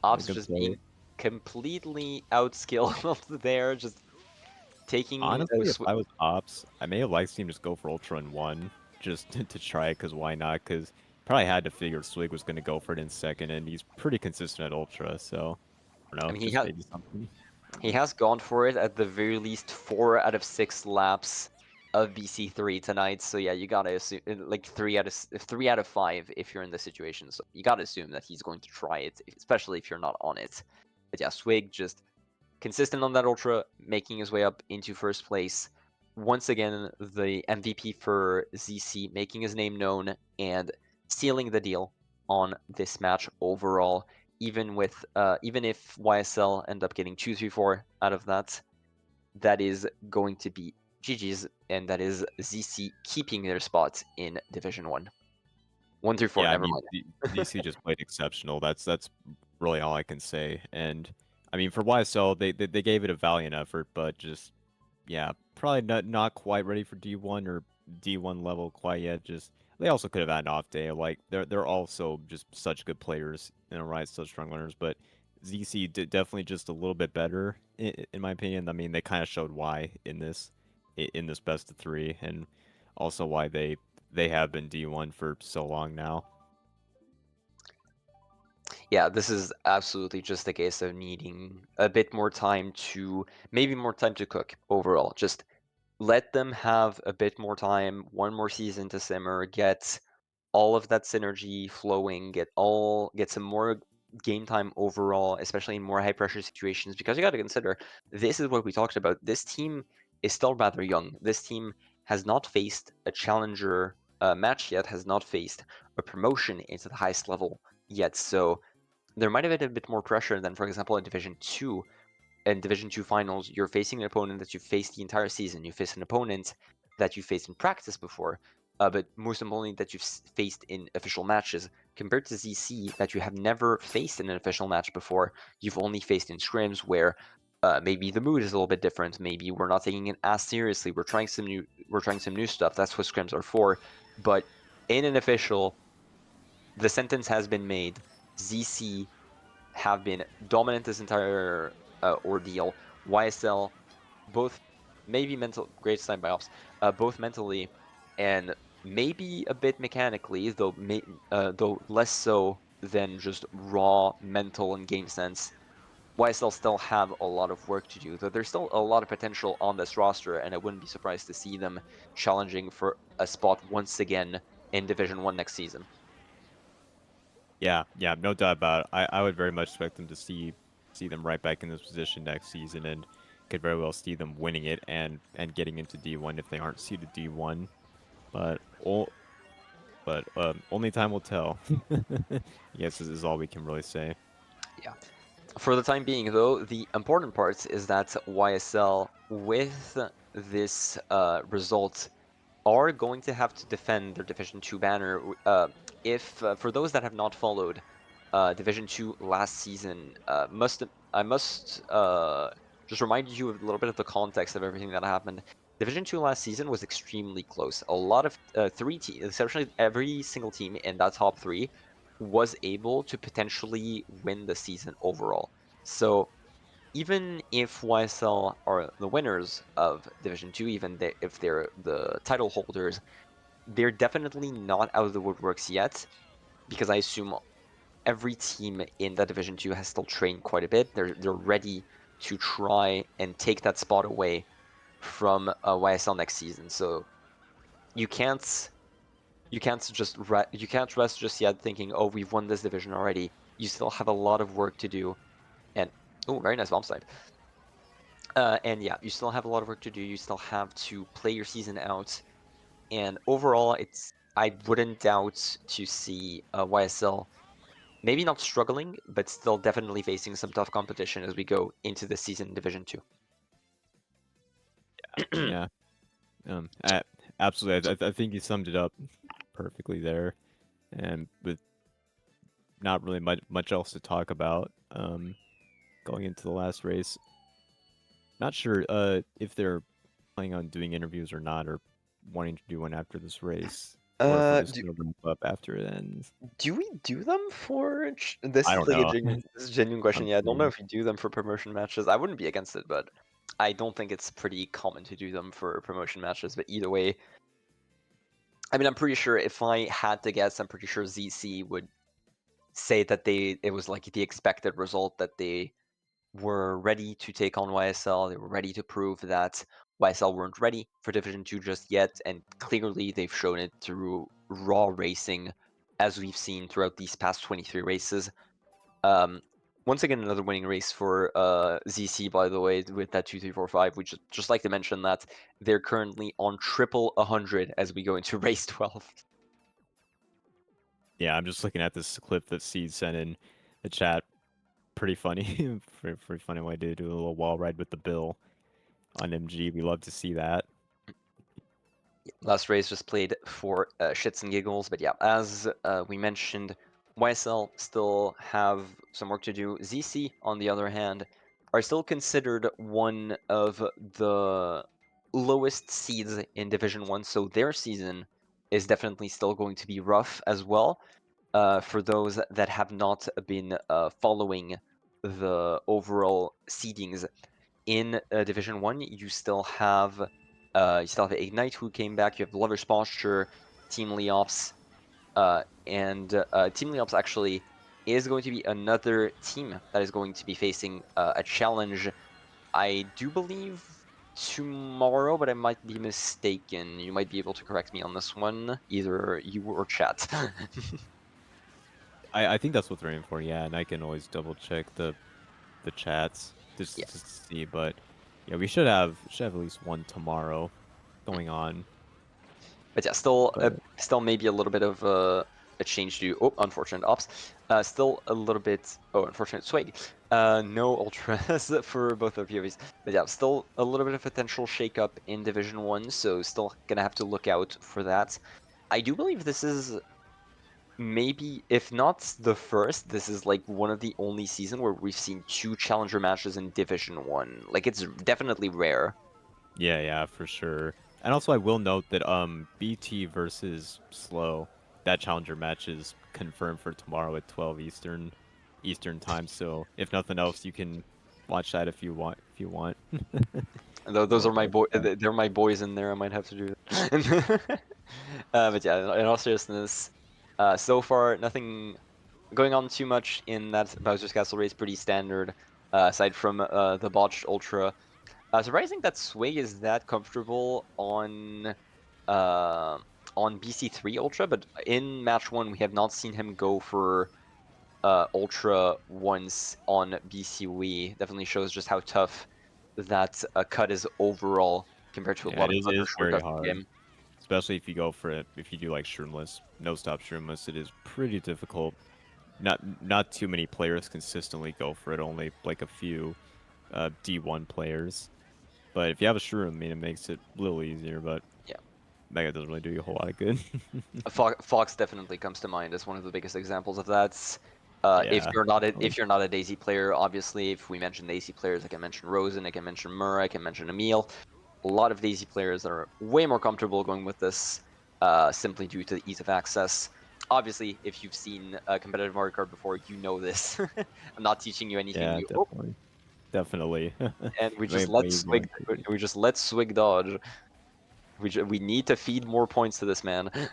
What a Ops good just play. being completely outskilled there, just taking Honestly, if I was Ops, I may have liked to just go for Ultra in 1, just to try it, because why not? Because probably had to figure Swig was going to go for it in second, and he's pretty consistent at Ultra, so, I don't I know, mean just maybe something. he has gone for it at the very least 4 out of 6 laps of BC3 tonight. So yeah, you gotta assume like 3 out of 5 if you're in this situation. So you gotta assume that he's going to try it, especially if you're not on it. But yeah, Swig just consistent on that ultra, making his way up into first place. Once again, the MVP for ZC, making his name known and sealing the deal on this match overall. Even if YSL end up getting 2-3-4 out of that, that is going to be GG's, and that is ZC keeping their spot in Division 1. 1-4, Yeah, I never mean, mind. DC just played exceptional. That's really all I can say. And I mean, for YSL, they gave it a valiant effort, but just yeah, probably not quite ready for D1 or D1 level quite yet. Just they also could have had an off day. Like they're also just such good players, right? Such strong runners, but ZC did definitely just a little bit better in my opinion. I mean, they kind of showed why in this best of three, and also why they have been D1 for so long now. Yeah, this is absolutely just a case of needing a bit more time to, maybe more time to cook overall. Just let them have a bit more time, one more season to simmer, get all of that synergy flowing, get some more game time overall, especially in more high pressure situations. Because you got to consider, this is what we talked about. This team is still rather young. This team has not faced a challenger match yet, has not faced a promotion into the highest level yet. So there might have been a bit more pressure than, for example, in Division 2. In Division 2 finals, you're facing an opponent that you faced the entire season. You face an opponent that you faced in practice before, but most importantly, that you've faced in official matches. Compared to ZC, that you have never faced in an official match before, you've only faced in scrims where maybe the mood is a little bit different. Maybe we're not taking it as seriously. We're trying some new stuff. That's what scrims are for. But in an official, the sentence has been made. ZC have been dominant this entire ordeal. YSL, both maybe great sign by ops, both mentally and maybe a bit mechanically, though less so than just raw mental and game sense. YSL still have a lot of work to do, though there's still a lot of potential on this roster, and I wouldn't be surprised to see them challenging for a spot once again in Division 1 next season. Yeah, yeah, no doubt about it. I would very much expect them to see them right back in this position next season, and could very well see them winning it and getting into D1 if they aren't seeded D1. But only time will tell. Yes, this is all we can really say. Yeah. For the time being, though, the important part is that YSL, with this result, are going to have to defend their Division 2 banner. If for those that have not followed Division 2 last season, I must just remind you of a little bit of the context of everything that happened. Division 2 last season was extremely close. A lot of three teams, essentially every single team in that top three, was able to potentially win the season overall. So even if YSL are the winners of Division 2, if they're the title holders, they're definitely not out of the woodworks yet, because I assume every team in that Division 2 has still trained quite a bit. They're ready to try and take that spot away from YSL next season. So you can't you can't rest just yet thinking, oh, we've won this division already. You still have a lot of work to do. And oh, very nice bomb side. And yeah, you still have a lot of work to do. You still have to play your season out. And overall, I wouldn't doubt to see YSL maybe not struggling, but still definitely facing some tough competition as we go into the season in Division 2. Yeah, absolutely. I think you summed it up perfectly there, and with not really much else to talk about. Going into the last race, not sure if they're planning on doing interviews or not, or wanting to do one after this race, or if we're Uh, just do, gonna wrap up after it ends. do we do them for this I is don't like a know. genuine this is a genuine question. I'm Yeah, I don't know kidding. if we do them for promotion matches. I wouldn't be against it, but I don't think it's pretty common to do them for promotion matches. But either way, I mean, I'm pretty sure if I had to guess, I'm pretty sure ZC would say that it was like the expected result that they were ready to take on YSL. They were ready to prove that YSL weren't ready for Division 2 just yet, and clearly they've shown it through raw racing, as we've seen throughout these past 23 races. Um, Once again, another winning race for ZC, by the way, with that 2-3-4-5. We just like to mention that they're currently on triple 100 as we go into race 12. Yeah, I'm just looking at this clip that Seed sent in the chat. Pretty funny. Pretty funny way to do a little wall ride with the bill on MG. We love to see that. Last race just played for shits and giggles, but yeah, as we mentioned, YSL still have some work to do. ZC, on the other hand, are still considered one of the lowest seeds in Division 1, so their season is definitely still going to be rough as well. For those that have not been following the overall seedings in Division 1, you still have Ignite who came back. You have Lover's Posture, Team Leops, and Team Leops actually is going to be another team that is going to be facing a challenge. I do believe tomorrow, but I might be mistaken. You might be able to correct me on this one, either you or chat. I think that's what they're aiming for, yeah, and I can always double check the chats Yeah. just to see, but yeah, we should have at least one tomorrow going on. But yeah, But still maybe a little bit of a change to. Oh, unfortunate ops. Still a little bit. Oh, unfortunate swag. No ultras for both of POVs. But yeah, still a little bit of potential shakeup in Division 1, so still gonna have to look out for that. I do believe this is maybe, if not the first, this is like one of the only season where we've seen two challenger matches in Division 1. Like, it's definitely rare. yeah, yeah, for sure. And also I will note that BT versus Slow, that challenger match is confirmed for tomorrow at 12 Eastern time, so if nothing else you can watch that if you want. Though those Or are my or boy, chat. they're my boys in there. I might have to do that. But yeah, in all seriousness, so far nothing going on too much in that Bowser's Castle race. Pretty standard, aside from the botched Ultra. Surprising that Sway is that comfortable uh, on BC3 Ultra, but in match one we have not seen him go for Ultra once on BC Wii. Definitely shows just how tough that cut is overall compared to a Yeah, lot of it other is very shortcuts in the hard. game. Especially if you go for it, if you do like shroomless, no stop shroomless, it is pretty difficult. Not too many players consistently go for it, only like a few D1 players. But if you have a shroom, I mean, it makes it a little easier, but Yeah. Mega doesn't really do you a whole lot of good. Fox definitely comes to mind as one of the biggest examples of that. Yeah, If definitely. you're not a Daisy player, obviously, if we mention Daisy players, I can mention Rosen, I can mention Murray, I can mention Emil. A lot of Daisy players that are way more comfortable going with this, simply due to the ease of access. Obviously, if you've seen a competitive Mario Kart before, you know this. I'm not teaching you anything Yeah, new. Oh, definitely. Definitely. and Way easier on TV. We just let Swig dodge. We need to feed more points to this man I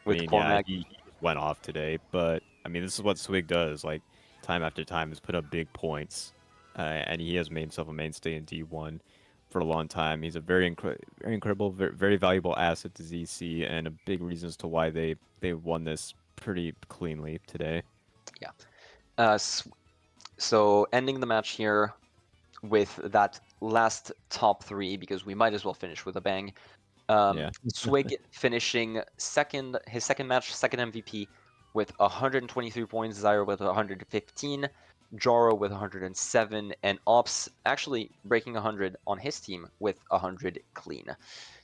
with mean, yeah, Cormac. he just went off today, but I mean, this is what Swig does. Like time after time, has put up big points, and he has made himself a mainstay in D1 for a long time. He's a very incredible, very valuable asset to ZC, and a big reason as to why they won this pretty cleanly today. Yeah. Uh, so ending the match here with that last top three, because we might as well finish with a bang. Yeah, Swig finishing second, his second match, second MVP with 123 points, Zyro with 115, Jaro with 107, and Ops actually breaking 100 on his team with 100 clean.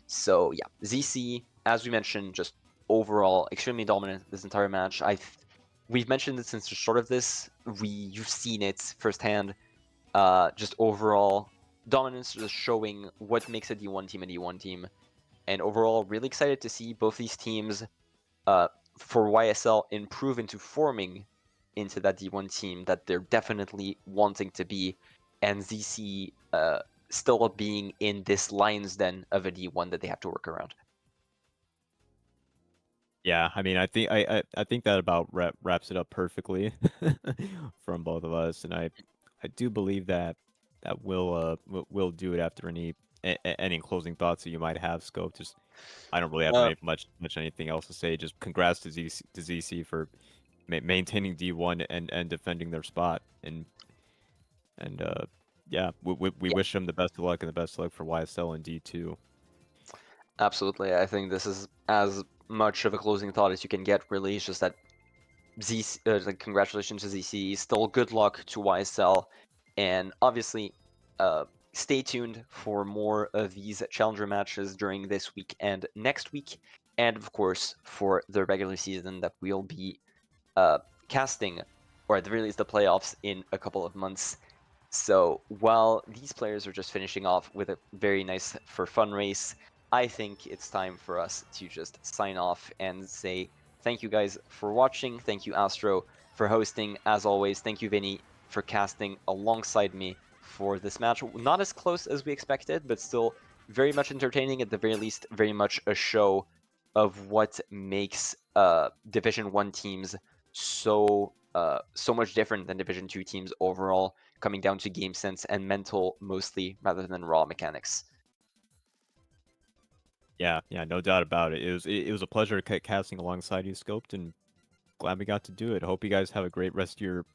So yeah, ZC, as we mentioned, just overall extremely dominant this entire match. We've mentioned it since the start of this. You've seen it firsthand. Just overall dominance, just showing what makes a D1 team a D1 team. And overall, really excited to see both these teams, uh, for YSL, improve into forming into that D1 team that they're definitely wanting to be, and ZC still being in this lion's den of a D1 that they have to work around. yeah. I mean, I think that about wraps it up perfectly from both of us, and I do believe that we'll do it after any closing thoughts that you might have, Scope. Just I don't really have Uh, much anything else to say. Just congrats to ZC for maintaining D1 and defending their spot. And yeah, we yeah, wish them the best of luck and the best of luck for YSL and D2. absolutely. I think this is as much of a closing thought as you can get. Really, it's just that like congratulations to ZC. Still good luck to YSL, and obviously, uh, stay tuned for more of these challenger matches during this week and next week, and of course for the regular season that we'll be uh, casting, or at the very least the playoffs in a couple of months. So while these players are just finishing off with a very nice for fun race, I think it's time for us to just sign off and say thank you guys for watching. Thank you, Astro, for hosting. As always, thank you, Vinny, for casting alongside me for this match. Not as close as we expected, but still very much entertaining, at the very least, very much a show of what makes Division 1 teams so much different than Division 2 teams overall, coming down to game sense and mental mostly rather than raw mechanics. Yeah, yeah, no doubt about it. It was a pleasure casting alongside you, Scoped, and glad we got to do it. Hope you guys have a great rest of your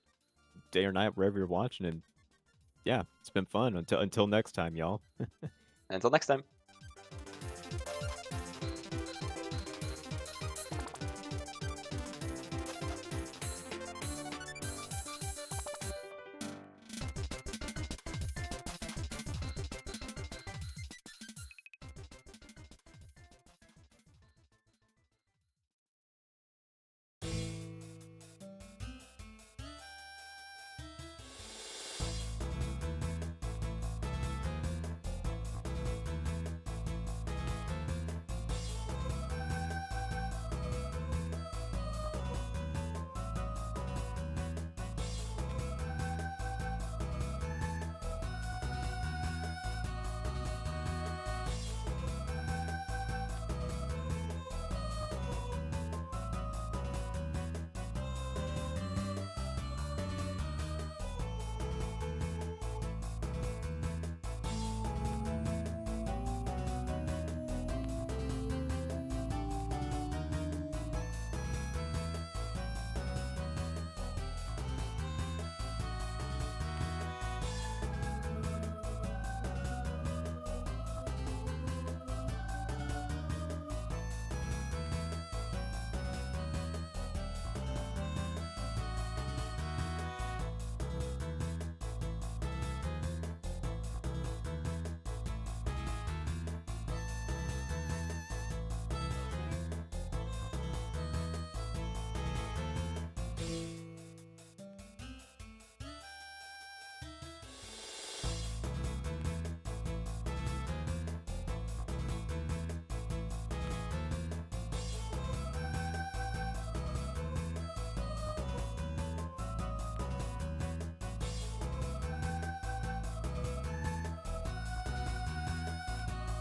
day or night wherever you're watching. And yeah, it's been fun. Until next time, y'all. Until next time.